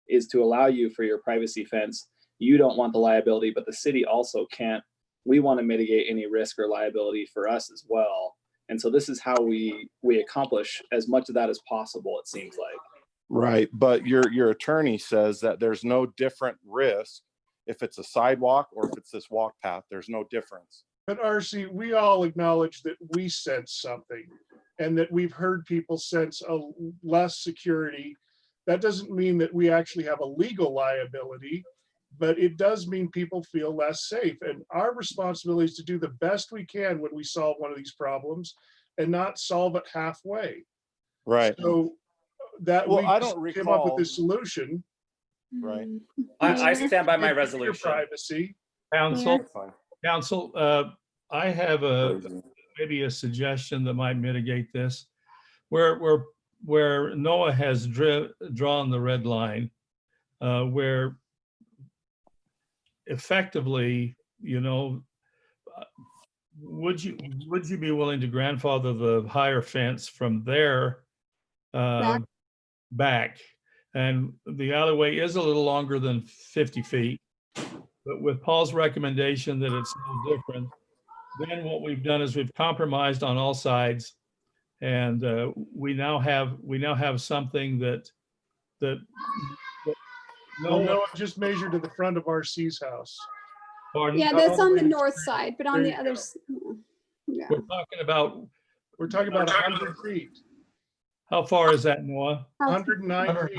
is to allow you for your privacy fence. You don't want the liability, but the city also can't. We want to mitigate any risk or liability for us as well. And so this is how we accomplish as much of that as possible, it seems like. Right. But your attorney says that there's no different risk if it's a sidewalk or if it's this walk path. There's no difference. But RC, we all acknowledge that we sense something and that we've heard people sense a less security. That doesn't mean that we actually have a legal liability, but it does mean people feel less safe. And our responsibility is to do the best we can when we solve one of these problems and not solve it halfway. Right. So that well, we I don't came up with recall. this solution. Right. I stand by my Your resolution. privacy. Council, I have maybe a suggestion that might mitigate this. Where Noah has drawn the red line, where effectively, you know, would you be willing to grandfather the higher fence from there back? And the alleyway is a little longer than 50 feet, but with Paul's recommendation that it's no different, then what we've done is we've compromised on all sides, and we now have something that No, just measure to the front of RC's house. Yeah, that's on the north side, but on the other, yeah. We're talking about 100 feet. How far is that, Noah? 109 feet.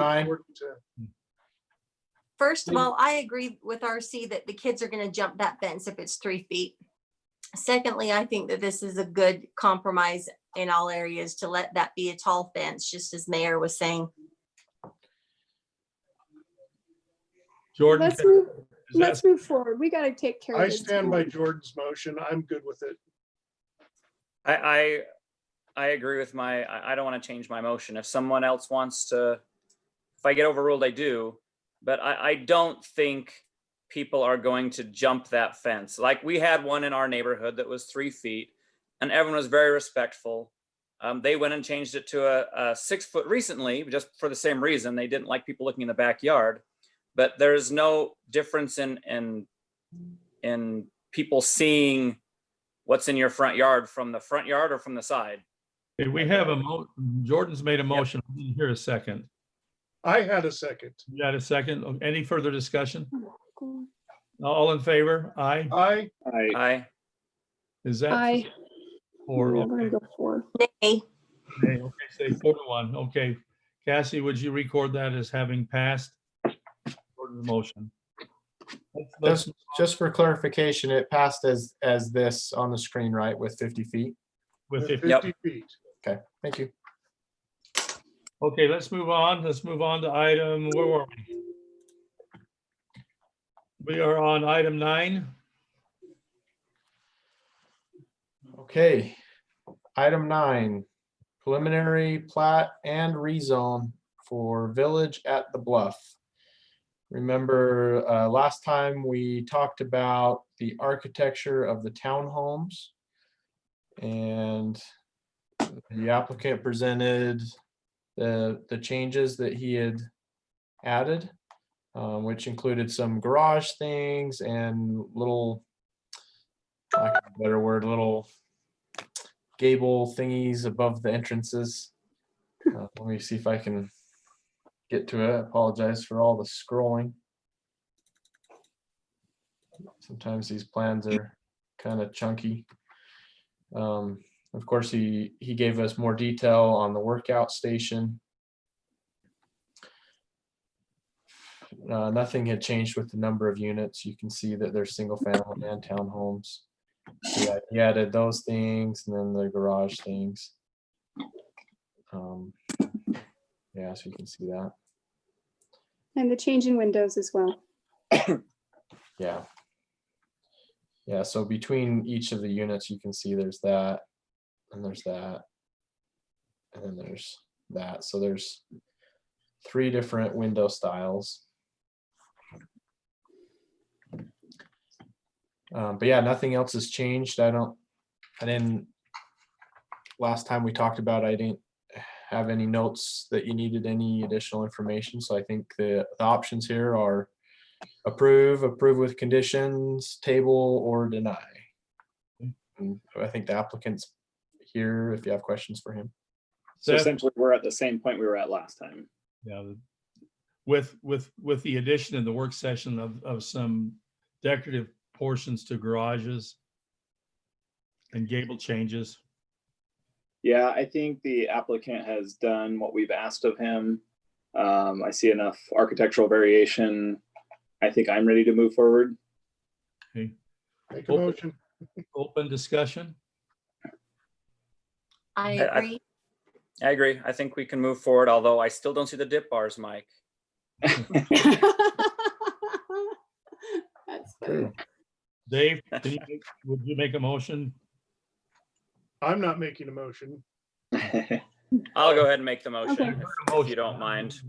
first of all, I agree with RC that the kids are going to jump that fence if it's 3 feet. Secondly, I think that this is a good compromise in all areas to let that be a tall fence, just as Mayor was saying. Jordan, Let's move forward. We got to take care of I this. stand by Jordan's motion. I'm good with it. I agree with I don't want to change my motion. If someone else wants to, if I get overruled, I do. But I don't think people are going to jump that fence. Like we had one in our neighborhood that was 3 feet and everyone was very respectful. They went and changed it to a 6 foot recently, just for the same reason. They didn't like people looking in the backyard. But there's no difference in people seeing what's in your front yard from the front yard or from the side. Okay, we have Jordan's made a motion. I didn't hear a second. I had a second. You had a second. Any further discussion? All in favor? Aye. Aye. Aye. Is that Aye. four? I'm gonna go for. Nay. Okay, say 4-1. Okay. Cassie, would you record that as having passed? Or the motion? Let's Just for clarification, it passed as this on the screen, right, with 50 feet? with With 50. 50 feet. Okay, thank you. Okay, let's move on. Let's move on to item, where were we? We are on item 9. Okay, item 9, preliminary plat and rezone for Village at the Bluff. Remember, last time we talked about the architecture of the townhomes, and the applicant presented the changes that he had added, which included some garage things and little, lack of a better word, little gable thingies above the entrances. Let me see if I can get to it. I apologize for all the scrolling. Sometimes these plans are kind of chunky. Of course, he gave us more detail on the workout station. Nothing had changed with the number of units. You can see that there's single family and townhomes. Yeah, he added those things and then the garage things. Yeah, so you can see that. And the changing windows as well. Yeah. Yeah, so between each of the units, you can see there's that, and there's that, and then there's that. So there's 3 different window styles. But yeah, nothing else has changed. I didn't, last time we talked about, I didn't have any notes that you needed any additional information. So I think the options here are approve with conditions, table, or deny. And I think the applicant's here if you have questions for him. So essentially, we're at the same point we were at last time. Yeah, with the addition in the work session of some decorative portions to garages and gable changes. Yeah, I think the applicant has done what we've asked of him. I see enough architectural variation. I think I'm ready to move forward. Okay. Make a motion. Open discussion. I agree. I agree. I think we can move forward, although I still don't see the dip bars, Mike. That's funny. Dave, would you make a motion? I'm not making a motion. I'll go ahead and make the motion, Okay. if you don't mind.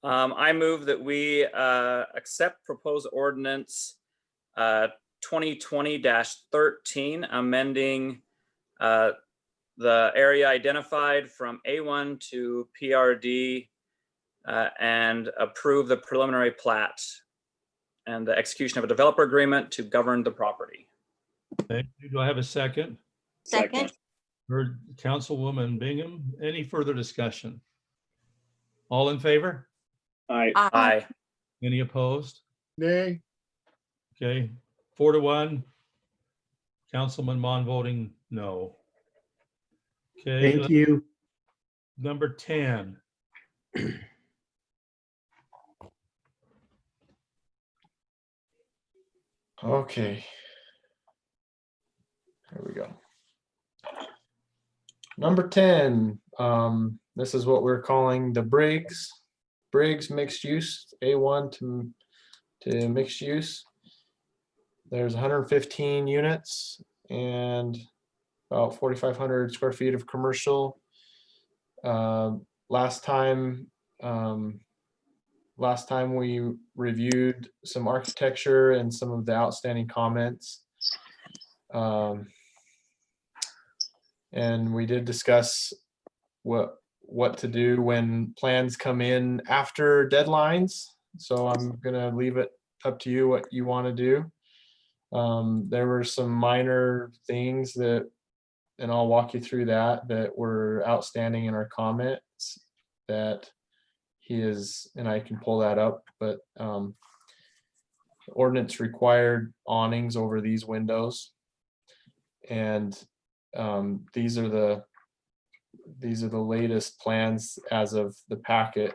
I move that we accept proposed ordinance 2020-13, amending the area identified from A1 to PRD, and approve the preliminary plat and the execution of a developer agreement to govern the property. Thank you. Do I have a second? Second. Heard Councilwoman Bingham. Any further discussion? All in favor? Aye. Aye. Any opposed? Nay. Okay, 4-1. Councilman Mon voting no. Okay. Thank you. Number 10. Okay. There we go. Number 10, this is what we're calling the Briggs mixed use, A1 to mixed use. There's 115 units and about 4,500 square feet of commercial. Last time we reviewed some architecture and some of the outstanding comments. And we did discuss what to do when plans come in after deadlines. So I'm gonna leave it up to you what you want to do. There were some minor things that, and I'll walk you through that were outstanding in our comments that he is, and I can pull that up, but the ordinance required awnings over these windows. And these are these are the latest plans as of the packet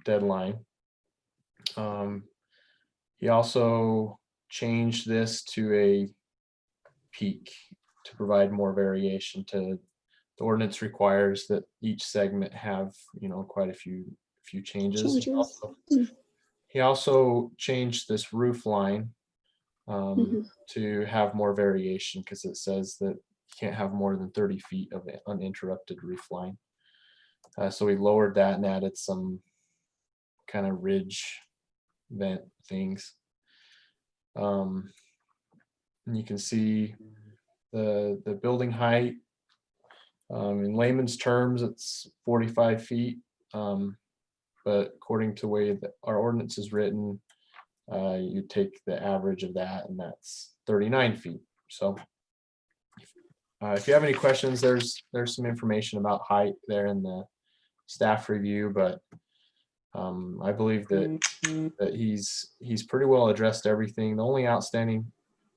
deadline. He also changed this to a peak to provide more variation. To the ordinance requires that each segment have, you know, quite a few changes. He also changed this roof line to have more variation, because it says that you can't have more than 30 feet of uninterrupted roof line. So we lowered that and added some kind of ridge vent things. And you can see the building height. In layman's terms, it's 45 feet. But according to the way that our ordinance is written, you take the average of that, and that's 39 feet. So if you have any questions, there's some information about height there in the staff review, but I believe that he's pretty well addressed everything. The only outstanding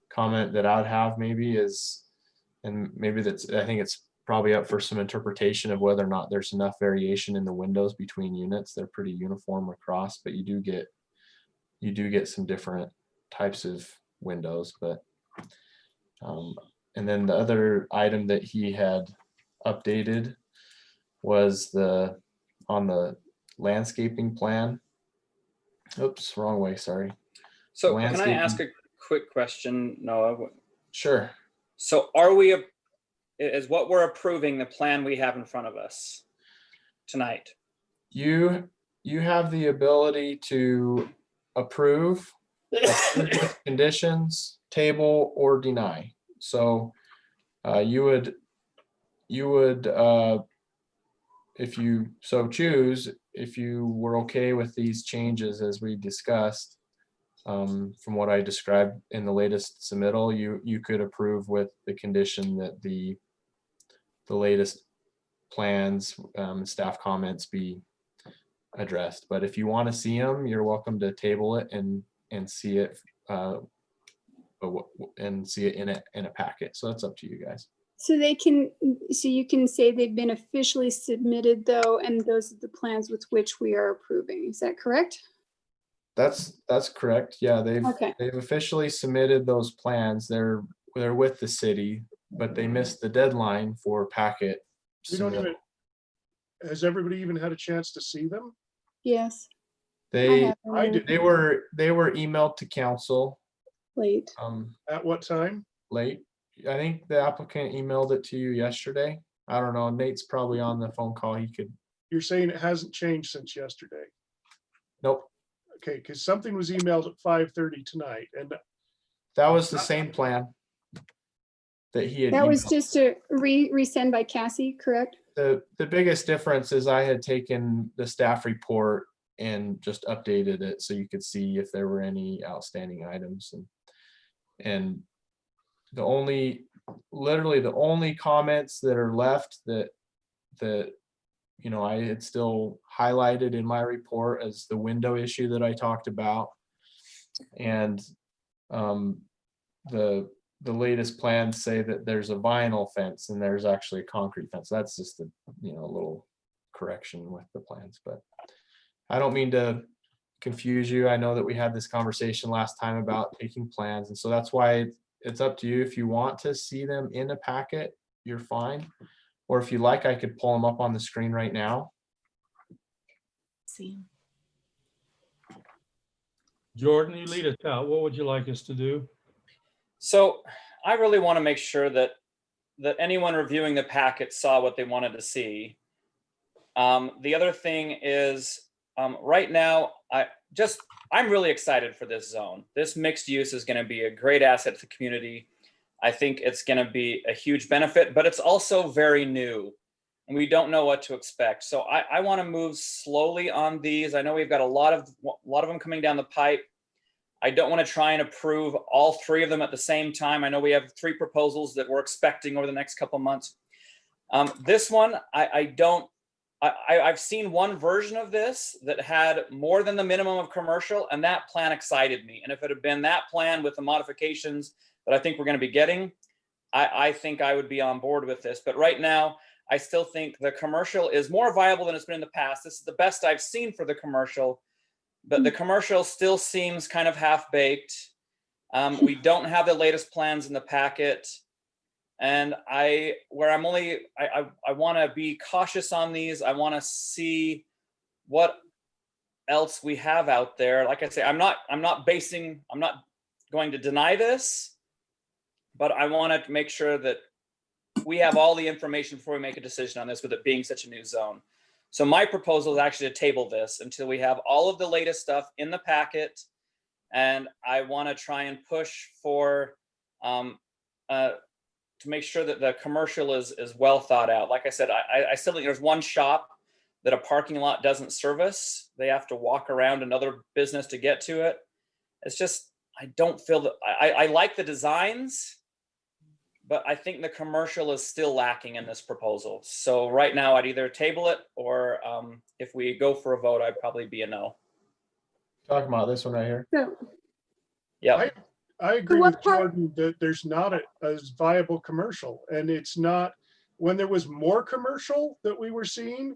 comment that I'd have maybe is, and maybe I think it's probably up for some interpretation of whether or not there's enough variation in the windows between units. They're pretty uniform across, but you do get some different types of windows. But and then the other item that he had updated was on the landscaping plan. Oops, wrong way, sorry. So can I ask a quick question, Noah? Sure. So is what we're approving the plan we have in front of us tonight? You have the ability to approve with conditions, table, or deny. So you would if you so choose, if you were okay with these changes as we discussed, from what I described in the latest submittal, you could approve with the condition that the latest plans, staff comments be addressed. But if you want to see them, you're welcome to table it and see it in a packet. So that's up to you guys. So you can say they've been officially submitted though, and those are the plans with which we are approving. Is that correct? That's correct. Yeah, they've officially submitted those plans. They're with the city, but they missed the deadline for packet. Has everybody even had a chance to see them? Yes. They were emailed to council late. At what time? Late. I think the applicant emailed it to you yesterday. I don't know. Nate's probably on the phone call. You're saying it hasn't changed since yesterday? Nope. Okay, because something was emailed at 5:30 tonight, and that was the same plan that he had. That was just a resend by Cassie, correct? The biggest difference is I had taken the staff report and just updated it so you could see if there were any outstanding items, and literally the only comments that are left that I had still highlighted in my report as the window issue that I talked about, and the latest plans say that there's a vinyl fence and there's actually a concrete fence. That's just a little correction with the plans, but I don't mean to confuse you. I know that we had this conversation last time about taking plans, and so that's why it's up to you. If you want to see them in a packet, you're fine. Or if you like, I could pull them up on the screen right now. See. Jordan, you lead us out. What would you like us to do? So I really want to make sure that anyone reviewing the packet saw what they wanted to see. The other thing is, right now, I'm really excited for this zone. This mixed use is going to be a great asset to the community. I think it's going to be a huge benefit, but it's also very new and we don't know what to expect. So I want to move slowly on these. I know we've got a lot of them coming down the pipe. I don't want to try and approve all three of them at the same time. I know we have 3 proposals that we're expecting over the next couple of months. This one, I've seen one version of this that had more than the minimum of commercial, and that plan excited me. And if it had been that plan with the modifications that I think we're going to be getting, I think I would be on board with this. But right now, I still think the commercial is more viable than it's been in the past. This is the best I've seen for the commercial, but the commercial still seems kind of half-baked. We don't have the latest plans in the packet. And I want to be cautious on these. I want to see what else we have out there. Like I say, I'm not going to deny this, but I want to make sure that we have all the information before we make a decision on this, with it being such a new zone. So my proposal is actually to table this until we have all of the latest stuff in the packet. And I want to try and push for to make sure that the commercial is well thought out. Like I said, I still think there's one shop that a parking lot doesn't service. They have to walk around another business to get to it. It's just, I don't feel that, I like the designs, but I think the commercial is still lacking in this proposal. So right now I'd either table it, or if we go for a vote, I'd probably be a no. Talking about this one right here. Yeah. I agree with Jordan that there's not a viable commercial, and it's not, when there was more commercial that we were seeing,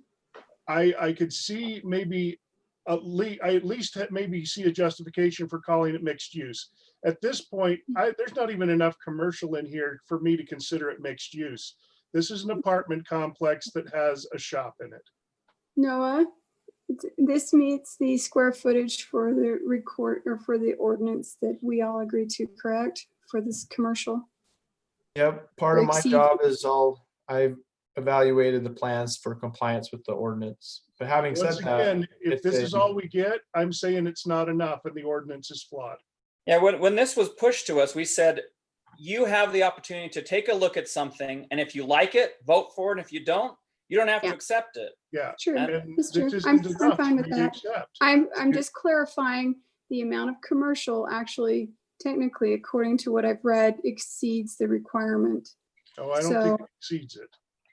I could see maybe I at least maybe see a justification for calling it mixed use. At this point, there's not even enough commercial in here for me to consider it mixed use. This is an apartment complex that has a shop in it. Noah, this meets the square footage for the record or for the ordinance that we all agree to, correct? For this commercial? Yep, part of my Exceed- job is I've evaluated the plans for compliance with the ordinance. But having Once said that, again, if it's this is a- all we get, I'm saying it's not enough and the ordinance is flawed. Yeah, when this was pushed to us, we said, you have the opportunity to take a look at something, and if you like it, vote for it. And if you don't, you don't have to accept it. Yeah. True, And that's this true. isn't I'm enough fine for with me to that. accept. I'm just clarifying the amount of commercial actually, technically, according to what I've read, exceeds the requirement. Oh, I don't So- think it exceeds it.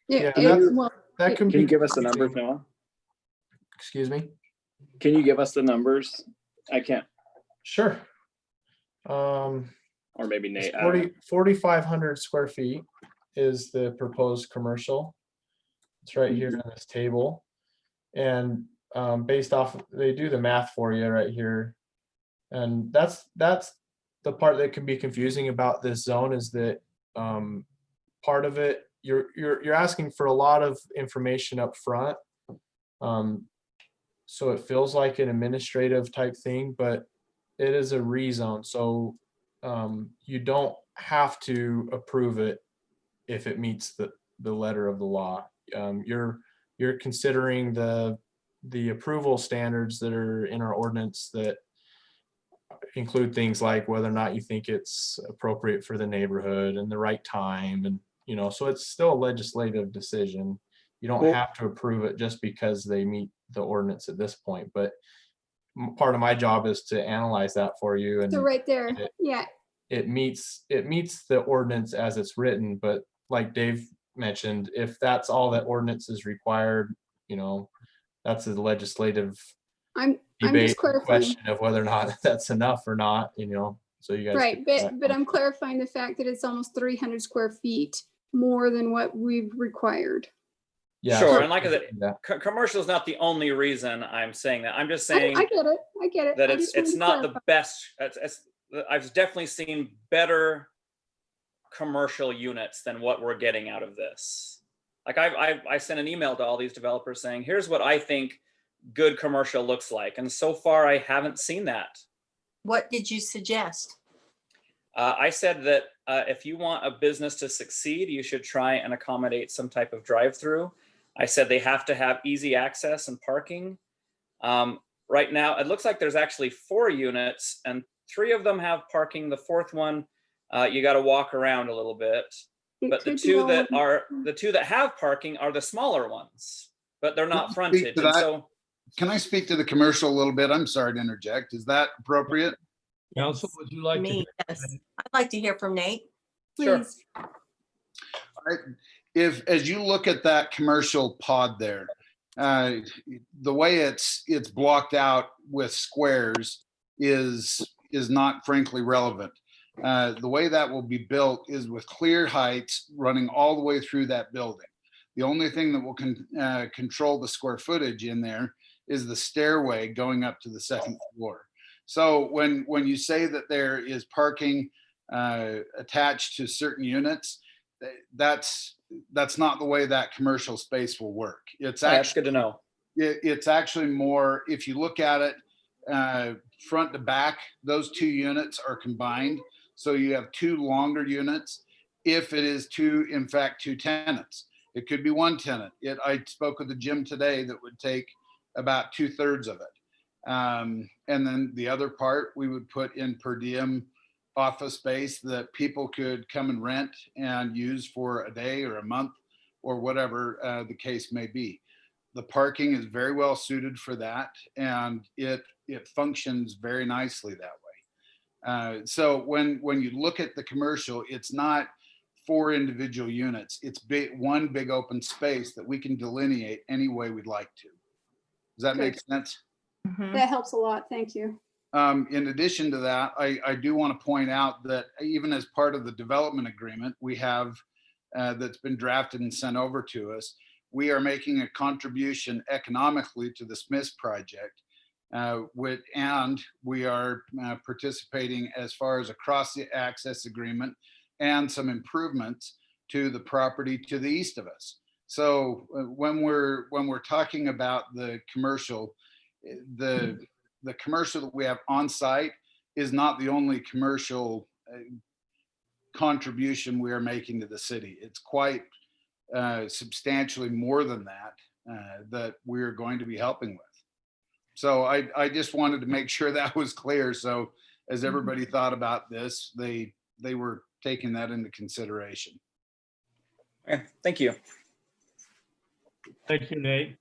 Yeah, well, that can Can you be give us the numbers, Noah? Excuse me? Can you give us the numbers? I can't, Sure. or maybe Nate. I don't know. 4,500 square feet is the proposed commercial. It's right here in this table. And based off, they do the math for you right here. And that's the part that can be confusing about this zone, is that part of it, you're asking for a lot of information up front. So it feels like an administrative type thing, but it is a rezone. So you don't have to approve it if it meets the letter of the law. You're considering the approval standards that are in our ordinance that include things like whether or not you think it's appropriate for the neighborhood and the right time, and so it's still a legislative decision. You don't have to approve it just because they meet the ordinance at this point, but part of my job is to analyze that for you. And so right there, yeah. It meets the ordinance as it's written, but like Dave mentioned, if that's all that ordinance is required, that's a legislative I'm debate just clarifying. question of whether or not that's enough or not, so you guys. Right, but I'm clarifying the fact that it's almost 300 square feet more than what we've required. Yeah, Sure. And like I said, commercial is not the only reason I'm saying that. I'm just saying I get it. that I it's just wanted to not the clarify. best. I've definitely seen better commercial units than what we're getting out of this. Like I sent an email to all these developers saying, here's what I think good commercial looks like. And so far I haven't seen that. What did you suggest? I said that if you want a business to succeed, you should try and accommodate some type of drive-through. I said they have to have easy access and parking. Right now, it looks like there's actually 4 units and 3 of them have parking. The 4th one, you got to walk around a little bit. But the 2 that have parking are the smaller ones, but they're not frontage. And so, can I speak to the commercial a little bit? I'm sorry to interject. Is that appropriate? Council, would you like Me, to? yes. I'd like to hear from Nate. sure. Please. If, as you look at that commercial pod there, the way it's blocked out with squares is not frankly relevant. The way that will be built is with clear heights running all the way through that building. The only thing that will control the square footage in there is the stairway going up to the second floor. So when you say that there is parking attached to certain units, that's not the way that commercial space will work. It's Yeah, actually that's good to know. it's actually more, if you look at it front to back, those two units are combined. So you have two longer units. If it is in fact two tenants, it could be one tenant. I spoke with the gym today that would take about 2/3 of it. And then the other part we would put in per diem office space that people could come and rent and use for a day or a month or whatever the case may be. The parking is very well suited for that, and it functions very nicely that way. So when you look at the commercial, it's not 4 individual units. It's one big open space that we can delineate any way we'd like to. Does that make sense? That helps a lot. Thank you. In addition to that, I do want to point out that even as part of the development agreement we have that's been drafted and sent over to us, we are making a contribution economically to the Smiths project, and we are participating as far as a cross the access agreement and some improvements to the property to the east of us. So when we're talking about the commercial, the commercial that we have on site is not the only commercial contribution we are making to the city. It's quite substantially more than that that we're going to be helping with. So I just wanted to make sure that was clear. So as everybody thought about this, they were taking that into consideration. Okay, thank you. Thank you, Nate.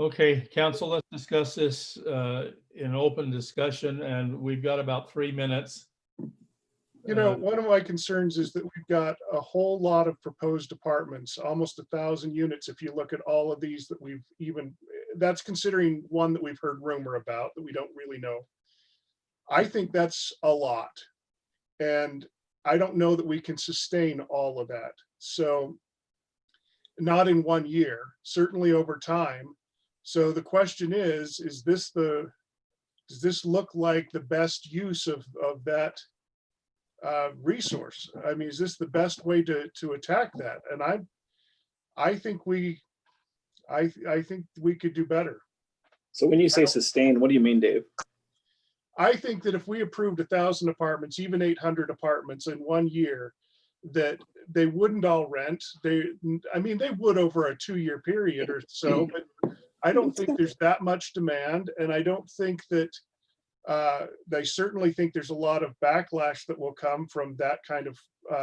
Okay, council, let's discuss this in open discussion, and we've got about 3 minutes. You know, one of my concerns is that we've got a whole lot of proposed apartments, almost 1,000 units. If you look at all of these that we've that's considering one that we've heard rumor about that we don't really know. I think that's a lot. And I don't know that we can sustain all of that. So not in 1 year, certainly over time. So the question is does this look like the best use of that resource? I mean, is this the best way to attack that? And I think we could do better. So when you say sustain, what do you mean, Dave? I think that if we approved 1,000 apartments, even 800 apartments in 1 year, that they wouldn't all rent. I mean, they would over a 2-year period or so, but I don't think there's that much demand. And I don't think that they certainly think there's a lot of backlash that will come from that kind of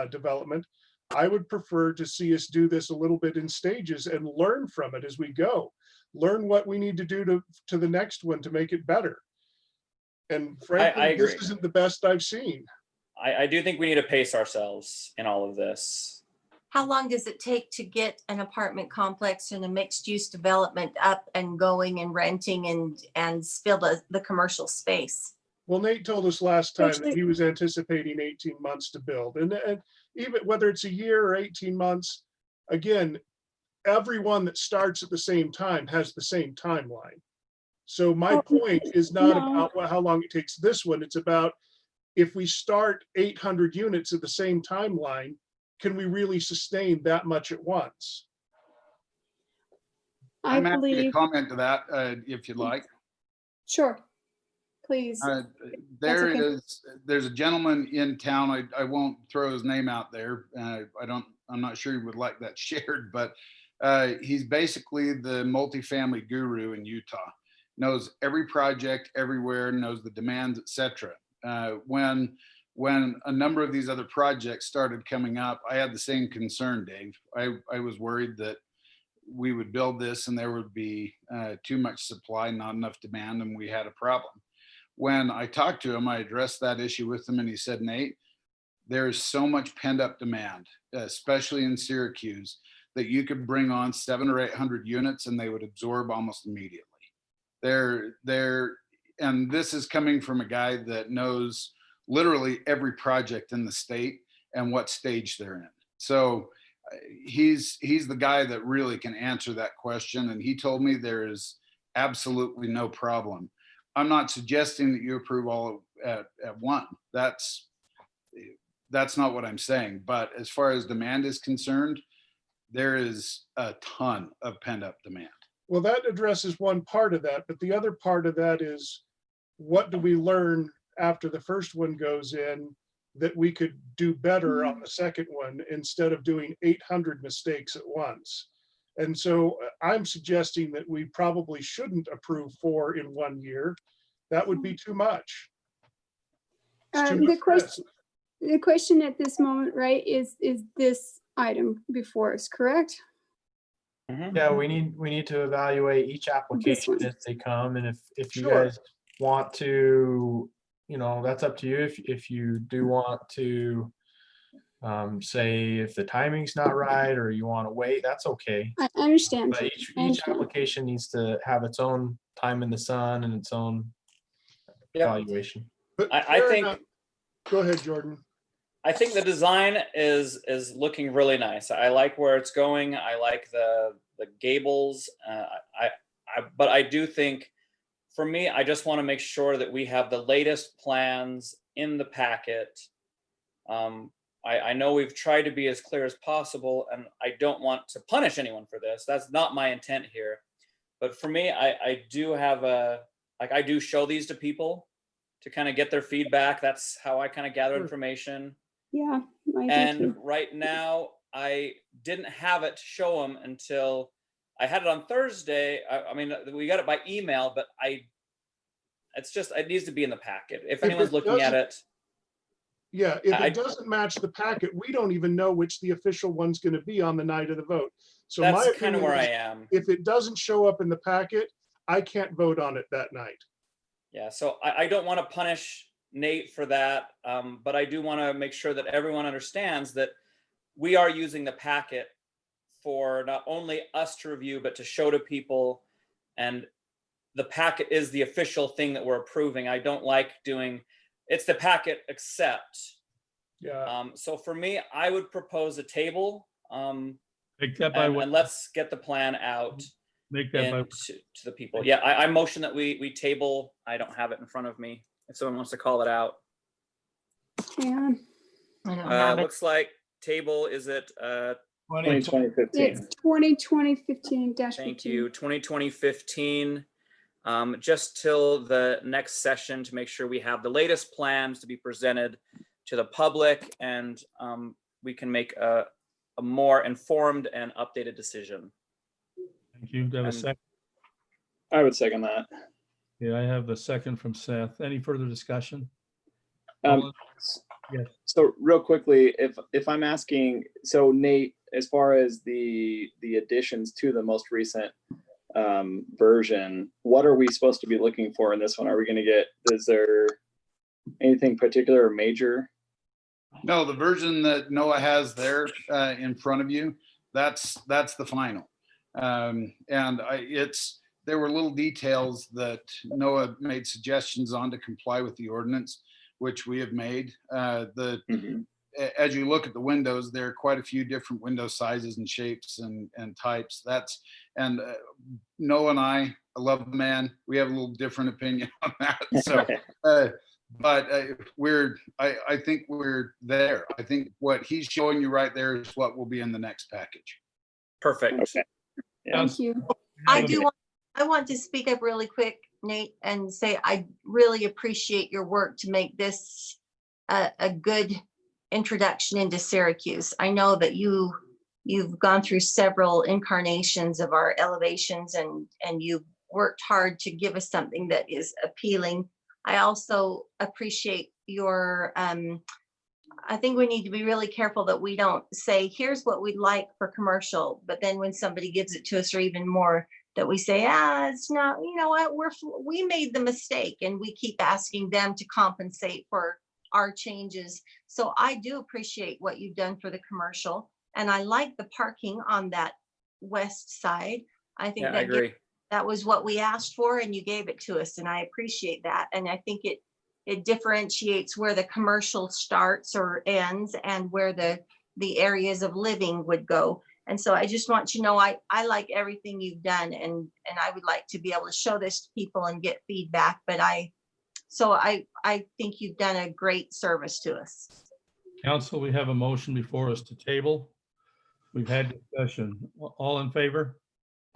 development. I would prefer to see us do this a little bit in stages and learn from it as we go. Learn what we need to do to the next one to make it better. And frankly, this isn't the best I've seen. I do think we need to pace ourselves in all of this. How long does it take to get an apartment complex and a mixed use development up and going and renting and fill the commercial space? Well, Nate told us last time that he was anticipating 18 months to build. And even whether it's a year or 18 months, again, everyone that starts at the same time has the same timeline. So my point is not about how long it takes this one. It's about if we start 800 units at the same timeline, can we really sustain that much at once? I'm happy to comment to that if you'd like. Sure, please. There's a gentleman in town. I won't throw his name out there. I'm not sure he would like that shared, but he's basically the multifamily guru in Utah. Knows every project everywhere, knows the demands, etc. When a number of these other projects started coming up, I had the same concern, Dave. I was worried that we would build this and there would be too much supply, not enough demand, and we had a problem. When I talked to him, I addressed that issue with him, and he said, Nate, there's so much pent up demand, especially in Syracuse, that you could bring on 700 or 800 units and they would absorb almost immediately. And this is coming from a guy that knows literally every project in the state and what stage they're in. So he's the guy that really can answer that question. And he told me there is absolutely no problem. I'm not suggesting that you approve all at one. That's not what I'm saying. But as far as demand is concerned, there is a ton of pent up demand. Well, that addresses one part of that, but the other part of that is, what do we learn after the first one goes in that we could do better on the second one instead of doing 800 mistakes at once? And so I'm suggesting that we probably shouldn't approve 4 in 1 year. That would be too much. It's too much risk. The question at this moment, right, is this item before us, correct? Yeah, we need to evaluate each application as they come, and if you Sure. guys want to, you know, that's up to you. If you do want to say if the timing's not right or you want to wait, that's okay. I understand. But each application needs to have its own time in the sun and its own evaluation. But I fair think. enough. Go ahead, Jordan. I think the design is looking really nice. I like where it's going. I like the gables. But I do think, for me, I just want to make sure that we have the latest plans in the packet. I know we've tried to be as clear as possible, and I don't want to punish anyone for this. That's not my intent here. But for me, I do have I do show these to people to kind of get their feedback. That's how I kind of gather information. Yeah, I do And too. right now, I didn't have it to show them until I had it on Thursday. I mean, we got it by email, but it's just, it needs to be in the packet. If anyone's looking at it. Yeah, if it doesn't match the packet, we don't even know which the official one's going to be on the night of the vote. So That's my kind of opinion where I is, am. if it doesn't show up in the packet, I can't vote on it that night. Yeah, so I don't want to punish Nate for that, but I do want to make sure that everyone understands that we are using the packet for not only us to review, but to show to people. And the packet is the official thing that we're approving. I don't like doing, it's the packet except. Yeah. So for me, I would propose a table. Make that by and let's get the plan out. Make that by to the people. Yeah, I motion that we table. I don't have it in front of me. If someone wants to call it out. Yeah. I don't have it. Looks like table, is it 2015. It's 2020-15-15. Thank you. 2020-15. Just till the next session to make sure we have the latest plans to be presented to the public, and we can make a more informed and updated decision. Thank you. Do I have a second? I would second that. Yeah, I have a second from Seth. Any further discussion? Yes. So real quickly, if I'm asking, so Nate, as far as the additions to the most recent version, what are we supposed to be looking for in this one? Are we going to get, is there anything particular or major? No, the version that Noah has there in front of you, that's the final. There were little details that Noah made suggestions on to comply with the ordinance, which we have made. As you look at the windows, there are quite a few different window sizes and shapes and types. Noah and I love the man. We have a little different opinion on that. So, but I think we're there. I think what he's showing you right there is what will be in the next package. Perfect. Okay. Yeah. Thank you. I want to speak up really quick, Nate, and say I really appreciate your work to make this a good introduction into Syracuse. I know that you've gone through several incarnations of our elevations, and you've worked hard to give us something that is appealing. I also appreciate your I think we need to be really careful that we don't say, here's what we'd like for commercial, but then when somebody gives it to us, or even more, that we say, it's not, you know what, we made the mistake, and we keep asking them to compensate for our changes. So I do appreciate what you've done for the commercial, and I like the parking on that west side. I think I agree. That was what we asked for, and you gave it to us, and I appreciate that. And I think it differentiates where the commercial starts or ends, and where the the areas of living would go. And so I just want you to know, I like everything you've done, and I would like to be able to show this to people and get feedback, but I think you've done a great service to us. Council, we have a motion before us to table. We've had discussion. All in favor?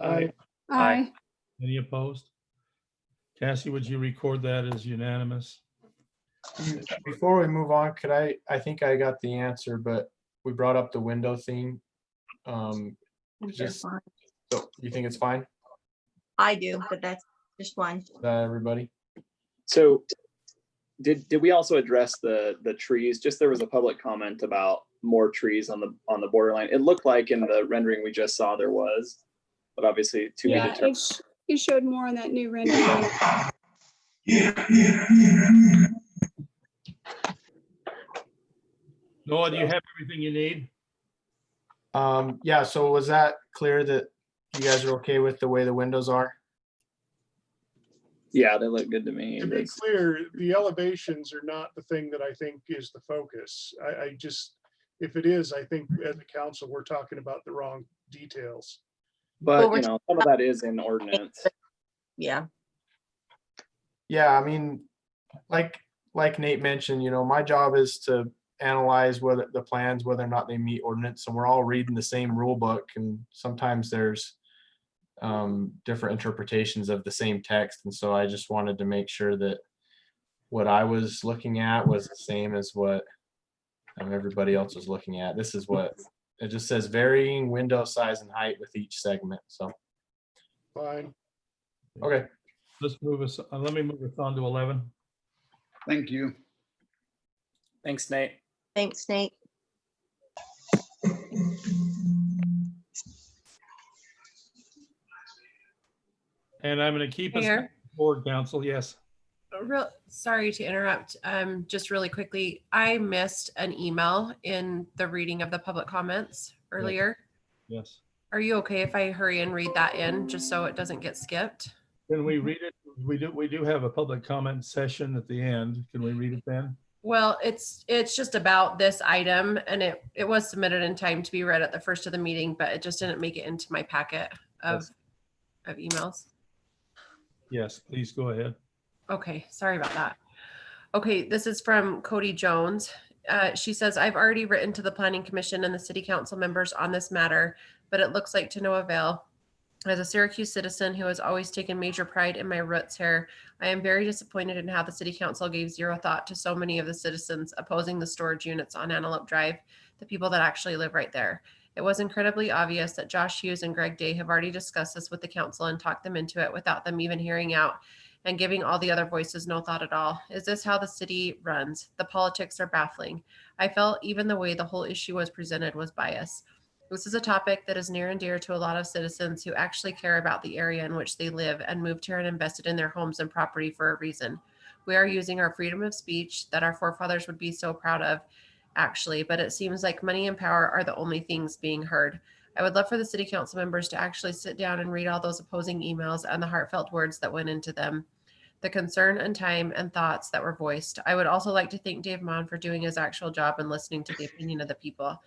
Aye. Aye. Any opposed? Cassie, would you record that as unanimous? Before we move on, could I think I got the answer, but we brought up the window thing. Just, so you think it's fine? I do, but that's just one. Everybody? So did we also address the trees? Just there was a public comment about more trees on the borderline. It looked like in the rendering we just saw there was, but obviously to be Yeah, determined. it showed more on that new rendering. Noah, do you have everything you need? Yeah, so was that clear that you guys are okay with the way the windows are? Yeah, they look good to me. To be clear, the elevations are not the thing that I think is the focus. I just, if it is, I think as a council, we're talking about the wrong details. But you know, some of that is in ordinance. Yeah. Yeah, I mean, like Nate mentioned, you know, my job is to analyze whether the plans, whether or not they meet ordinance, and we're all reading the same rule book, and sometimes there's different interpretations of the same text. And so I just wanted to make sure that what I was looking at was the same as what everybody else was looking at. This is what it just says: varying window size and height with each segment. So Fine. okay, Let's move us. Let me move us on to 11. Thank you. Thanks, Nate. Thanks, Nate. And I'm going to keep us Mayor? board council. Yes. Sorry to interrupt. Just really quickly, I missed an email in the reading of the public comments earlier. Yes. Are you okay if I hurry and read that in just so it doesn't get skipped? Can we read it? We do have a public comment session at the end. Can we read it then? Well, it's just about this item, and it was submitted in time to be read at the first of the meeting, but it just didn't make it into my packet of emails. Yes, please go ahead. Okay, sorry about that. Okay, this is from Cody Jones. She says, I've already written to the Planning Commission and the City Council members on this matter, but it looks like to no avail. As a Syracuse citizen who has always taken major pride in my roots here, I am very disappointed in how the City Council gave zero thought to so many of the citizens opposing the storage units on Antelope Drive, the people that actually live right there. It was incredibly obvious that Josh Hughes and Greg Day have already discussed this with the council and talked them into it without them even hearing out and giving all the other voices no thought at all. Is this how the city runs? The politics are baffling. I felt even the way the whole issue was presented was biased. This is a topic that is near and dear to a lot of citizens who actually care about the area in which they live and moved here and invested in their homes and property for a reason. We are using our freedom of speech that our forefathers would be so proud of, actually, but it seems like money and power are the only things being heard. I would love for the city council members to actually sit down and read all those opposing emails and the heartfelt words that went into them, the concern and time and thoughts that were voiced. I would also like to thank Dave Mon for doing his actual job and listening to the opinion of the people.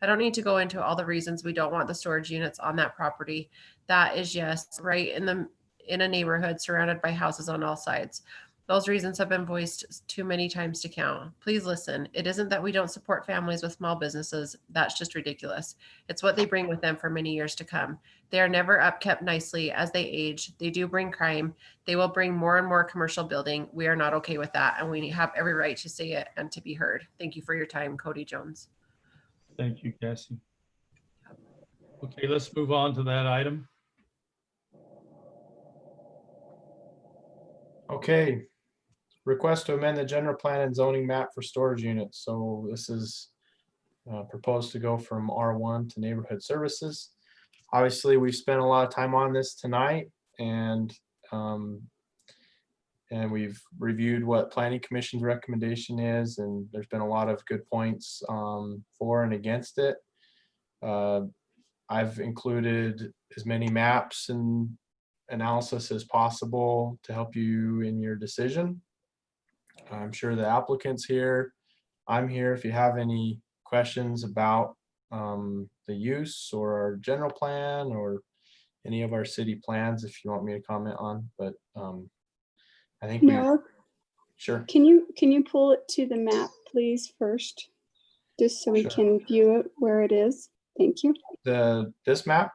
I don't need to go into all the reasons we don't want the storage units on that property. That is, yes, right in a neighborhood surrounded by houses on all sides. Those reasons have been voiced too many times to count. Please listen. It isn't that we don't support families with small businesses. That's just ridiculous. It's what they bring with them for many years to come. They are never upkept nicely as they age. They do bring crime. They will bring more and more commercial building. We are not okay with that, and we have every right to say it and to be heard. Thank you for your time, Cody Jones. Thank you, Cassie. Okay, let's move on to that item. okay. Request to amend the general plan and zoning map for storage units. So this is proposed to go from R1 to neighborhood services. Obviously, we've spent a lot of time on this tonight, and we've reviewed what Planning Commission's recommendation is, and there's been a lot of good points for and against it. I've included as many maps and analysis as possible to help you in your decision. I'm sure the applicant's here. I'm here if you have any questions about the use or our general plan or any of our city plans if you want me to comment on, but I think we, No, sure. can you pull it to the map, please, first? Just so we Sure. can view it where it is. Thank you. This map?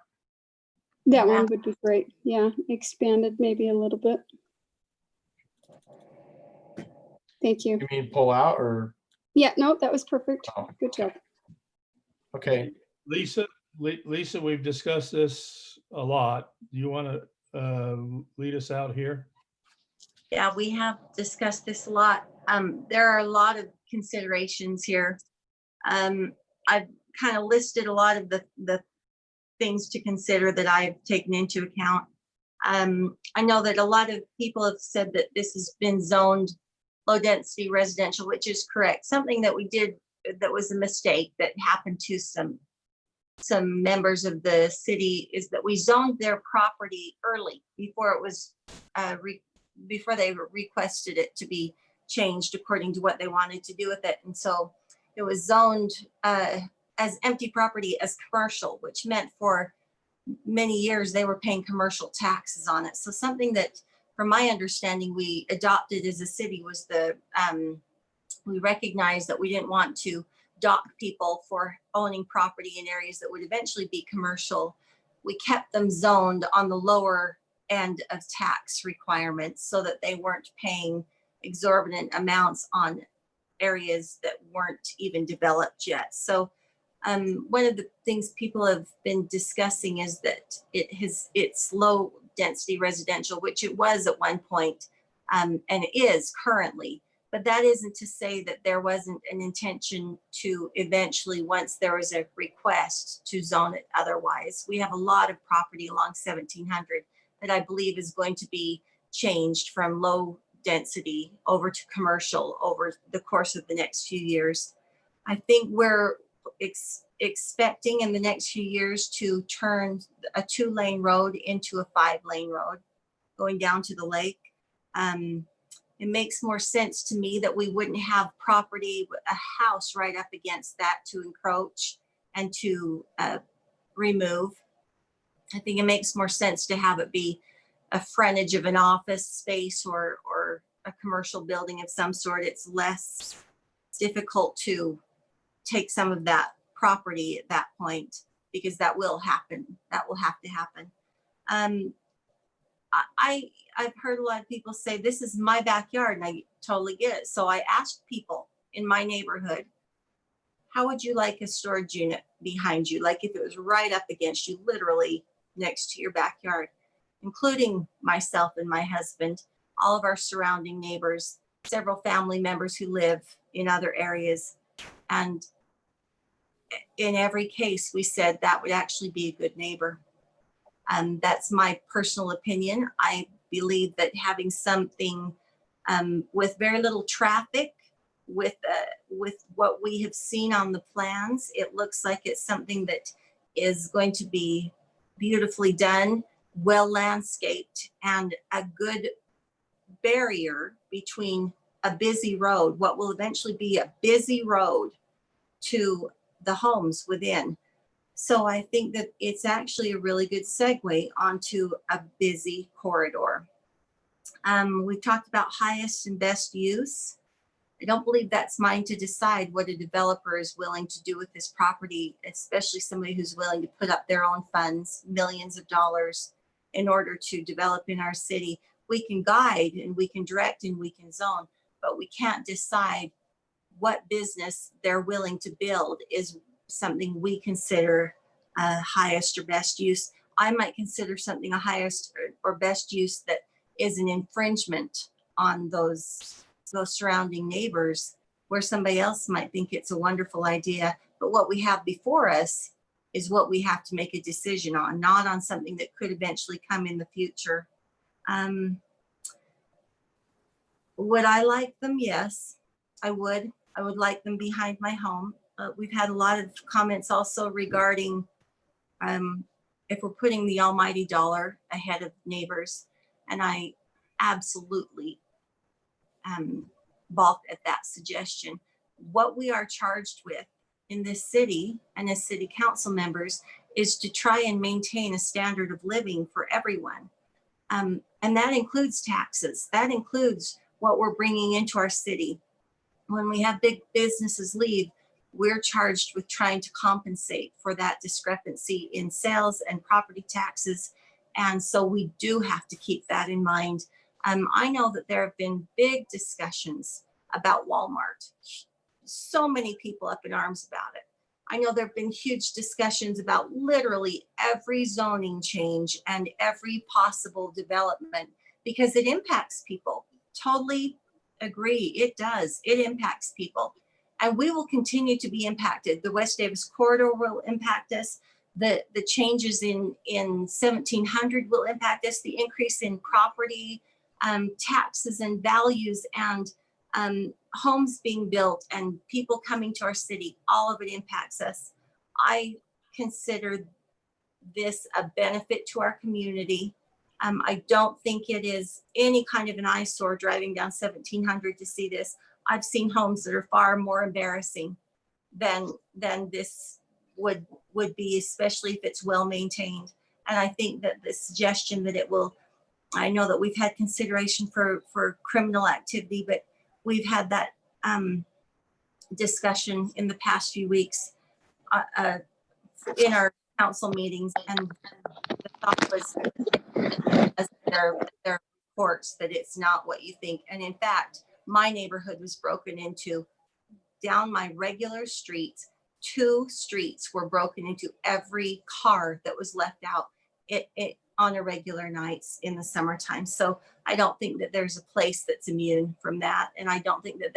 That one would be great. Yeah, expanded maybe a little bit. Thank you. You mean pull out or? Yeah, no, that was perfect. Oh, Good job. okay. Lisa, we've discussed this a lot. Do you want to lead us out here? Yeah, we have discussed this a lot. There are a lot of considerations here. I've kind of listed a lot of the things to consider that I've taken into account. I know that a lot of people have said that this has been zoned low density residential, which is correct. Something that we did that was a mistake that happened to some members of the city is that we zoned their property early before it was before they requested it to be changed according to what they wanted to do with it. And so it was zoned as empty property as commercial, which meant for many years they were paying commercial taxes on it. So something that, from my understanding, we adopted as a city was we recognized that we didn't want to dock people for owning property in areas that would eventually be commercial. We kept them zoned on the lower end of tax requirements so that they weren't paying exorbitant amounts on areas that weren't even developed yet. So one of the things people have been discussing is that it's low density residential, which it was at one point, and it is currently. But that isn't to say that there wasn't an intention to eventually, once there was a request, to zone it otherwise. We have a lot of property along 1700 that I believe is going to be changed from low density over to commercial over the course of the next few years. I think we're expecting in the next few years to turn a 2-lane road into a 5-lane road going down to the lake. It makes more sense to me that we wouldn't have property, a house right up against that to encroach and to remove. I think it makes more sense to have it be a frontage of an office space or a commercial building of some sort. It's less difficult to take some of that property at that point, because that will happen. That will have to happen. I've heard a lot of people say, this is my backyard, and I totally get it. So I asked people in my neighborhood, how would you like a storage unit behind you? Like if it was right up against you, literally next to your backyard, including myself and my husband, all of our surrounding neighbors, several family members who live in other areas. And in every case, we said that would actually be a good neighbor. That's my personal opinion. I believe that having something with very little traffic, with what we have seen on the plans, it looks like it's something that is going to be beautifully done, well landscaped, and a good barrier between a busy road, what will eventually be a busy road, to the homes within. So I think that it's actually a really good segue onto a busy corridor. We've talked about highest and best use. I don't believe that's mine to decide what a developer is willing to do with this property, especially somebody who's willing to put up their own funds, millions of dollars, in order to develop in our city. We can guide and we can direct and we can zone, but we can't decide what business they're willing to build is something we consider highest or best use. I might consider something a highest or best use that is an infringement on those surrounding neighbors, where somebody else might think it's a wonderful idea. But what we have before us is what we have to make a decision on, not on something that could eventually come in the future. Would I like them? Yes, I would. I would like them behind my home. We've had a lot of comments also regarding if we're putting the almighty dollar ahead of neighbors, and I absolutely balked at that suggestion. What we are charged with in this city and as city council members is to try and maintain a standard of living for everyone. And that includes taxes. That includes what we're bringing into our city. When we have big businesses leave, we're charged with trying to compensate for that discrepancy in sales and property taxes. And so we do have to keep that in mind. I know that there have been big discussions about Walmart. So many people up in arms about it. I know there have been huge discussions about literally every zoning change and every possible development because it impacts people. Totally agree, it does. It impacts people. And we will continue to be impacted. The West Davis corridor will impact us. The changes in 1700 will impact us. The increase in property taxes and values and homes being built and people coming to our city, all of it impacts us. I consider this a benefit to our community. I don't think it is any kind of an eyesore driving down 1700 to see this. I've seen homes that are far more embarrassing than this would be, especially if it's well maintained. And I think that the suggestion that it will, I know that we've had consideration for criminal activity, but we've had that discussion in the past few weeks in our council meetings, and the thought was as their reports that it's not what you think. And in fact, my neighborhood was broken into. Down my regular streets, 2 streets were broken into. Every car that was left out it on irregular nights in the summertime. So I don't think that there's a place that's immune from that. And I don't think that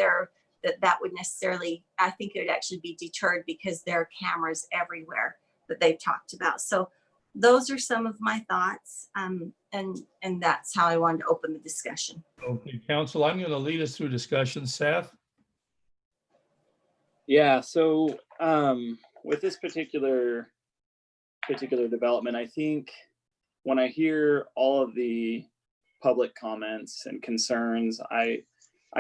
that would necessarily, I think it would actually be deterred because there are cameras everywhere that they've talked about. So those are some of my thoughts. And that's how I wanted to open the discussion. Okay, council, I'm going to lead us through discussion. Seth? Yeah, so with this particular development, I think when I hear all of the public comments and concerns, I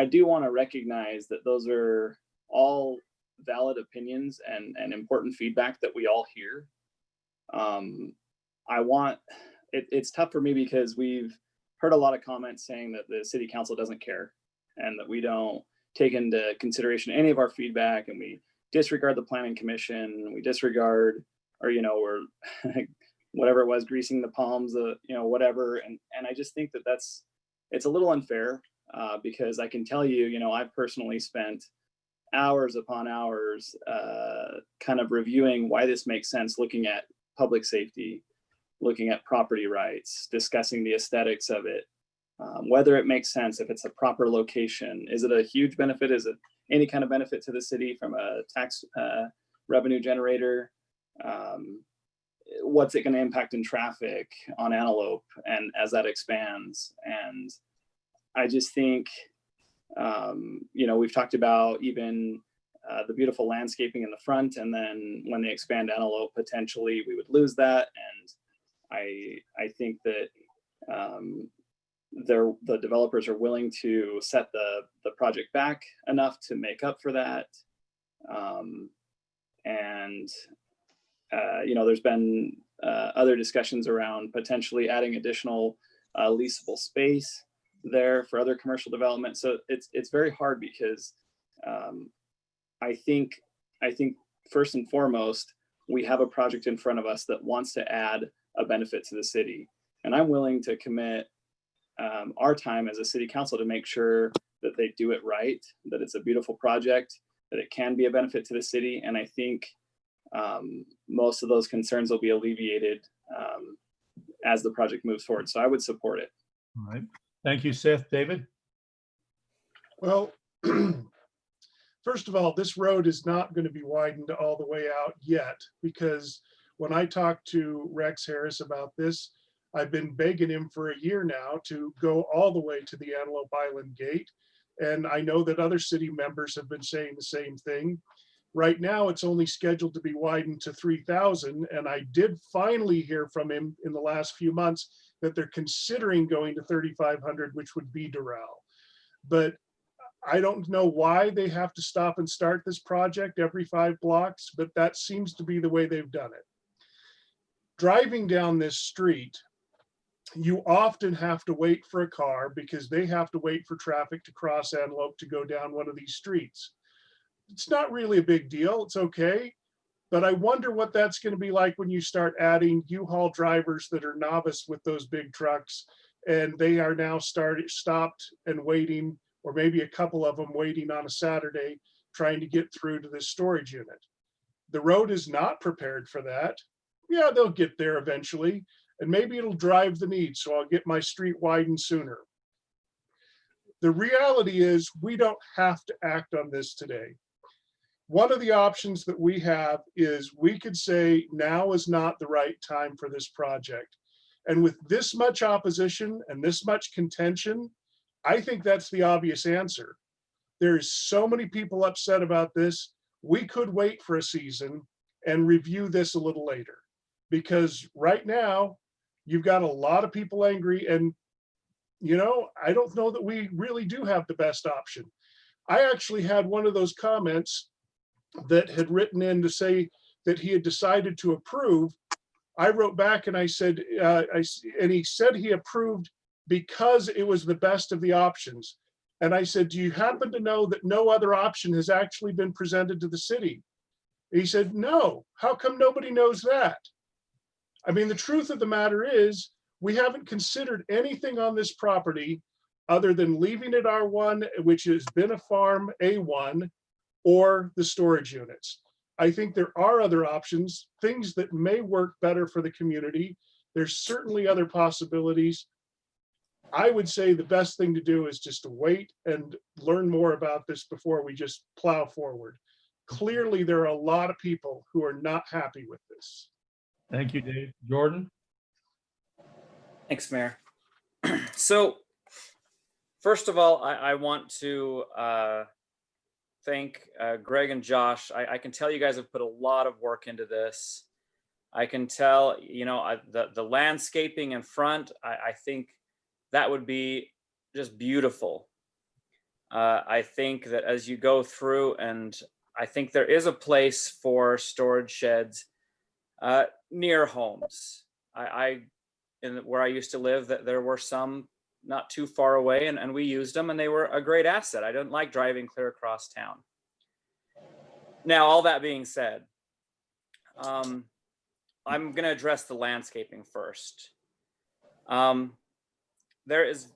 do want to recognize that those are all valid opinions and important feedback that we all hear. It's tough for me because we've heard a lot of comments saying that the city council doesn't care and that we don't take into consideration any of our feedback, and we disregard the planning commission, we disregard, or we're whatever it was, greasing the palms, whatever. And I just think that it's a little unfair because I can tell you, I've personally spent hours upon hours kind of reviewing why this makes sense, looking at public safety, looking at property rights, discussing the aesthetics of it, whether it makes sense, if it's a proper location. Is it a huge benefit? Is it any kind of benefit to the city from a tax revenue generator? What's it going to impact in traffic on Antelope and as that expands? And I just think, we've talked about even the beautiful landscaping in the front, and then when they expand Antelope, potentially we would lose that. And I think that the developers are willing to set the project back enough to make up for that. There's been other discussions around potentially adding additional leasable space there for other commercial development. So it's very hard because I think first and foremost, we have a project in front of us that wants to add a benefit to the city. And I'm willing to commit our time as a city council to make sure that they do it right, that it's a beautiful project, that it can be a benefit to the city. And I think most of those concerns will be alleviated as the project moves forward. So I would support it. All right. Thank you, Seth. David? Well, first of all, this road is not going to be widened all the way out yet, because when I talked to Rex Harris about this, I've been begging him for a year now to go all the way to the Antelope Island gate. And I know that other city members have been saying the same thing. Right now, it's only scheduled to be widened to 3,000. And I did finally hear from him in the last few months that they're considering going to 3,500, which would be Doral. But I don't know why they have to stop and start this project every 5 blocks, but that seems to be the way they've done it. Driving down this street, you often have to wait for a car because they have to wait for traffic to cross Antelope to go down one of these streets. It's not really a big deal. It's okay. But I wonder what that's going to be like when you start adding U-Haul drivers that are novice with those big trucks, and they are now stopped and waiting, or maybe a couple of them waiting on a Saturday, trying to get through to this storage unit. The road is not prepared for that. Yeah, they'll get there eventually, and maybe it'll drive the need, so I'll get my street widened sooner. The reality is we don't have to act on this today. One of the options that we have is we could say now is not the right time for this project. And with this much opposition and this much contention, I think that's the obvious answer. There's so many people upset about this. We could wait for a season and review this a little later, because right now you've got a lot of people angry, and you know, I don't know that we really do have the best option. I actually had one of those comments that had written in to say that he had decided to approve. I wrote back and I said, and he said he approved because it was the best of the options. And I said, do you happen to know that no other option has actually been presented to the city? And he said, no. How come nobody knows that? I mean, the truth of the matter is we haven't considered anything on this property other than leaving it R1, which has been a farm A1, or the storage units. I think there are other options, things that may work better for the community. There's certainly other possibilities. I would say the best thing to do is just to wait and learn more about this before we just plow forward. Clearly, there are a lot of people who are not happy with this. Thank you, Dave. Jordan? Thanks, Mayor. So, first of all, I want to thank Greg and Josh. I can tell you guys have put a lot of work into this. I can tell, you know, the landscaping in front, I think that would be just beautiful. I think that as you go through, and I think there is a place for storage sheds near homes. Where I used to live, that there were some not too far away, and we used them, and they were a great asset. I didn't like driving clear across town. Now, all that being said, I'm going to address the landscaping first. There is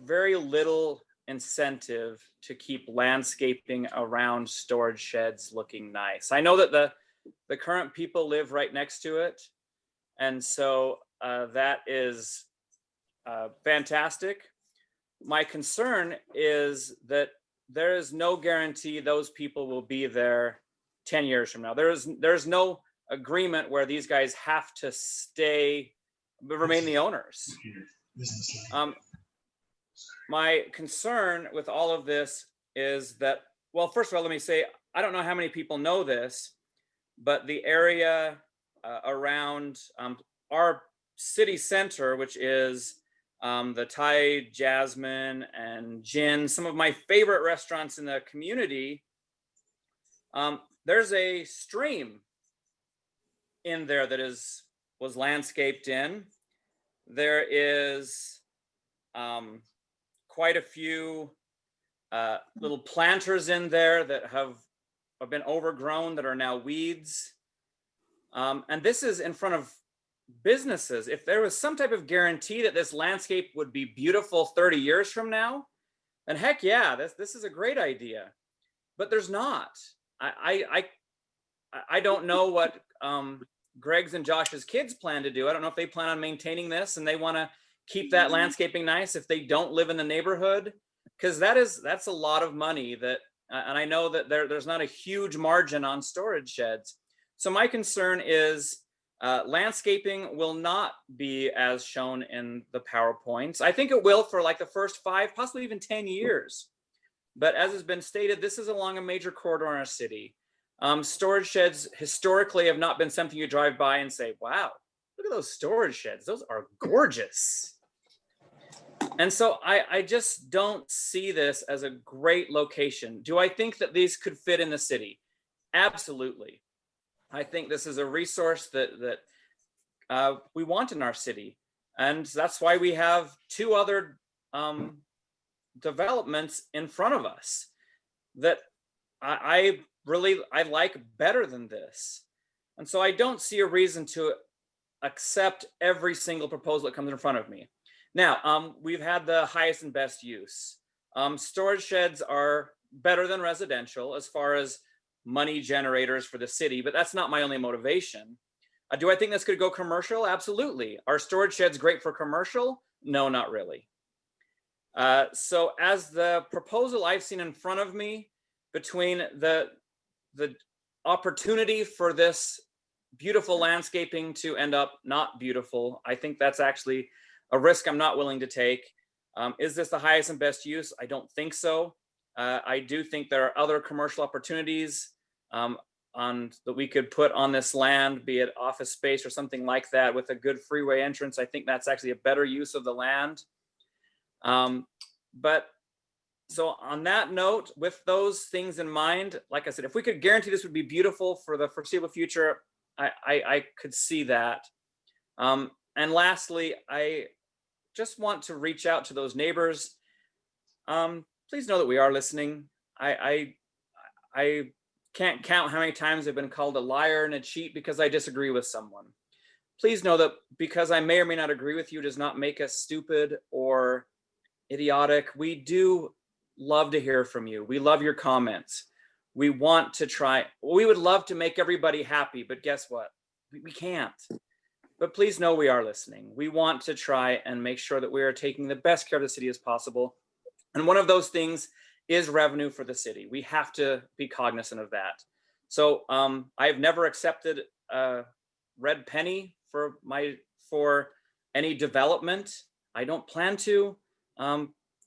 very little incentive to keep landscaping around storage sheds looking nice. I know that the current people live right next to it, and so that is fantastic. My concern is that there is no guarantee those people will be there 10 years from now. There's no agreement where these guys have to remain the owners. My concern with all of this is that, well, first of all, let me say, I don't know how many people know this, but the area around our city center, which is the Thai Jasmine and Gin, some of my favorite restaurants in the community, there's a stream in there that was landscaped in. There is quite a few little planters in there that have been overgrown, that are now weeds. And this is in front of businesses. If there was some type of guarantee that this landscape would be beautiful 30 years from now, then heck yeah, this is a great idea. But there's not. I don't know what Greg's and Josh's kids plan to do. I don't know if they plan on maintaining this and they want to keep that landscaping nice if they don't live in the neighborhood, because that's a lot of money that, and I know that there's not a huge margin on storage sheds. So my concern is landscaping will not be as shown in the PowerPoints. I think it will for like the first 5, possibly even 10 years. But as has been stated, this is along a major corridor in our city. Storage sheds historically have not been something you drive by and say, wow, look at those storage sheds. Those are gorgeous. And so I just don't see this as a great location. Do I think that these could fit in the city? Absolutely. I think this is a resource that we want in our city. And that's why we have two other developments in front of us that I like better than this. And so I don't see a reason to accept every single proposal that comes in front of me. Now, we've had the highest and best use. Storage sheds are better than residential as far as money generators for the city, but that's not my only motivation. Do I think this could go commercial? Absolutely. Are storage sheds great for commercial? No, not really. So as the proposal I've seen in front of me, between the opportunity for this beautiful landscaping to end up not beautiful, I think that's actually a risk I'm not willing to take. Is this the highest and best use? I don't think so. I do think there are other commercial opportunities that we could put on this land, be it office space or something like that with a good freeway entrance. I think that's actually a better use of the land. But so on that note, with those things in mind, like I said, if we could guarantee this would be beautiful for the foreseeable future, I could see that. And lastly, I just want to reach out to those neighbors. Please know that we are listening. I can't count how many times I've been called a liar and a cheat because I disagree with someone. Please know that because I may or may not agree with you does not make us stupid or idiotic. We do love to hear from you. We love your comments. We want to try. We would love to make everybody happy, but guess what? We can't. But please know we are listening. We want to try and make sure that we are taking the best care of the city as possible. And one of those things is revenue for the city. We have to be cognizant of that. So I've never accepted a red penny for any development. I don't plan to.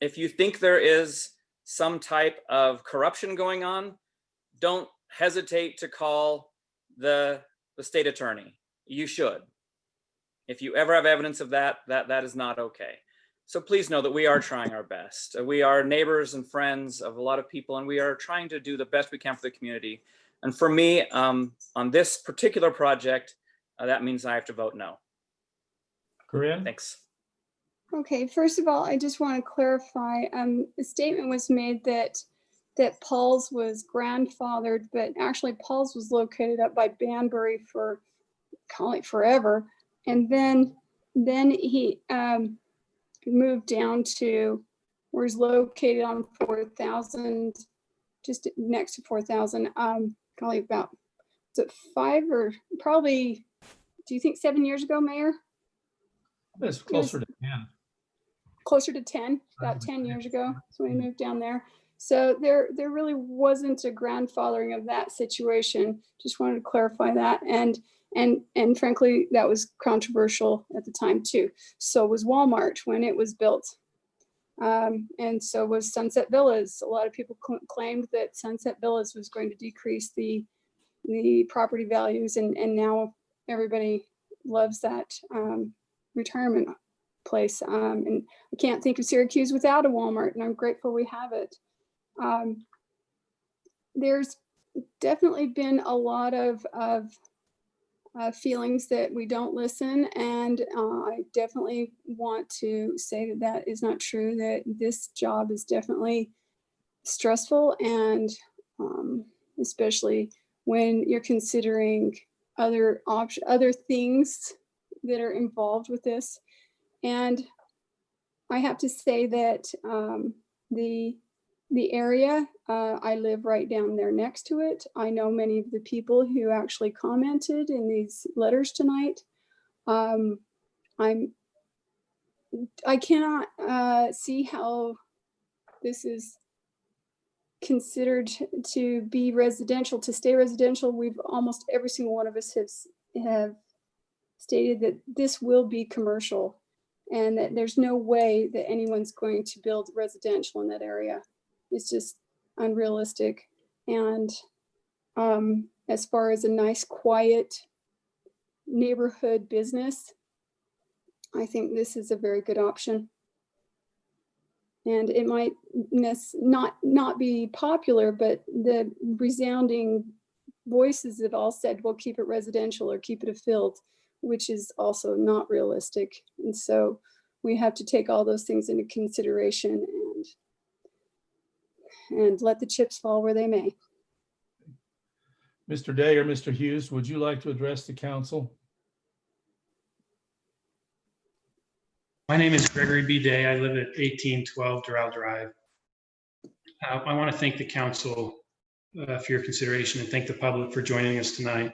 If you think there is some type of corruption going on, don't hesitate to call the state attorney. You should. If you ever have evidence of that is not okay. So please know that we are trying our best. We are neighbors and friends of a lot of people, and we are trying to do the best we can for the community. And for me, on this particular project, that means I have to vote no. Corinne? Thanks. Okay, first of all, I just want to clarify, the statement was made that Paul's was grandfathered, but actually Paul's was located up by Banbury for, call it forever. And then he moved down to where he's located on 4,000, just next to 4,000, probably about, is it 5 or probably, do you think 7 years ago, Mayor? It's closer to 10. Closer to 10, about 10 years ago. So we moved down there. So there really wasn't a grandfathering of that situation. Just wanted to clarify that. And frankly, that was controversial at the time too. So was Walmart when it was built. And so was Sunset Villas. A lot of people claimed that Sunset Villas was going to decrease the property values, and now everybody loves that retirement place. And I can't think of Syracuse without a Walmart, and I'm grateful we have it. There's definitely been a lot of feelings that we don't listen, and I definitely want to say that is not true, that this job is definitely stressful, and especially when you're considering other things that are involved with this. And I have to say that the area, I live right down there next to it. I know many of the people who actually commented in these letters tonight. I cannot see how this is considered to be residential, to stay residential. We've almost every single one of us have stated that this will be commercial, and that there's no way that anyone's going to build residential in that area. It's just unrealistic. And as far as a nice, quiet neighborhood business, I think this is a very good option. And it might not be popular, but the resounding voices have all said, well, keep it residential or keep it a field, which is also not realistic. And so we have to take all those things into consideration and let the chips fall where they may. Mr. Day or Mr. Hughes, would you like to address the council? My name is Gregory B. Day. I live at 1812 Doral Drive. I want to thank the council for your consideration and thank the public for joining us tonight.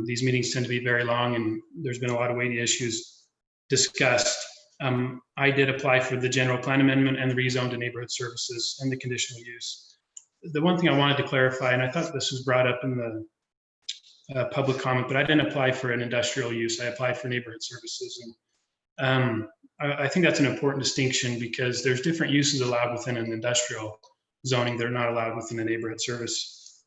These meetings tend to be very long and there's been a lot of weighty issues discussed. I did apply for the general plan amendment and the rezone to neighborhood services and the conditional use. The one thing I wanted to clarify, and I thought this was brought up in the public comment, but I didn't apply for an industrial use. I applied for neighborhood services. And I think that's an important distinction because there's different uses allowed within an industrial zoning that are not allowed within the neighborhood service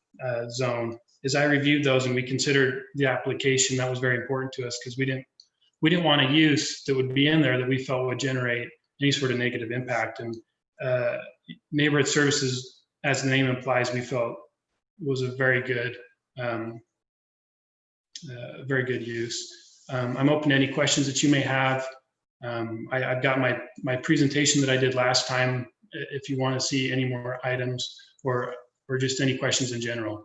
zone. As I reviewed those and we considered the application, that was very important to us because we didn't want a use that would be in there that we felt would generate any sort of negative impact. And neighborhood services, as the name implies, we felt was a very good use. I'm open to any questions that you may have. I've got my presentation that I did last time if you want to see any more items or just any questions in general.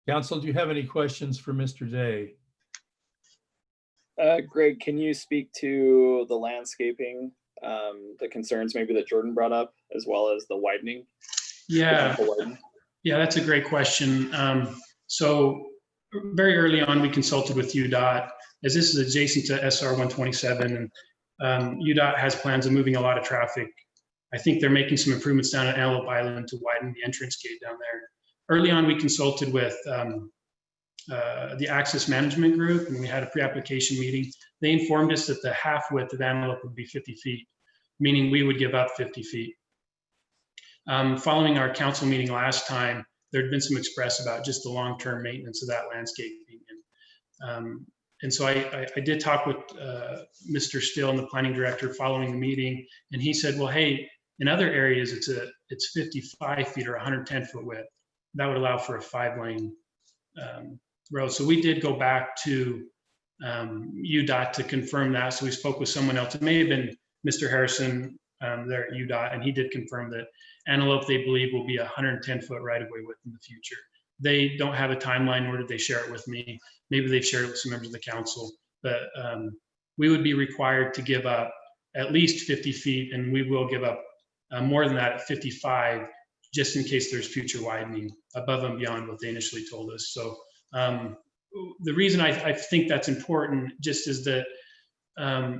Council, do you have any questions for Mr. Day? Greg, can you speak to the landscaping, the concerns maybe that Jordan brought up, as well as the widening? Yeah, yeah, that's a great question. So very early on, we consulted with UDOT, as this is adjacent to SR 127, and UDOT has plans of moving a lot of traffic. I think they're making some improvements down at Antelope Island to widen the entrance gate down there. Early on, we consulted with the Access Management Group, and we had a pre-application meeting. They informed us that the half width of Antelope would be 50 feet, meaning we would give up 50 feet. Following our council meeting last time, there had been some express about just the long-term maintenance of that landscaping. And so I did talk with Mr. Still and the planning director following the meeting, and he said, well, hey, in other areas, it's 55 feet or 110 foot width. That would allow for a 5-lane road. So we did go back to UDOT to confirm that. So we spoke with someone else. It may have been Mr. Harrison there at UDOT, and he did confirm that Antelope, they believe, will be a 110-foot right-of-way width in the future. They don't have a timeline, nor did they share it with me. Maybe they've shared it with some members of the council, but we would be required to give up at least 50 feet, and we will give up more than that at 55, just in case there's future widening above and beyond what they initially told us. So the reason I think that's important just is that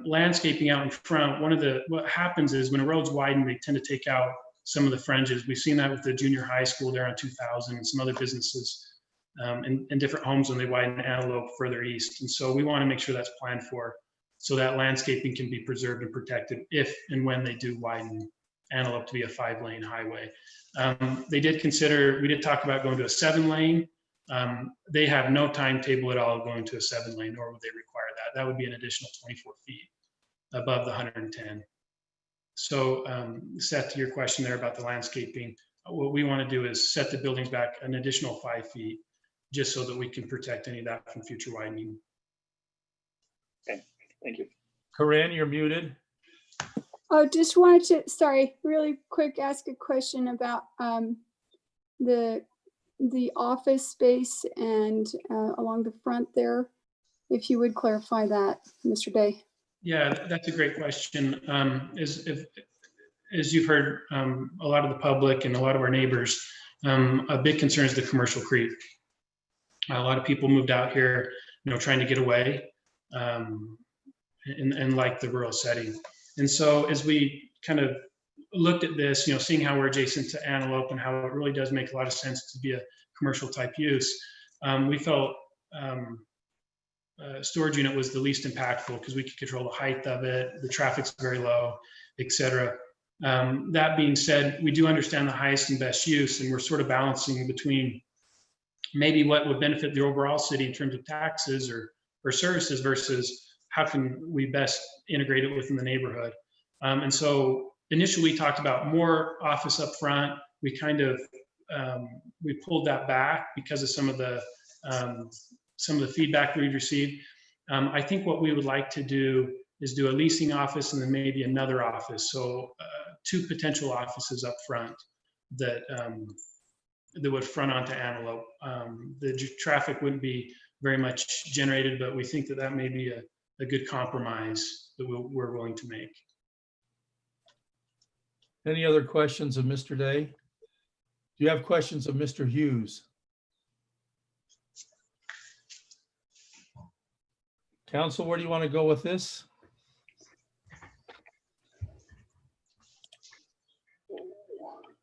landscaping out in front, what happens is when a road's widened, they tend to take out some of the fringes. We've seen that with the junior high school there on 2000 and some other businesses and different homes when they widen Antelope further east. And so we want to make sure that's planned for so that landscaping can be preserved and protected if and when they do widen Antelope to be a 5-lane highway. We did talk about going to a 7-lane. They have no timetable at all going to a 7-lane, nor would they require that. That would be an additional 24 feet above the 110. So Seth, to your question there about the landscaping, what we want to do is set the buildings back an additional 5 feet, just so that we can protect any of that from future widening. Okay, thank you. Corinne, you're muted. Oh, just wanted to, sorry, really quick, ask a question about the office space and along the front there. If you would clarify that, Mr. Day. Yeah, that's a great question. As you've heard, a lot of the public and a lot of our neighbors, a big concern is the commercial creep. A lot of people moved out here, trying to get away and like the rural setting. And so as we kind of looked at this, seeing how we're adjacent to Antelope and how it really does make a lot of sense to be a commercial type use, we felt storage unit was the least impactful because we could control the height of it, the traffic's very low, etc. That being said, we do understand the highest and best use, and we're sort of balancing between maybe what would benefit the overall city in terms of taxes or services versus how can we best integrate it within the neighborhood. And so initially talked about more office up front. We kind of, we pulled that back because of some of the feedback we'd received. I think what we would like to do is do a leasing office and then maybe another office. So 2 potential offices up front that that would front onto Antelope. The traffic wouldn't be very much generated, but we think that that may be a good compromise that we're willing to make. Any other questions of Mr. Day? Do you have questions of Mr. Hughes? Council, where do you want to go with this?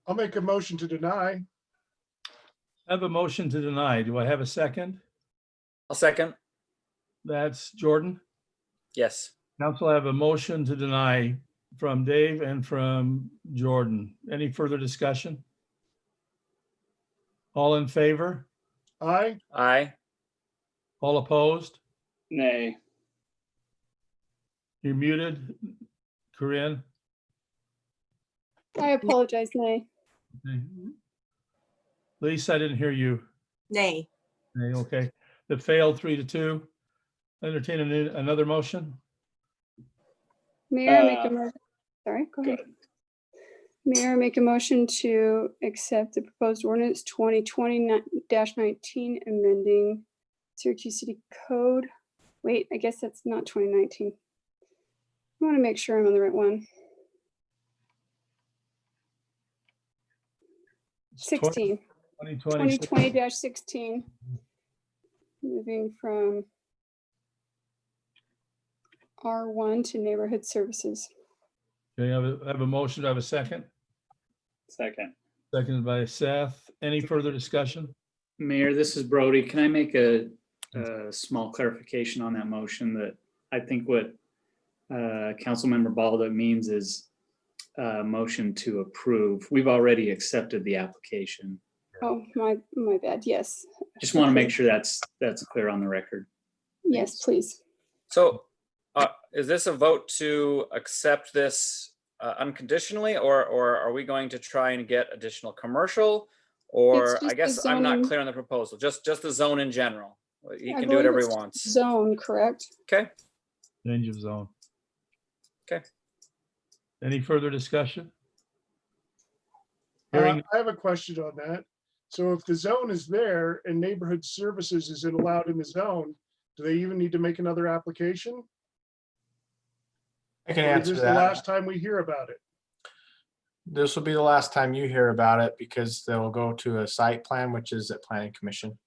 I'll make a motion to deny. I have a motion to deny. Do I have a second? I'll second. That's Jordan. Yes. Council, I have a motion to deny from Dave and from Jordan. Any further discussion? All in favor? Aye. Aye. All opposed? Nay. You're muted, Corinne. I apologize, Nay. Lisa, I didn't hear you. Nay. Nay, okay. That failed 3-2. Entertain another motion. Mayor, I make a motion. Sorry, go ahead. Mayor, I make a motion to accept the proposed ordinance 2020-19 amending Syracuse City Code. Wait, I guess that's not 2019. I want to make sure I'm on the right one. 16. 2020-16. Moving from R1 to neighborhood services. Okay, I have a motion. Do I have a second? Second. Seconded by Seth. Any further discussion? Mayor, this is Brody. Can I make a small clarification on that motion? That I think what Councilmember Balda means is a motion to approve. We've already accepted the application. Oh, my bad. Yes. Just want to make sure that's clear on the record. Yes, please. So is this a vote to accept this unconditionally, or are we going to try and get additional commercial? Or It's just I guess the I'm not zoning. clear on the proposal, just the zone in general. He I can do whatever he believe it's wants. Zone, correct? Okay. Change of zone. Okay. Any further discussion? Hearing, I have a question on that. So if the zone is there and neighborhood services isn't allowed in the zone, do they even need to make another application? I can Or is answer this the that. last time we hear about it? This will be the last time you hear about it because they'll go to a site plan, which is at Planning Commission.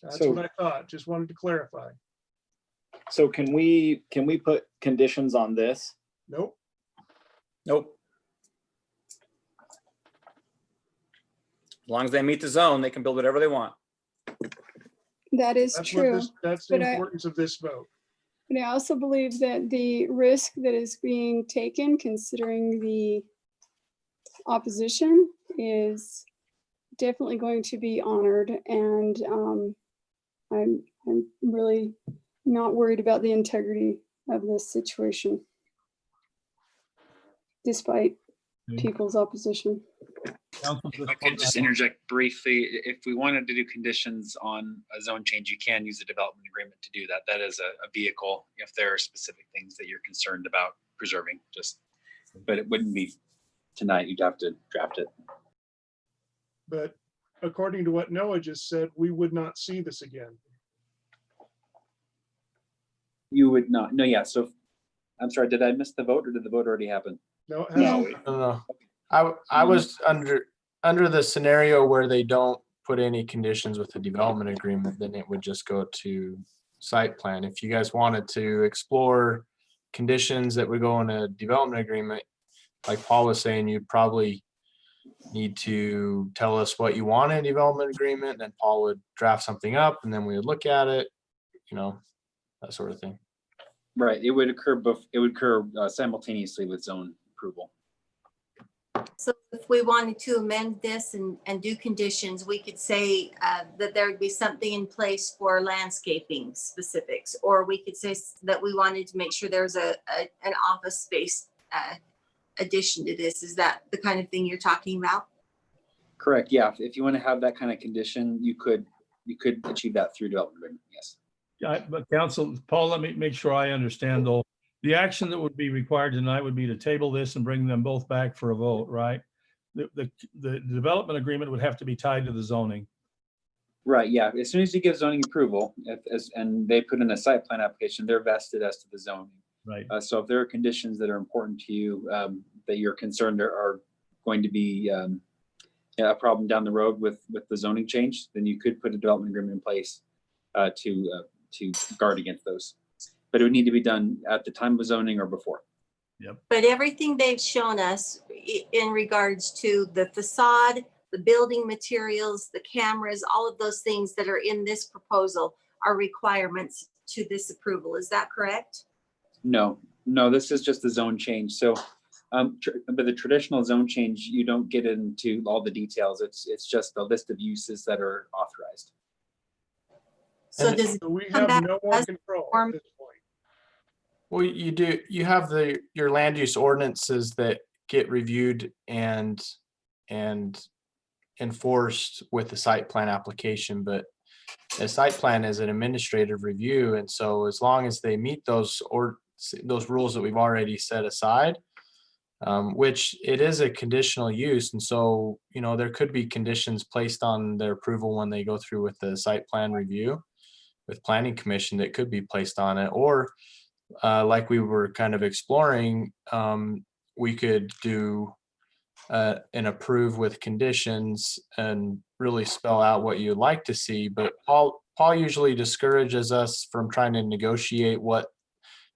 That's So- what I thought. Just wanted to clarify. So can we put conditions on this? Nope. Nope. As long as they meet the zone, they can build whatever they want. That is That's true. that's the but I- importance of this vote. But I also believe that the risk that is being taken, considering the opposition, is definitely going to be honored. And I'm really not worried about the integrity of this situation, despite people's opposition. Council, I could just interject briefly. If we wanted to do conditions on a zone change, you can use a development agreement to do that. That is a vehicle if there are specific things that you're concerned about preserving, but it wouldn't be tonight. You'd have to draft it. But according to what Noah just said, we would not see this again. You would not. No, yeah. So I'm sorry, did I miss the vote or did the vote already happen? No, it No. hasn't. No. I was under the scenario where they don't put any conditions with the development agreement, then it would just go to site plan. If you guys wanted to explore conditions that would go in a development agreement, like Paul was saying, you'd probably need to tell us what you want in a development agreement, and then Paul would draft something up and then we would look at it, that sort of thing. Right. It would occur simultaneously with zone approval. So if we wanted to amend this and do conditions, we could say that there would be something in place for landscaping specifics, or we could say that we wanted to make sure there's an office space addition to this. Is that the kind of thing you're talking about? Correct, yeah. If you want to have that kind of condition, you could achieve that through development agreement, yes. But Council, Paul, let me make sure I understand though. The action that would be required tonight would be to table this and bring them both back for a vote, right? The development agreement would have to be tied to the zoning. Right, yeah. As soon as you give zoning approval, and they put in a site plan application, they're vested as to the zoning. Right. So if there are conditions that are important to you, that you're concerned are going to be a problem down the road with the zoning change, then you could put a development agreement in place to guard against those. But it would need to be done at the time of zoning or before. Yep. But everything they've shown us in regards to the facade, the building materials, the cameras, all of those things that are in this proposal are requirements to this approval. Is that correct? No, this is just the zone change. So, but the traditional zone change, you don't get into all the details. It's just a list of uses that are authorized. So does we have no more control at this point? Well, you do. You have your land use ordinances that get reviewed and enforced with the site plan application, but a site plan is an administrative review, and so as long as they meet those rules that we've already set aside, which it is a conditional use, and so there could be conditions placed on their approval when they go through with the site plan review with planning commission that could be placed on it, or like we were kind of exploring, we could do and approve with conditions and really spell out what you'd like to see. But Paul usually discourages us from trying to negotiate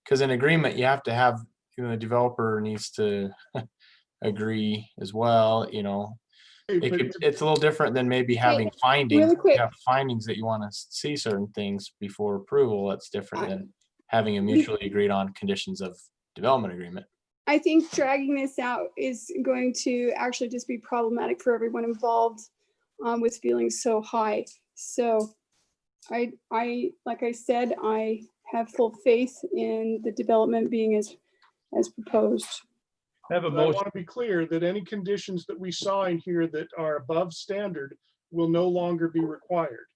because in agreement you have to have, the developer needs to agree as well. It's a little different than maybe having findings. really quick. You have findings that you want to see certain things before approval. That's different than having a mutually agreed on conditions of development agreement. I think dragging this out is going to actually just be problematic for everyone involved with feeling so high. So I, like I said, I have full faith in the development being as proposed. Have a But I motion. want to be clear that any conditions that we saw in here that are above standard will no longer be required.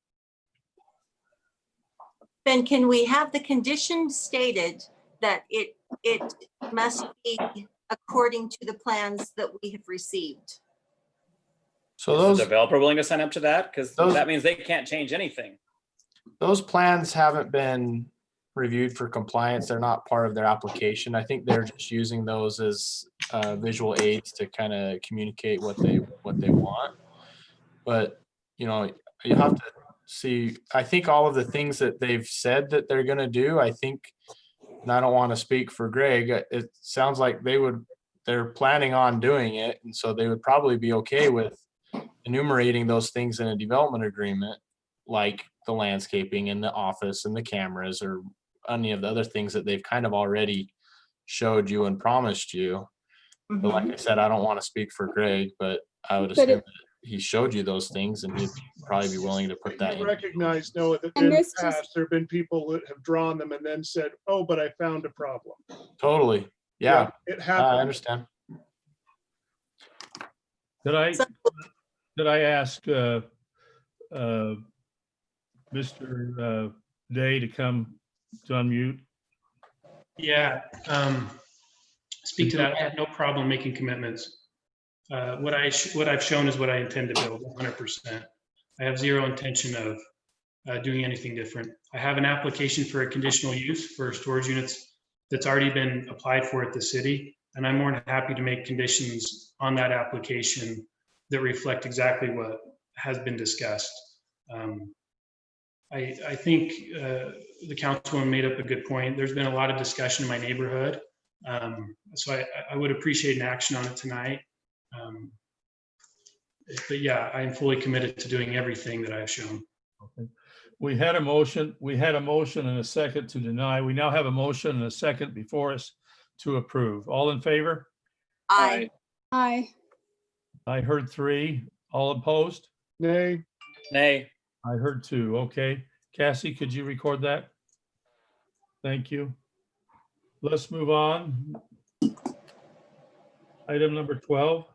Then can we have the condition stated that it must be according to the plans that we have received? So Is the developer willing to sign up to that? Because that means they can't change anything. Those plans haven't been reviewed for compliance. They're not part of their application. I think they're just using those as visual aids to kind of communicate what they want. But you have to see. I think all of the things that they've said that they're going to do, I think, and I don't want to speak for Greg, it sounds like they're planning on doing it, and so they would probably be okay with enumerating those things in a development agreement, like the landscaping and the office and the cameras or any of the other things that they've kind of already showed you and promised you. But like I said, I don't want to speak for Greg, but I would assume that he showed you those things and he'd probably be willing to put that You in. recognize, Noah, that in the past, there have been people that have drawn them and then said, oh, but I found a problem. Totally. Yeah, it happened. I understand. Did I ask Mr. Day to come to unmute? Yeah, speak to that. I have no problem making commitments. What I've shown is what I intend to build 100%. I have zero intention of doing anything different. I have an application for a conditional use for storage units that's already been applied for at the city. And I'm more than happy to make conditions on that application that reflect exactly what has been discussed. I think the councilwoman made up a good point. There's been a lot of discussion in my neighborhood. So I would appreciate an action on it tonight. But yeah, I am fully committed to doing everything that I've shown. Okay. We had a motion and a second to deny. We now have a motion and a second before us to approve. All in favor? Aye. Aye. I heard 3. All opposed? Nay. Nay. I heard 2. Okay. Cassie, could you record that? Thank you. Let's move on. item number 12.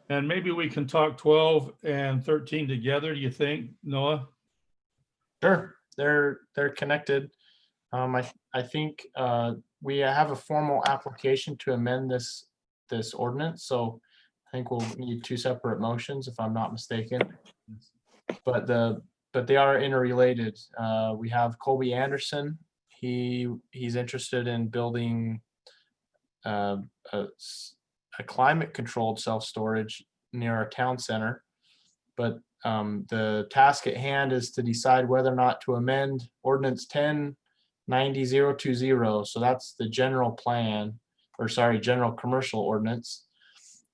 And maybe we can talk 12 and 13 together, do you think, Noah? Sure, they're connected. I think we have a formal application to amend this ordinance, so I think we'll need two separate motions if I'm not mistaken. But they are interrelated. We have Colby Anderson. He's interested in building a climate controlled self-storage near our town center. But the task at hand is to decide whether or not to amend ordinance 10-90-020. So that's the general plan, or sorry, general commercial ordinance.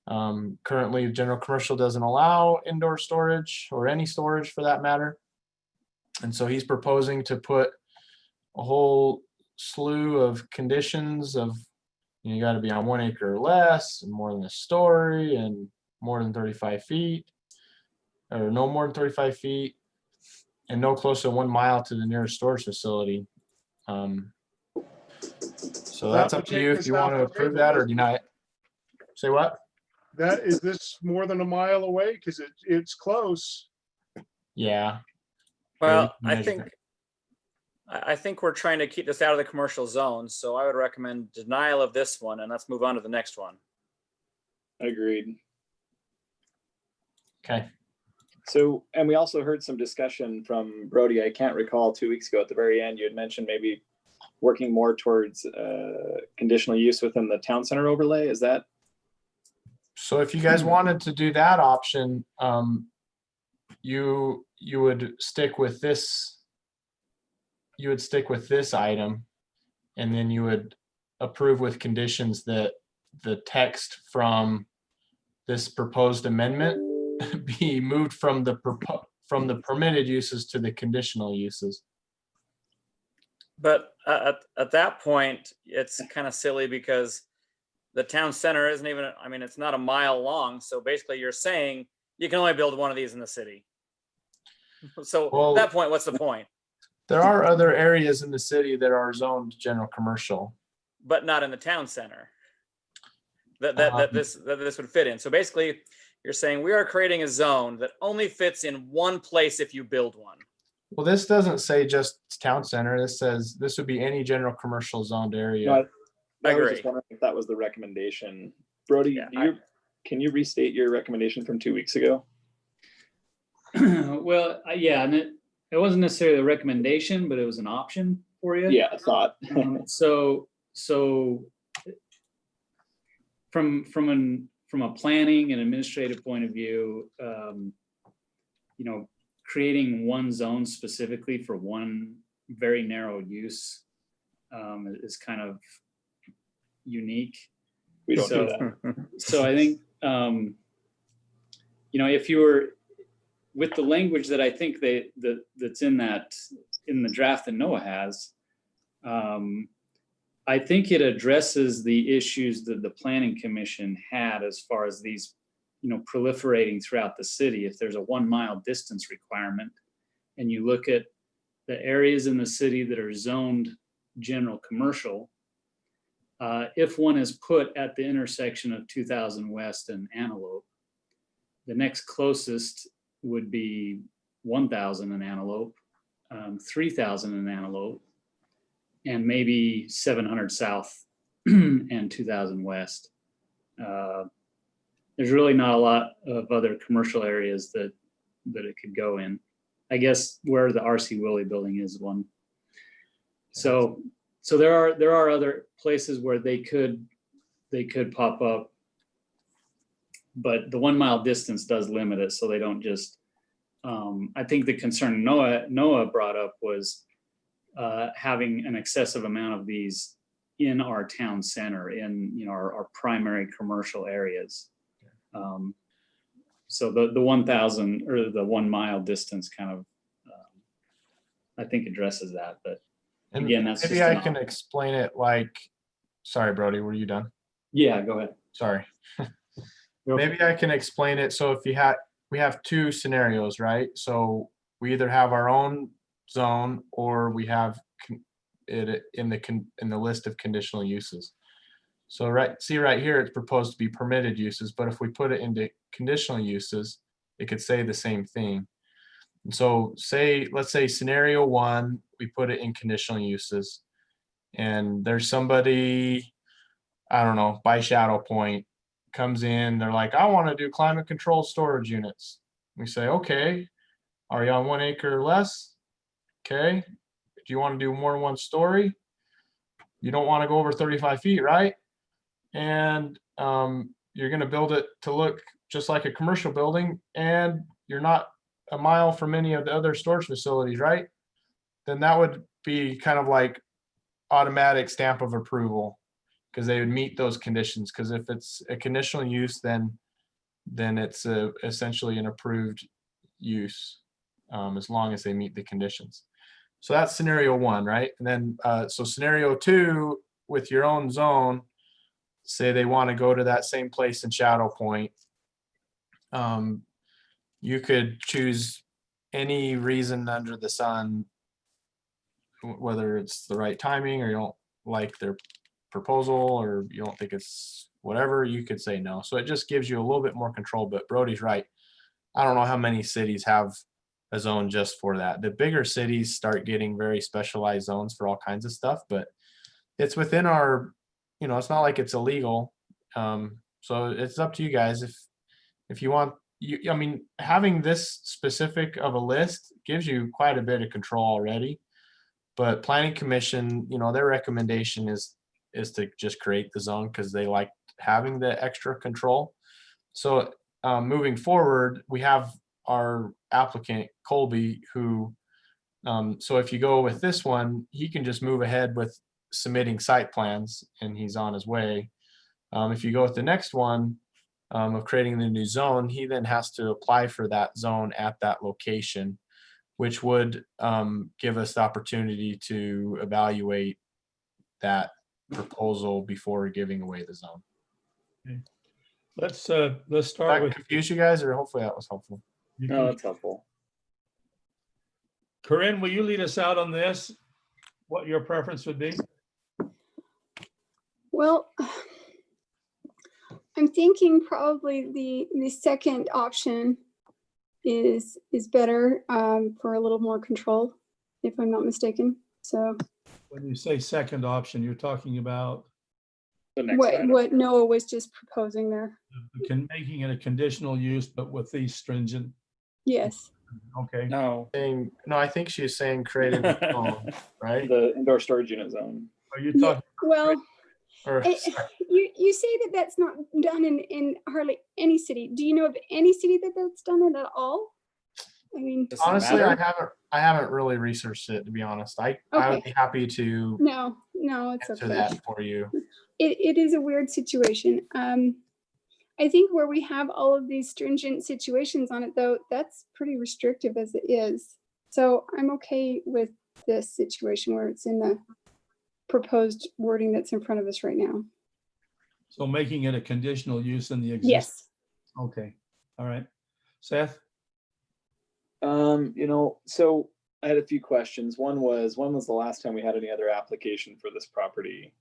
Currently, general commercial doesn't allow indoor storage or any storage for that matter. And so he's proposing to put a whole slew of conditions of, you got to be on 1 acre or less, and more than a story, and more than 35 feet, or no more than 35 feet, and no closer than 1 mile to the nearest storage facility. So that's up to you if you want to approve that or deny it. Say what? That is this more than a mile away? Because it's close. Yeah. Well, I think we're trying to keep this out of the commercial zone, so I would recommend denial of this one, and let's move on to the next one. Agreed. Okay. So, and we also heard some discussion from Brody. I can't recall 2 weeks ago at the very end, you had mentioned maybe working more towards conditional use within the town center overlay. Is that? So if you guys wanted to do that option, you would stick with this. You would stick with this item, and then you would approve with conditions that the text from this proposed amendment be moved from the permitted uses to the conditional uses. But at that point, it's kind of silly because the town center isn't even, I mean, it's not a mile long. So basically you're saying you can only build one of these in the city. So Well, at that point, what's the point? There are other areas in the city that are zoned general commercial, but not in the town center that this would fit in. So basically you're saying we are creating a zone that only fits in one place if you build one. Well, this doesn't say just town center. This says this would be any general commercial zoned area. No, I agree. was just wondering if that was the recommendation. Brody, can you restate your recommendation from 2 weeks ago? Well, yeah, and it wasn't necessarily a recommendation, but it was an option for you. Yeah, I thought. So from a planning and administrative point of view, creating one zone specifically for one very narrow use is kind of unique. We don't do that. So I think, if you were with the language that I think that's in the draft that Noah has, I think it addresses the issues that the Planning Commission had as far as these, proliferating throughout the city. If there's a 1 mile distance requirement and you look at the areas in the city that are zoned general commercial, if one is put at the intersection of 2000 West and Antelope, the next closest would be 1000 in Antelope, 3000 in Antelope, and maybe 700 South and 2000 West. There's really not a lot of other commercial areas that it could go in. I guess where the RC Willey building is one. So there are other places where they could pop up, but the 1 mile distance does limit it, so they don't just. I think the concern Noah brought up was having an excessive amount of these in our town center, in our primary commercial areas. So the 1000 or the 1 mile distance kind of, I think addresses that. But And again, that's maybe just I can explain it like. Sorry, Brody, were you done? Yeah, go ahead. Sorry. Maybe I can explain it. So if we have two scenarios, right? So we either have our own zone or we have it in the list of conditional uses. So right here, it's proposed to be permitted uses, but if we put it into conditional uses, it could say the same thing. And so let's say scenario 1, we put it in conditional uses, and there's somebody, I don't know, by Shadow Point comes in, they're like, I want to do climate control storage units. We say, okay, are you on 1 acre or less? Okay. Do you want to do more than 1 story? You don't want to go over 35 feet, right? And you're going to build it to look just like a commercial building, and you're not a mile from any of the other storage facilities, right? Then that would be kind of like automatic stamp of approval, because they would meet those conditions. Because if it's a conditional use, then it's essentially an approved use, as long as they meet the conditions. So that's scenario 1, right? And then so scenario 2, with your own zone, say they want to go to that same place in Shadow Point, you could choose any reason under the sun, whether it's the right timing, or you don't like their proposal, or you don't think it's whatever, you could say no. So it just gives you a little bit more control. But Brody's right. I don't know how many cities have a zone just for that. The bigger cities start getting very specialized zones for all kinds of stuff, but it's within our, it's not like it's illegal. So it's up to you guys. If you want, I mean, having this specific of a list gives you quite a bit of control already. But Planning Commission, their recommendation is to just create the zone, because they like having the extra control. So moving forward, we have our applicant Colby, who, so if you go with this one, he can just move ahead with submitting site plans, and he's on his way. If you go with the next one, of creating the new zone, he then has to apply for that zone at that location, which would give us the opportunity to evaluate that proposal before giving away the zone. Okay. Let's start with. Confuse you guys, or hopefully that was helpful. No, that's helpful. Corinne, will you lead us out on this? What your preference would be? Well, I'm thinking probably the second option is better for a little more control, if I'm not mistaken. So when you say second option, you're talking about the next what Noah was just proposing there. Making it a conditional use, but with these stringent. Yes. Okay. No, I think she's saying creating a zone, right? The indoor storage unit zone. Are you talking? Well, you say that that's not done in hardly any city. Do you know of any city that's done it at all? I mean, honestly, I haven't really researched it, to be honest. I would be happy to no, it's answer okay. that for you. It is a weird situation. I think where we have all of these stringent situations on it, though, that's pretty restrictive as it is. So I'm okay with this situation where it's in the proposed wording that's in front of us right now. So making it a conditional use in the existing. Yes. Okay. All right. Seth? So I had a few questions. One was, when was the last time we had any other application for this property?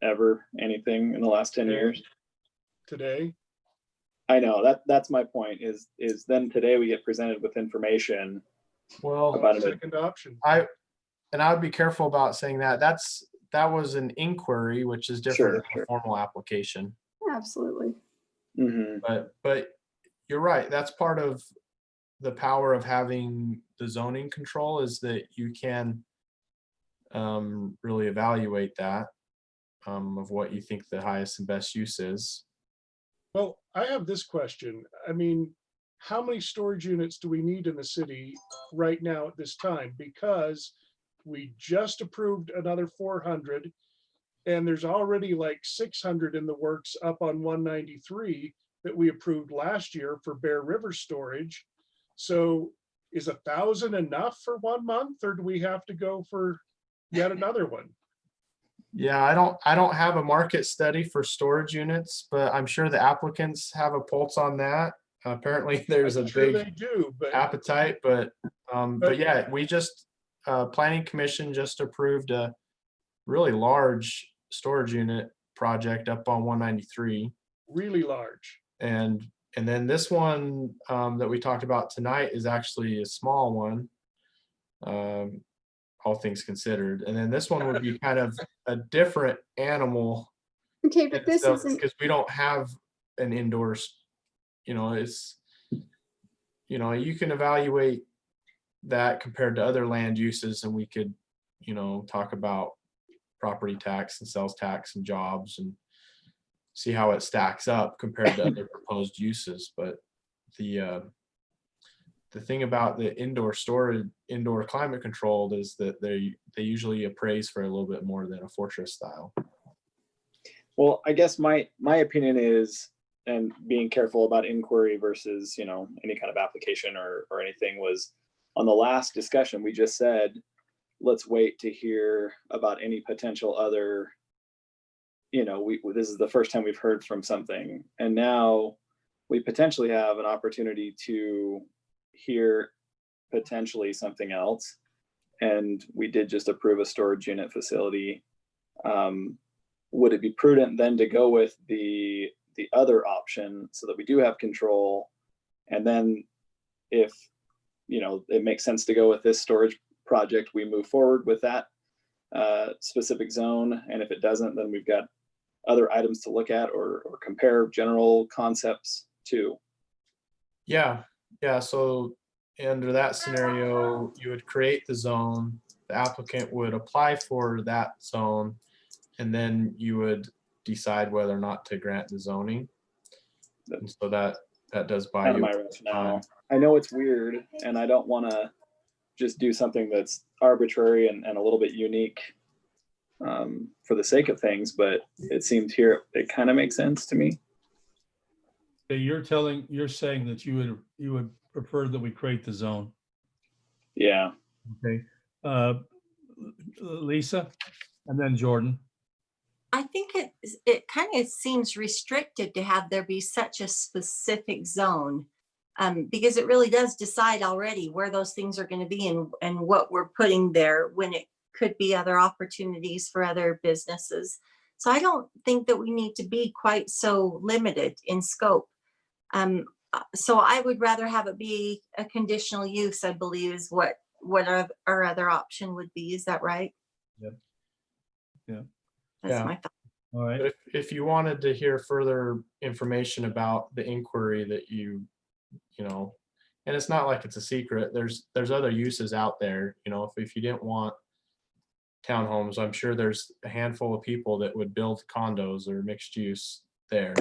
Ever? Anything in the last 10 years? Today. I know that's my point is then today we get presented with information. Well, about second option. I would be careful about saying that. That was an inquiry, which is different than a formal application. Absolutely. Mm-hmm. But you're right. That's part of the power of having the zoning control, is that you can really evaluate that of what you think the highest and best use is. Well, I have this question. I mean, how many storage units do we need in the city right now at this time? Because we just approved another 400, and there's already like 600 in the works up on 193 that we approved last year for Bear River storage. So is 1,000 enough for 1 month, or do we have to go for yet another one? Yeah, I don't have a market study for storage units, but I'm sure the applicants have a pulse on that. Apparently there's a big they do, but appetite, but yeah, we just Planning Commission just approved a really large storage unit project up on 193. Really large. And then this one that we talked about tonight is actually a small one, all things considered. And then this one would be kind of a different animal. Okay, but this isn't, because we don't have an indoors, it's, you can evaluate that compared to other land uses, and we could, talk about property tax and sales tax and jobs and see how it stacks up compared to other proposed uses. But the thing about the indoor storage, indoor climate controlled, is that they usually appraise for a little bit more than a fortress style. Well, I guess my opinion is, and being careful about inquiry versus, any kind of application or anything, was on the last discussion, we just said, let's wait to hear about any potential other, this is the first time we've heard from something. And now we potentially have an opportunity to hear potentially something else. And we did just approve a storage unit facility. Would it be prudent then to go with the other option so that we do have control? And then if, it makes sense to go with this storage project, we move forward with that specific zone. And if it doesn't, then we've got other items to look at or compare general concepts to. Yeah. So under that scenario, you would create the zone, the applicant would apply for that zone, and then you would decide whether or not to grant the zoning. And so that does buy you time. I know it's weird, and I don't want to just do something that's arbitrary and a little bit unique for the sake of things, but it seemed here it kind of makes sense to me. You're saying that you would prefer that we create the zone. Yeah. Okay. Lisa, and then Jordan. I think it kind of seems restricted to have there be such a specific zone, because it really does decide already where those things are going to be and what we're putting there, when it could be other opportunities for other businesses. So I don't think that we need to be quite so limited in scope. So I would rather have it be a conditional use, I believe, is what our other option would be. Is that right? Yep. Yeah. That's my thought. All right. But if you wanted to hear further information about the inquiry that and it's not like it's a secret, there's other uses out there. If you didn't want townhomes, I'm sure there's a handful of people that would build condos or mixed use there.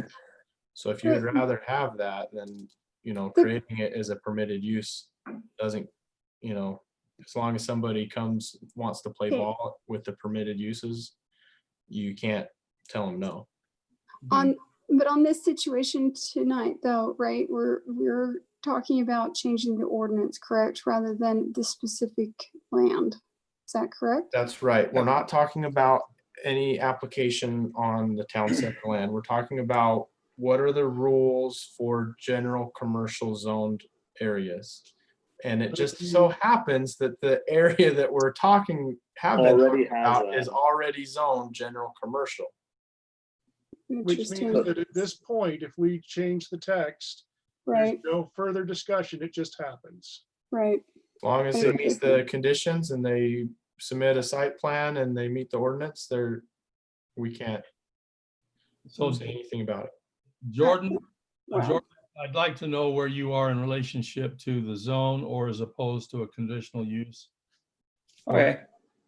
So if you would rather have that, then creating it as a permitted use doesn't, as long as somebody wants to play ball with the permitted uses, you can't tell them no. But on this situation tonight, though, right, we're talking about changing the ordinance, correct, rather than the specific land. Is that correct? That's right. We're not talking about any application on the town center land. We're talking about what are the rules for general commercial zoned areas. And it just so happens that the area that we're talking about is already zoned general commercial. Which means that at this point, if we change the text, right, there's no further discussion, it just happens. Right. As long as it meets the conditions and they submit a site plan and they meet the ordinance, we can't say anything about it. Jordan, I'd like to know where you are in relationship to the zone or as opposed to a conditional use. Okay.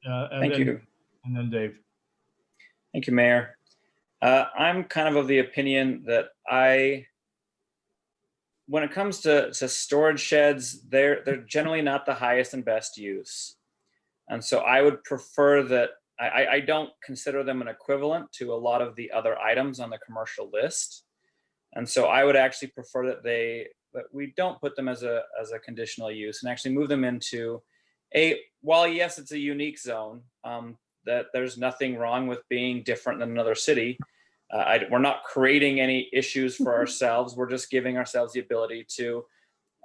Thank you. And then Dave. Thank you, Mayor. I'm kind of the opinion that when it comes to storage sheds, they're generally not the highest and best use. And so I would prefer that, I don't consider them an equivalent to a lot of the other items on the commercial list. And so I would actually prefer that we don't put them as a conditional use and actually move them into while yes, it's a unique zone, that there's nothing wrong with being different than another city. We're not creating any issues for ourselves. We're just giving ourselves the ability to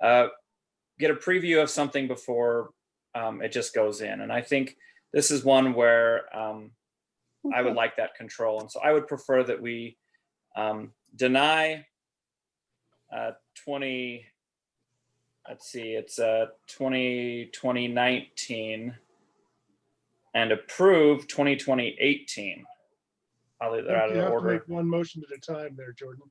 get a preview of something before it just goes in. And I think this is one where I would like that control. And so I would prefer that we deny 2019 and approve 2018. I'll leave that out of You the have to order. make one motion at a time there, Jordan.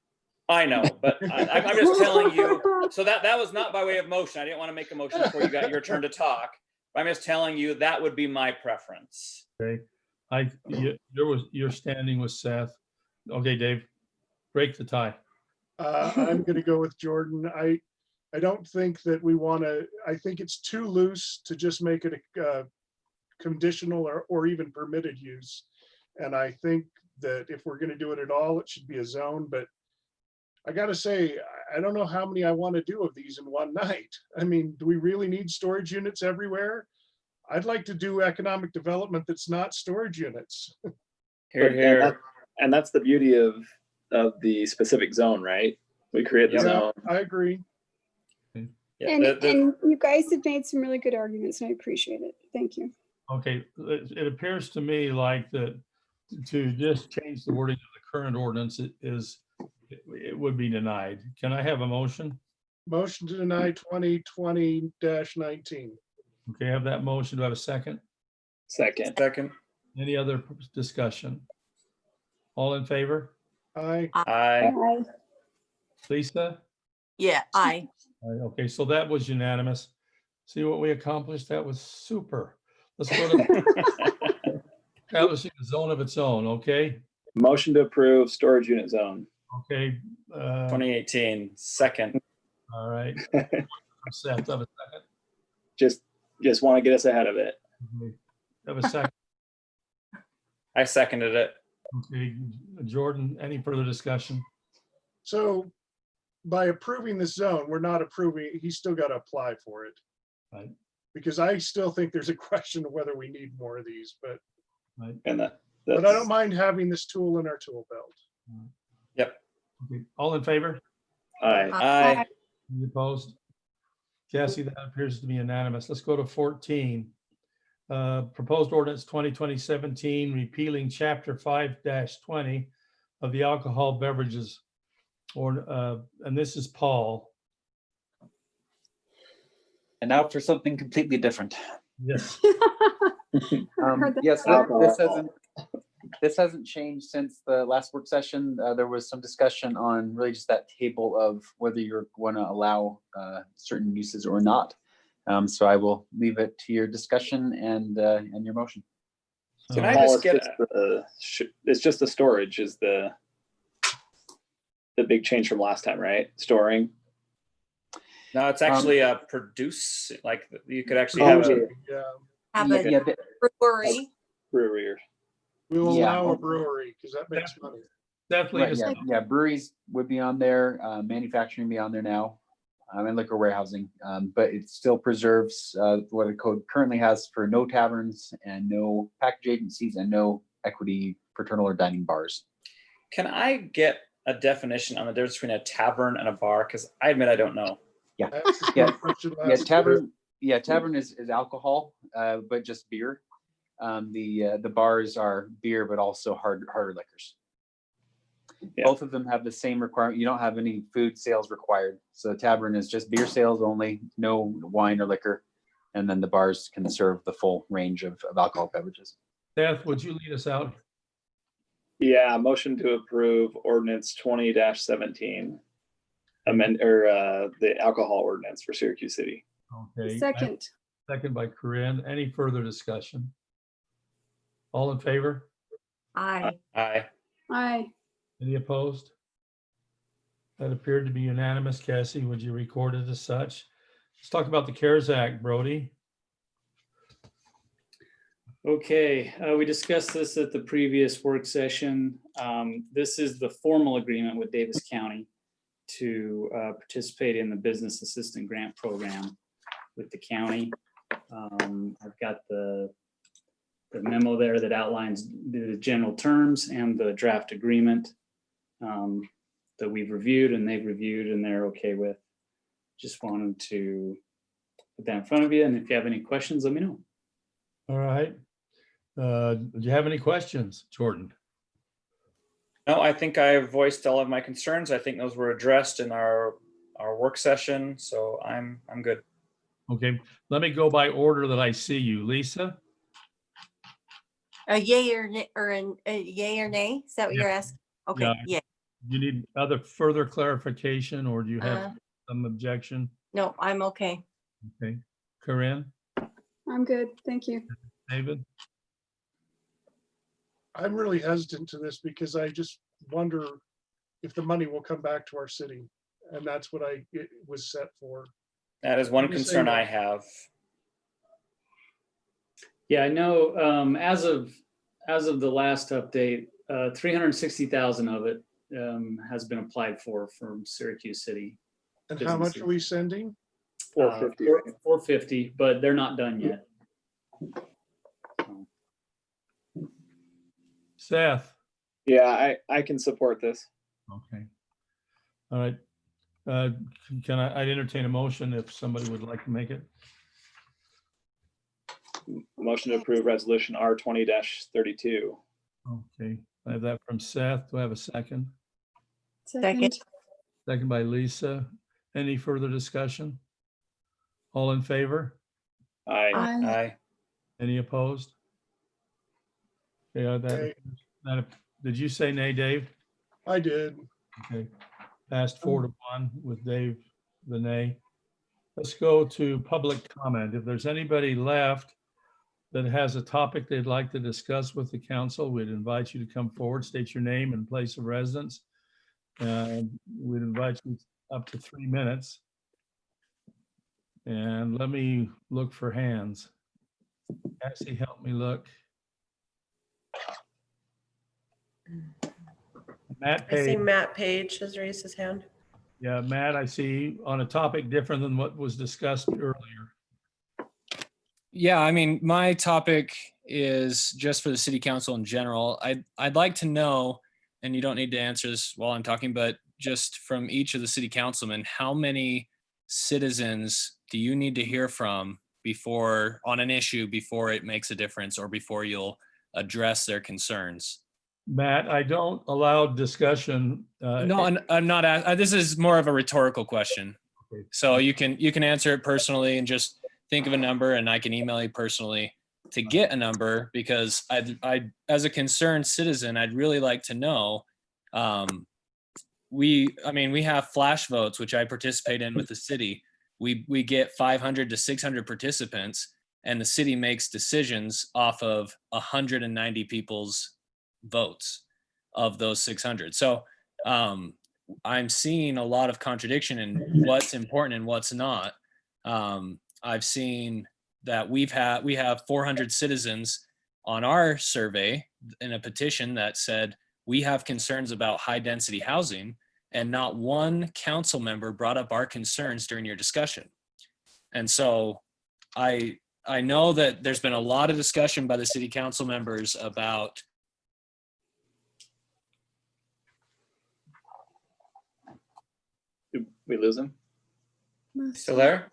I know, but I'm just telling you. So that was not by way of motion. I didn't want to make a motion before you got your turn to talk. I'm just telling you that would be my preference. Okay, you're standing with Seth. Okay, Dave, break the tie. I'm going to go with Jordan. I don't think that we want to. I think it's too loose to just make it a conditional or even permitted use. And I think that if we're going to do it at all, it should be a zone. But I got to say, I don't know how many I want to do of these in one night. I mean, do we really need storage units everywhere? I'd like to do economic development that's not storage units. And that's the beauty of the specific zone, right? We create the zone. I agree. Yeah, And you guys have made some really good arguments, and I appreciate it. Thank you. Okay, it appears to me like that to just change the wording of the current ordinance it would be denied. Can I have a motion? Motion to deny 2020-19. Okay, I have that motion. Do I have a second? Second. Any other discussion? All in favor? Aye. Aye. Lisa? Yeah, aye. Okay, so that was unanimous. See what we accomplished? That was super. Let's go to establishing a zone of its own, okay? Motion to approve storage unit zone. Okay. 2018, second. All right. Seth, have a second? Just want to get us ahead of it. Have a second? I seconded it. Okay, Jordan, any further discussion? So by approving this zone, we're not approving, he's still got to apply for it. Right. Because I still think there's a question of whether we need more of these, but Right. but I don't mind having this tool in our tool belt. Yep. Okay. All in favor? Aye. Any opposed? Cassie, that appears to be unanimous. Let's go to 14. Proposed ordinance 2020-17 repealing chapter 5-20 of the alcohol beverages and this is Paul. And now for something completely different. Yes. Yes, this hasn't changed since the last work session. There was some discussion on really just that table of whether you're going to allow certain uses or not. So I will leave it to your discussion and your motion. Can I just get it's just the storage is the big change from last time, right? Storing. No, it's actually a produce, like you could actually have a brewery. Brewery. We'll allow a brewery because that makes money. Definitely. Right, yeah, breweries would be on there, manufacturing be on there now, and liquor warehousing. But it still preserves what the code currently has for no taverns and no package agencies and no equity fraternal or dining bars. Can I get a definition on the difference between a tavern and a bar? Because I admit I don't know. Tavern is alcohol, but just beer. The bars are beer, but also harder liquors. Yeah. Both of them have the same requirement. You don't have any food sales required. So the tavern is just beer sales only, no wine or liquor. And then the bars can serve the full range of alcohol beverages. Seth, would you lead us out? Yeah, motion to approve ordinance 20-17. The alcohol ordinance for Syracuse City. Okay. Second. Second by Corinne. Any further discussion? All in favor? Aye. Aye. Aye. Any opposed? That appeared to be unanimous. Cassie, would you record it as such? Let's talk about the CARES Act, Brody. Okay, we discussed this at the previous work session. This is the formal agreement with Davis County to participate in the Business Assistant Grant Program with the county. I've got the memo there that outlines the general terms and the draft agreement that we've reviewed and they've reviewed and they're okay with. Just wanted to put that in front of you. And if you have any questions, let me know. All right. Do you have any questions, Jordan? No, I think I voiced all of my concerns. I think those were addressed in our work session, so I'm good. Okay, let me go by order that I see you. Lisa? A yay or a yay or nay? Is that what you're asking? Okay, Yeah. yeah. You need other further clarification, or do you have some objection? No, I'm okay. Okay, Corinne, I'm good. Thank you. David? I'm really hesitant to this because I just wonder if the money will come back to our city. And that's what it was set for. That is one I'm just concern saying I that- have. Yeah, I know, as of the last update, 360,000 of it has been applied for from Syracuse City. And how much are we sending? 450. 450, but they're not done yet. Seth? Yeah, I can support this. Okay. All right. Can I'd entertain a motion if somebody would like to make it? Motion to approve resolution R20-32. Okay, I have that from Seth. Do I have a second? Second. Second by Lisa. Any further discussion? All in favor? Aye. Aye. Any opposed? Okay, did you say nay, Dave? I did. Okay, passed 4-1 with Dave, the nay. Let's go to public comment. If there's anybody left that has a topic they'd like to discuss with the council, we'd invite you to come forward, state your name and place of residence. We'd invite you up to 3 minutes. And let me look for hands. Cassie, help me look. Matt I see Page. Matt Page has raised his hand. Yeah, Matt, I see on a topic different than what was discussed earlier. Yeah, I mean, my topic is just for the city council in general. I'd like to know, and you don't need to answer this while I'm talking, but just from each of the city councilmen, how many citizens do you need to hear from before on an issue before it makes a difference or before you'll address their concerns? Matt, I don't allow discussion. No, I'm not. This is more of a rhetorical question. Okay. So you can answer it personally and just think of a number, and I can email you personally to get a number, because I as a concerned citizen, I'd really like to know. We have flash votes, which I participate in with the city. We get 500 to 600 participants, and the city makes decisions off of 190 people's votes of those 600. So I'm seeing a lot of contradiction in what's important and what's not. I've seen that we have 400 citizens on our survey in a petition that said we have concerns about high density housing, and not one council member brought up our concerns during your discussion. And so I know that there's been a lot of discussion by the city council members about Did we lose him? Still there?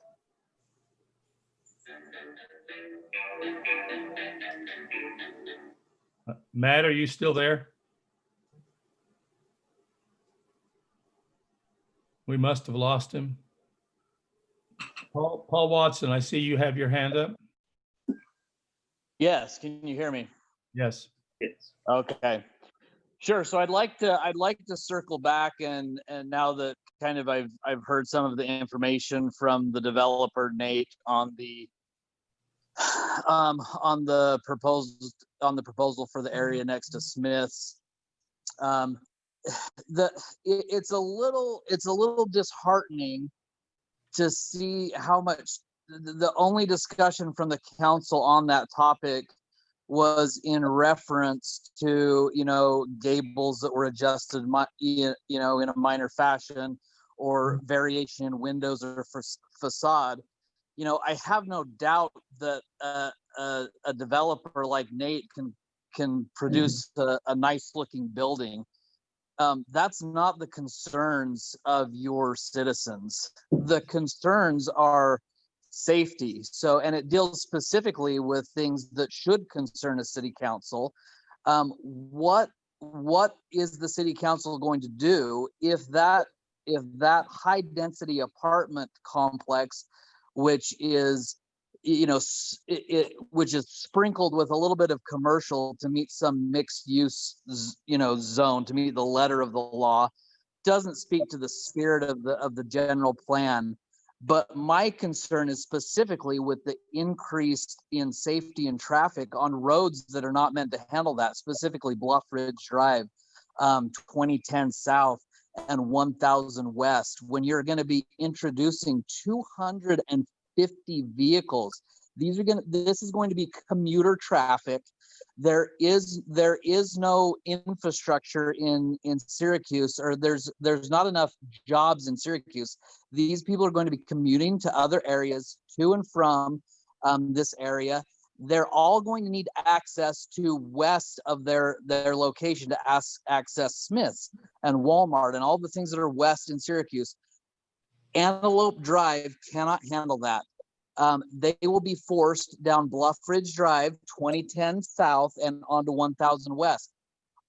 Matt, are you still there? We must have lost him. Paul Watson, I see you have your hand up. Yes, can you hear me? Yes. Yes. Okay. Sure. So I'd like to circle back and now that kind of I've heard some of the information from the developer Nate on the proposal for the area next to Smith's. It's a little disheartening to see how much the only discussion from the council on that topic was in reference to, gables that were adjusted, in a minor fashion, or variation in windows or facade. I have no doubt that a developer like Nate can produce a nice looking building. That's not the concerns of your citizens. The concerns are safety. So, and it deals specifically with things that should concern a city council. What is the city council going to do if that high density apartment complex, which is, which is sprinkled with a little bit of commercial to meet some mixed use, zone, to meet the letter of the law, doesn't speak to the spirit of the general plan. But my concern is specifically with the increase in safety and traffic on roads that are not meant to handle that, specifically Bluff Ridge Drive, 2010 South and 1000 West, when you're going to be introducing 250 vehicles. This is going to be commuter traffic. There is no infrastructure in Syracuse, or there's not enough jobs in Syracuse. These people are going to be commuting to other areas, to and from this area. They're all going to need access to west of their location to access Smith's and Walmart and all the things that are west in Syracuse. Antelope Drive cannot handle that. They will be forced down Bluff Ridge Drive, 2010 South, and onto 1000 West.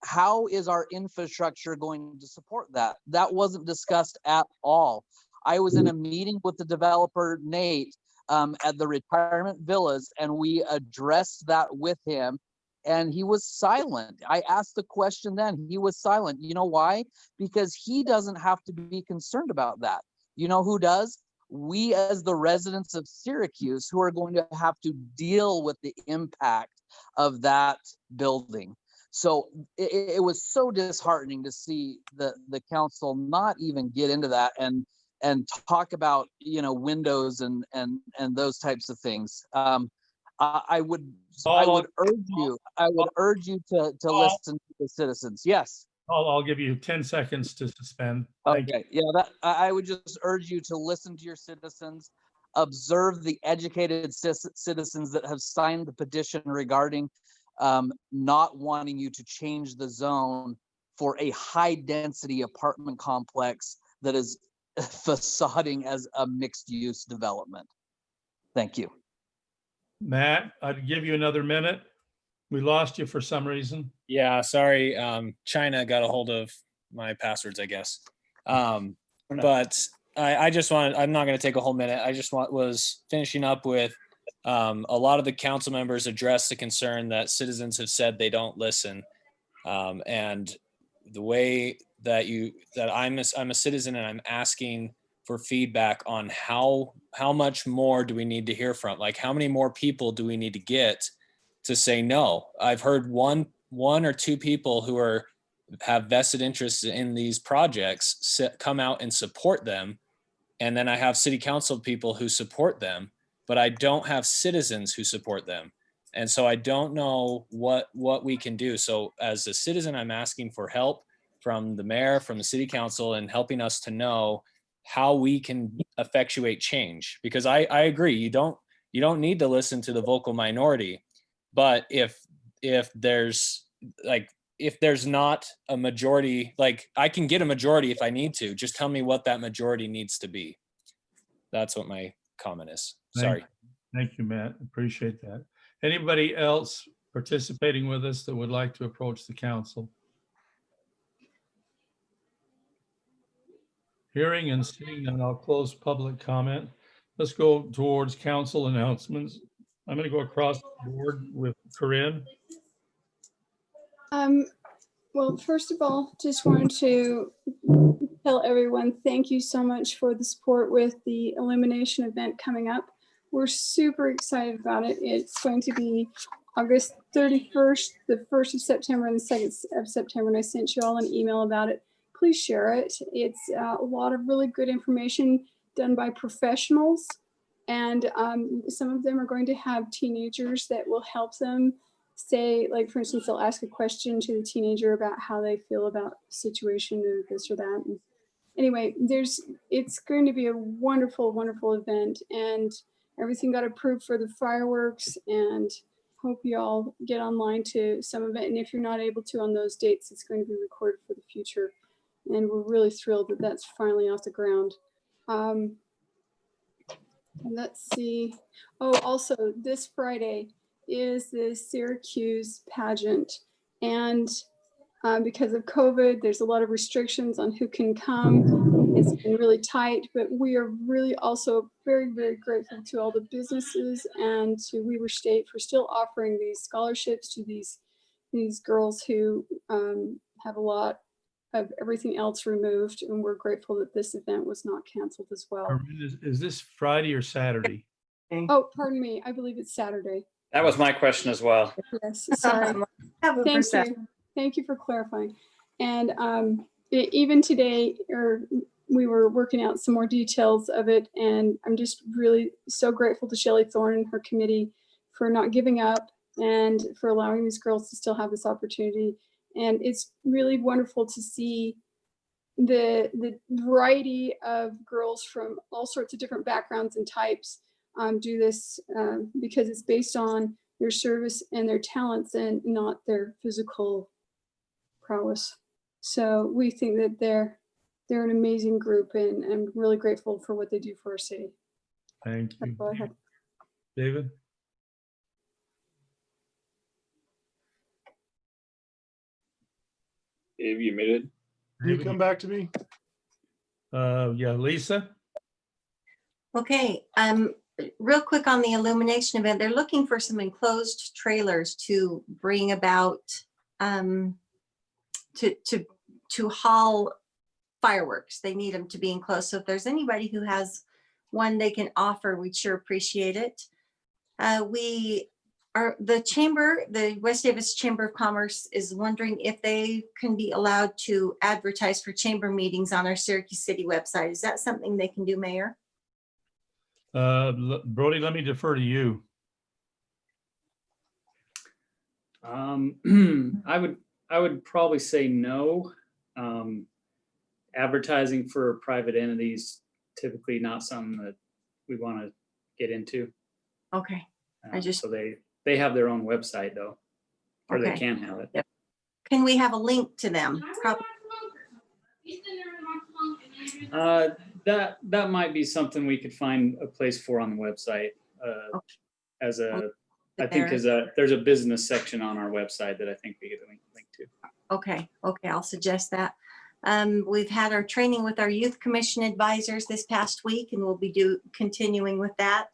How is our infrastructure going to support that? That wasn't discussed at all. I was in a meeting with the developer, Nate, at the retirement villas, and we addressed that with him, and he was silent. I asked the question then, he was silent. You know why? Because he doesn't have to be concerned about that. You know who does? We, as the residents of Syracuse, who are going to have to deal with the impact of that building. So it was so disheartening to see the council not even get into that and talk about, windows and those types of things. I would urge you to listen to the citizens. Yes. I'll give you 10 seconds to suspend. Thank Okay, yeah, I would just urge you to listen to your citizens, observe the educated citizens that have signed the petition regarding not wanting you to change the zone for a high density apartment complex that is facading as a mixed use development. Thank you. Matt, I'd give you another minute. We lost you for some reason. Yeah, sorry. China got a hold of my passwords, I guess. But I just wanted, I'm not going to take a whole minute. I just was finishing up with a lot of the council members addressed the concern that citizens have said they don't listen. And the way that I'm a citizen and I'm asking for feedback on how much more do we need to hear from? Like, how many more people do we need to get to say no? I've heard one or two people who have vested interests in these projects come out and support them. And then I have city council people who support them, but I don't have citizens who support them. And so I don't know what we can do. So as a citizen, I'm asking for help from the mayor, from the city council, and helping us to know how we can effectuate change. Because I agree, you don't need to listen to the vocal minority. But if there's not a majority, like, I can get a majority if I need to. Just tell me what that majority needs to be. That's what my comment is. Sorry. Thank you, Matt. Appreciate that. Anybody else participating with us that would like to approach the council? Hearing and seeing none, I'll close public comment. Let's go towards council announcements. I'm going to go across the board with Corinne. Well, first of all, just wanted to tell everyone, thank you so much for the support with the illumination event coming up. We're super excited about it. It's going to be August 31st, the 1st of September, and the 2nd of September. And I sent you all an email about it. Please share it. It's a lot of really good information done by professionals. And some of them are going to have teenagers that will help them say, like, for instance, they'll ask a question to the teenager about how they feel about the situation or this or that. And anyway, it's going to be a wonderful, wonderful event, and everything got approved for the fireworks, and hope you all get online to some of it. And if you're not able to on those dates, it's going to be recorded for the future. And we're really thrilled that that's finally off the ground. And let's see. Oh, also this Friday is the Syracuse pageant. And because of COVID, there's a lot of restrictions on who can come. It's been really tight, but we are really also very, very grateful to all the businesses and to Weber State for still offering these scholarships to these girls who have a lot of everything else removed. And we're grateful that this event was not canceled as well. Armin, is this Friday or Saturday? Oh, pardon me. I believe it's Saturday. That was my question as well. Yes, sorry. Thank you. Thank you for clarifying. And even today, we were working out some more details of it, and I'm just really so grateful to Shelley Thorne and her committee for not giving up and for allowing these girls to still have this opportunity. And it's really wonderful to see the variety of girls from all sorts of different backgrounds and types do this because it's based on their service and their talents and not their physical prowess. So we think that they're an amazing group, and I'm really grateful for what they do for our city. Thank you. That's all I have. David? Dave, you muted. Can you come back to me? Yeah, Lisa? Okay, real quick on the illumination event, they're looking for some enclosed trailers to bring about to haul fireworks. They need them to be enclosed. So if there's anybody who has one they can offer, we'd sure appreciate it. The West Davis Chamber of Commerce is wondering if they can be allowed to advertise for chamber meetings on our Syracuse City website. Is that something they can do, Mayor? Brody, let me defer to you. I would probably say no. Advertising for private entities, typically not something that we want to get into. Okay. So they have their own website though, or they Okay. can have it. Yep. Can we have a link to them? That might be something we could find a place for on the website. There's a business section on our website that I think we get a link to. Okay, I'll suggest that. We've had our training with our Youth Commission advisors this past week, and we'll be continuing with that.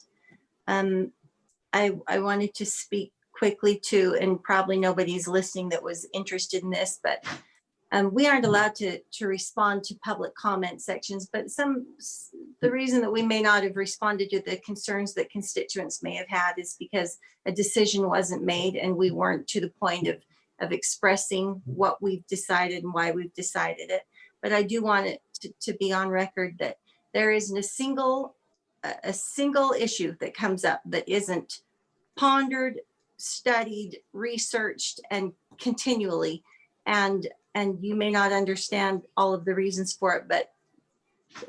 I wanted to speak quickly to, and probably nobody's listening that was interested in this, but we aren't allowed to respond to public comment sections, but the reason that we may not have responded to the concerns that constituents may have had is because a decision wasn't made and we weren't to the point of expressing what we've decided and why we've decided it. But I do want it to be on record that there isn't a single issue that comes up that isn't pondered, studied, researched, and continually. And you may not understand all of the reasons for it,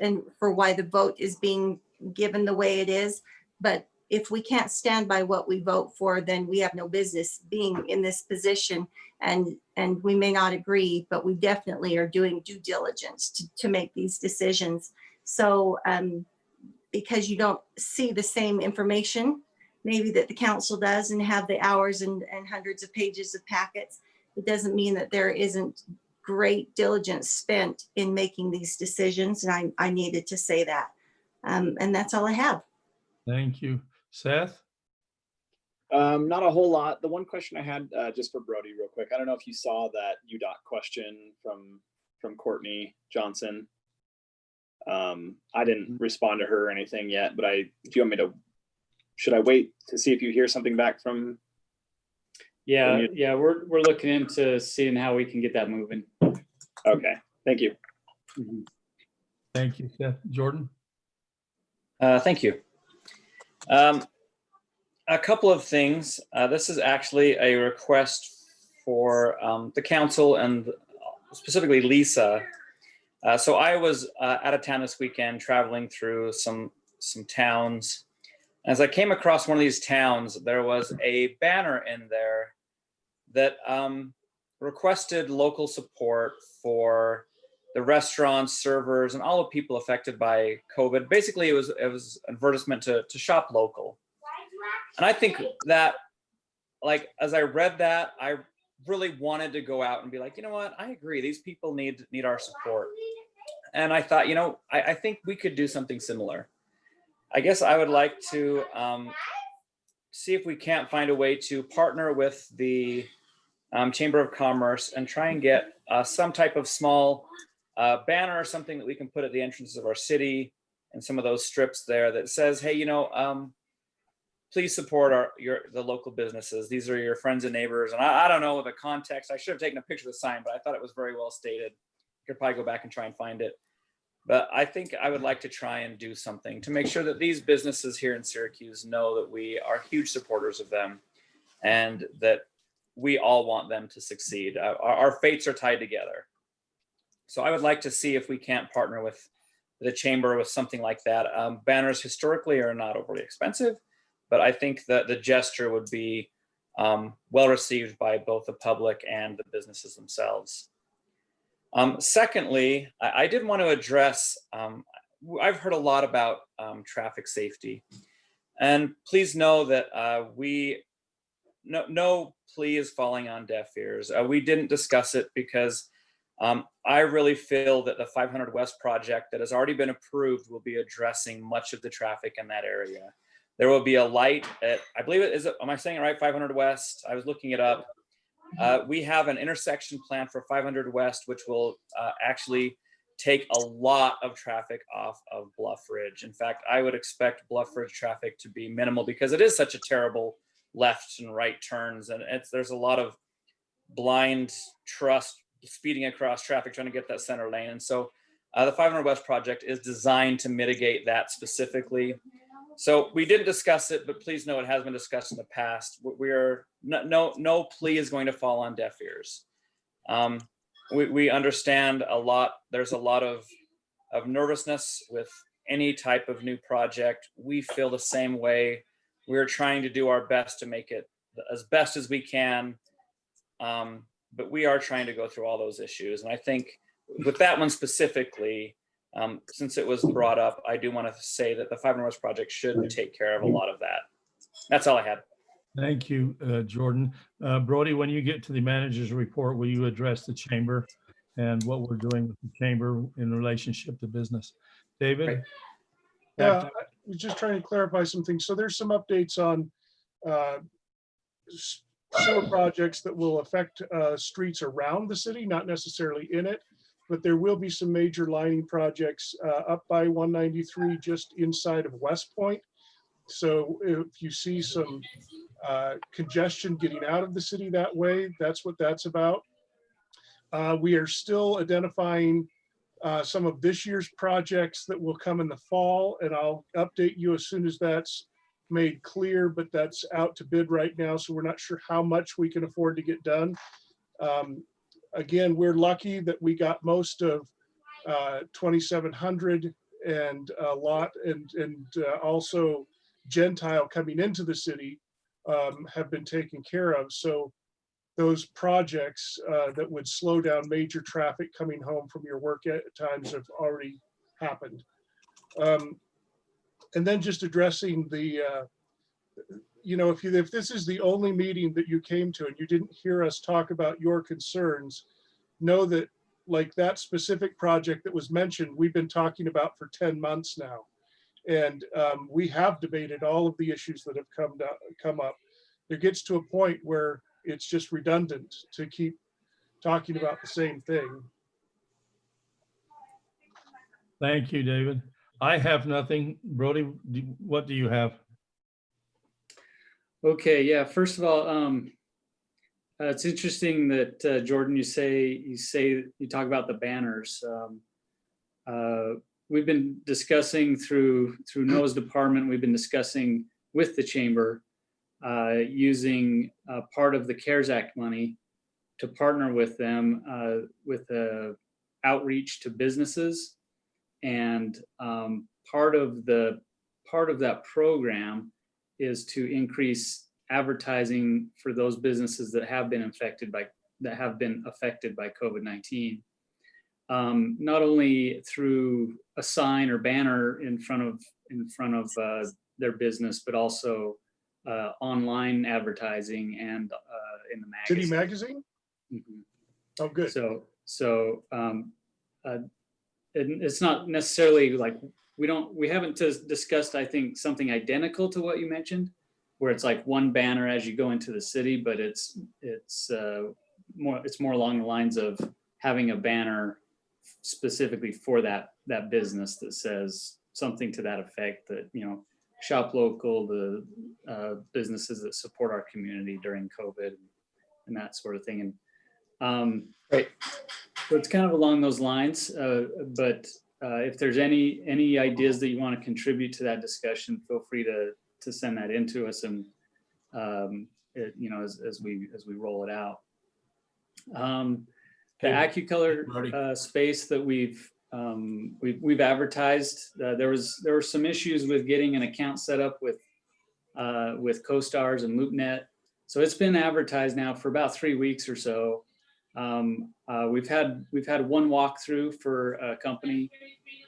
and for why the vote is being given the way it is. But if we can't stand by what we vote for, then we have no business being in this position. And we may not agree, but we definitely are doing due diligence to make these decisions. So because you don't see the same information, maybe that the council does, and have the hours and hundreds of pages of packets, it doesn't mean that there isn't great diligence spent in making these decisions. And I needed to say that. And that's all I have. Thank you. Seth? Not a whole lot. The one question I had just for Brody real quick, I don't know if you saw that UDOT question from Courtney Johnson. I didn't respond to her or anything yet, but should I wait to see if you hear something back from? Yeah, we're looking into seeing how we can get that moving. Okay, thank you. Thank you, Seth. Jordan? Thank you. A couple of things. This is actually a request for the council and specifically Lisa. So I was out of town this weekend traveling through some towns. As I came across one of these towns, there was a banner in there that requested local support for the restaurants, servers, and all the people affected by COVID. Basically, it was an advertisement to shop local. And I think that, like, as I read that, I really wanted to go out and be like, you know what, I agree. These people need our support. And I thought, you know, I think we could do something similar. I guess I would like to see if we can't find a way to partner with the Chamber of Commerce and try and get some type of small banner or something that we can put at the entrances of our city and some of those strips there that says, hey, you know, please support the local businesses. These are your friends and neighbors. And I don't know the context. I should have taken a picture of the sign, but I thought it was very well stated. You could probably go back and try and find it. But I think I would like to try and do something to make sure that these businesses here in Syracuse know that we are huge supporters of them and that we all want them to succeed. Our fates are tied together. So I would like to see if we can't partner with the chamber with something like that. Banners historically are not overly expensive, but I think that the gesture would be well received by both the public and the businesses themselves. Secondly, I did want to address, I've heard a lot about traffic safety. And please know that no plea is falling on deaf ears. We didn't discuss it because I really feel that the 500 West project that has already been approved will be addressing much of the traffic in that area. There will be a light at, I believe it is, am I saying it right, 500 West? I was looking it up. We have an intersection plan for 500 West, which will actually take a lot of traffic off of Bluff Ridge. In fact, I would expect Bluff Ridge traffic to be minimal because it is such a terrible left and right turns. And there's a lot of blind trust speeding across traffic, trying to get that center lane. And so the 500 West project is designed to mitigate that specifically. So we didn't discuss it, but please know it has been discussed in the past. We're no plea is going to fall on deaf ears. We understand a lot. There's a lot of nervousness with any type of new project. We feel the same way. We're trying to do our best to make it as best as we can. But we are trying to go through all those issues. And I think with that one specifically, since it was brought up, I do want to say that the 500 West project should take care of a lot of that. That's all I had. Thank you, Jordan. Brody, when you get to the manager's report, will you address the chamber and what we're doing with the chamber in relationship to business? David? Right. Yeah, I was just trying to clarify some things. So there's some updates on sewer projects that will affect streets around the city, not necessarily in it, but there will be some major lining projects up by 193 just inside of West Point. So if you see some congestion getting out of the city that way, that's what that's about. We are still identifying some of this year's projects that will come in the fall, and I'll update you as soon as that's made clear, but that's out to bid right now, so we're not sure how much we can afford to get done. Again, we're lucky that we got most of 2700 and a lot, and also Gentile coming into the city have been taken care of. So those projects that would slow down major traffic coming home from your work at times have already happened. And then just addressing the, you know, if this is the only meeting that you came to and you didn't hear us talk about your concerns, know that like that specific project that was mentioned, we've been talking about for 10 months now. And we have debated all of the issues that have come up. There gets to a point where it's just redundant to keep talking about the same thing. Thank you, David. I have nothing. Brody, what do you have? Okay, yeah, first of all, it's interesting that Jordan, you talk about the banners. We've been discussing through Noah's department, we've been discussing with the chamber using part of the CARES Act money to partner with them with outreach to businesses. And part of that program is to increase advertising for those businesses that have been affected by COVID-19. not only through a sign or banner in front of their business, but also online advertising and in the magazine. City magazine? Mhm. Oh, good. It's not necessarily like we haven't discussed, I think, something identical to what you mentioned, where it's like one banner as you go into the city, but it's more along the lines of having a banner specifically for that business that says something to that effect, that, you know, shop local, the businesses that support our community during COVID and that sort of thing. And right. So it's kind of along those lines, but if there's any ideas that you want to contribute to that discussion, feel free to send that in to us, and you know, as we roll it out. The AccuColor space that we've advertised, there were some issues with getting an account set up with CoStars and LoopNet. So it's been advertised now for about 3 weeks or so. We've had one walkthrough for a company.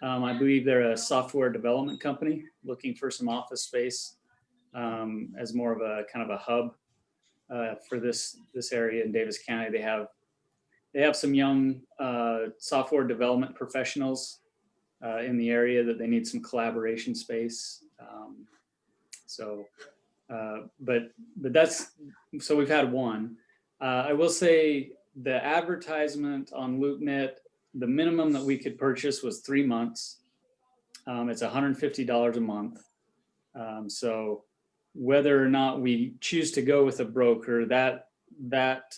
I believe they're a software development company looking for some office space as more of a kind of a hub for this area in Davis County. They have some young software development professionals in the area that they need some collaboration space. But that's, so we've had one. I will say the advertisement on LoopNet, the minimum that we could purchase was 3 months. It's $150 a month. So whether or not we choose to go with a broker, that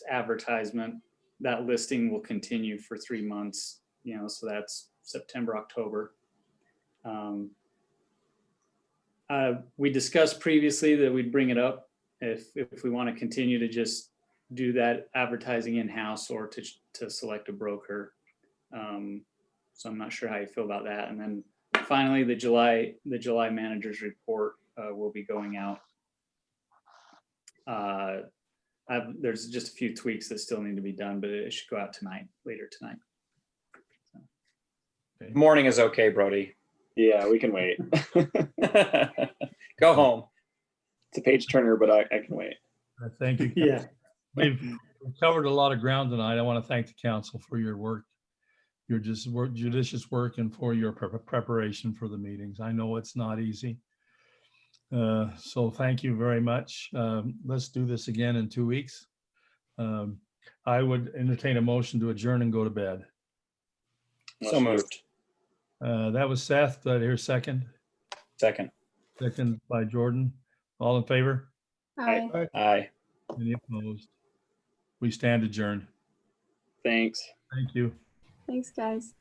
advertisement, that listing will continue for 3 months, you know, so that's September, October. We discussed previously that we'd bring it up if we want to continue to just do that advertising in-house or to select a broker. So I'm not sure how you feel about that. And then finally, the July manager's report will be going out. There's just a few tweaks that still need to be done, but it should go out later tonight. So. Morning is okay, Brody. Yeah, we can wait. Go home. It's a page turner, but I can wait. Thank you. Yeah. We've covered a lot of ground tonight. I want to thank the council for your work, your judicious work, and for your preparation for the meetings. I know it's not easy. So thank you very much. Let's do this again in 2 weeks. I would entertain a motion to adjourn and go to bed. So moved. That was Seth. Did I hear second? Second. Second by Jordan. All in favor? Aye. Aye. Any opposed? We stand adjourned. Thanks. Thank you. Thanks, guys.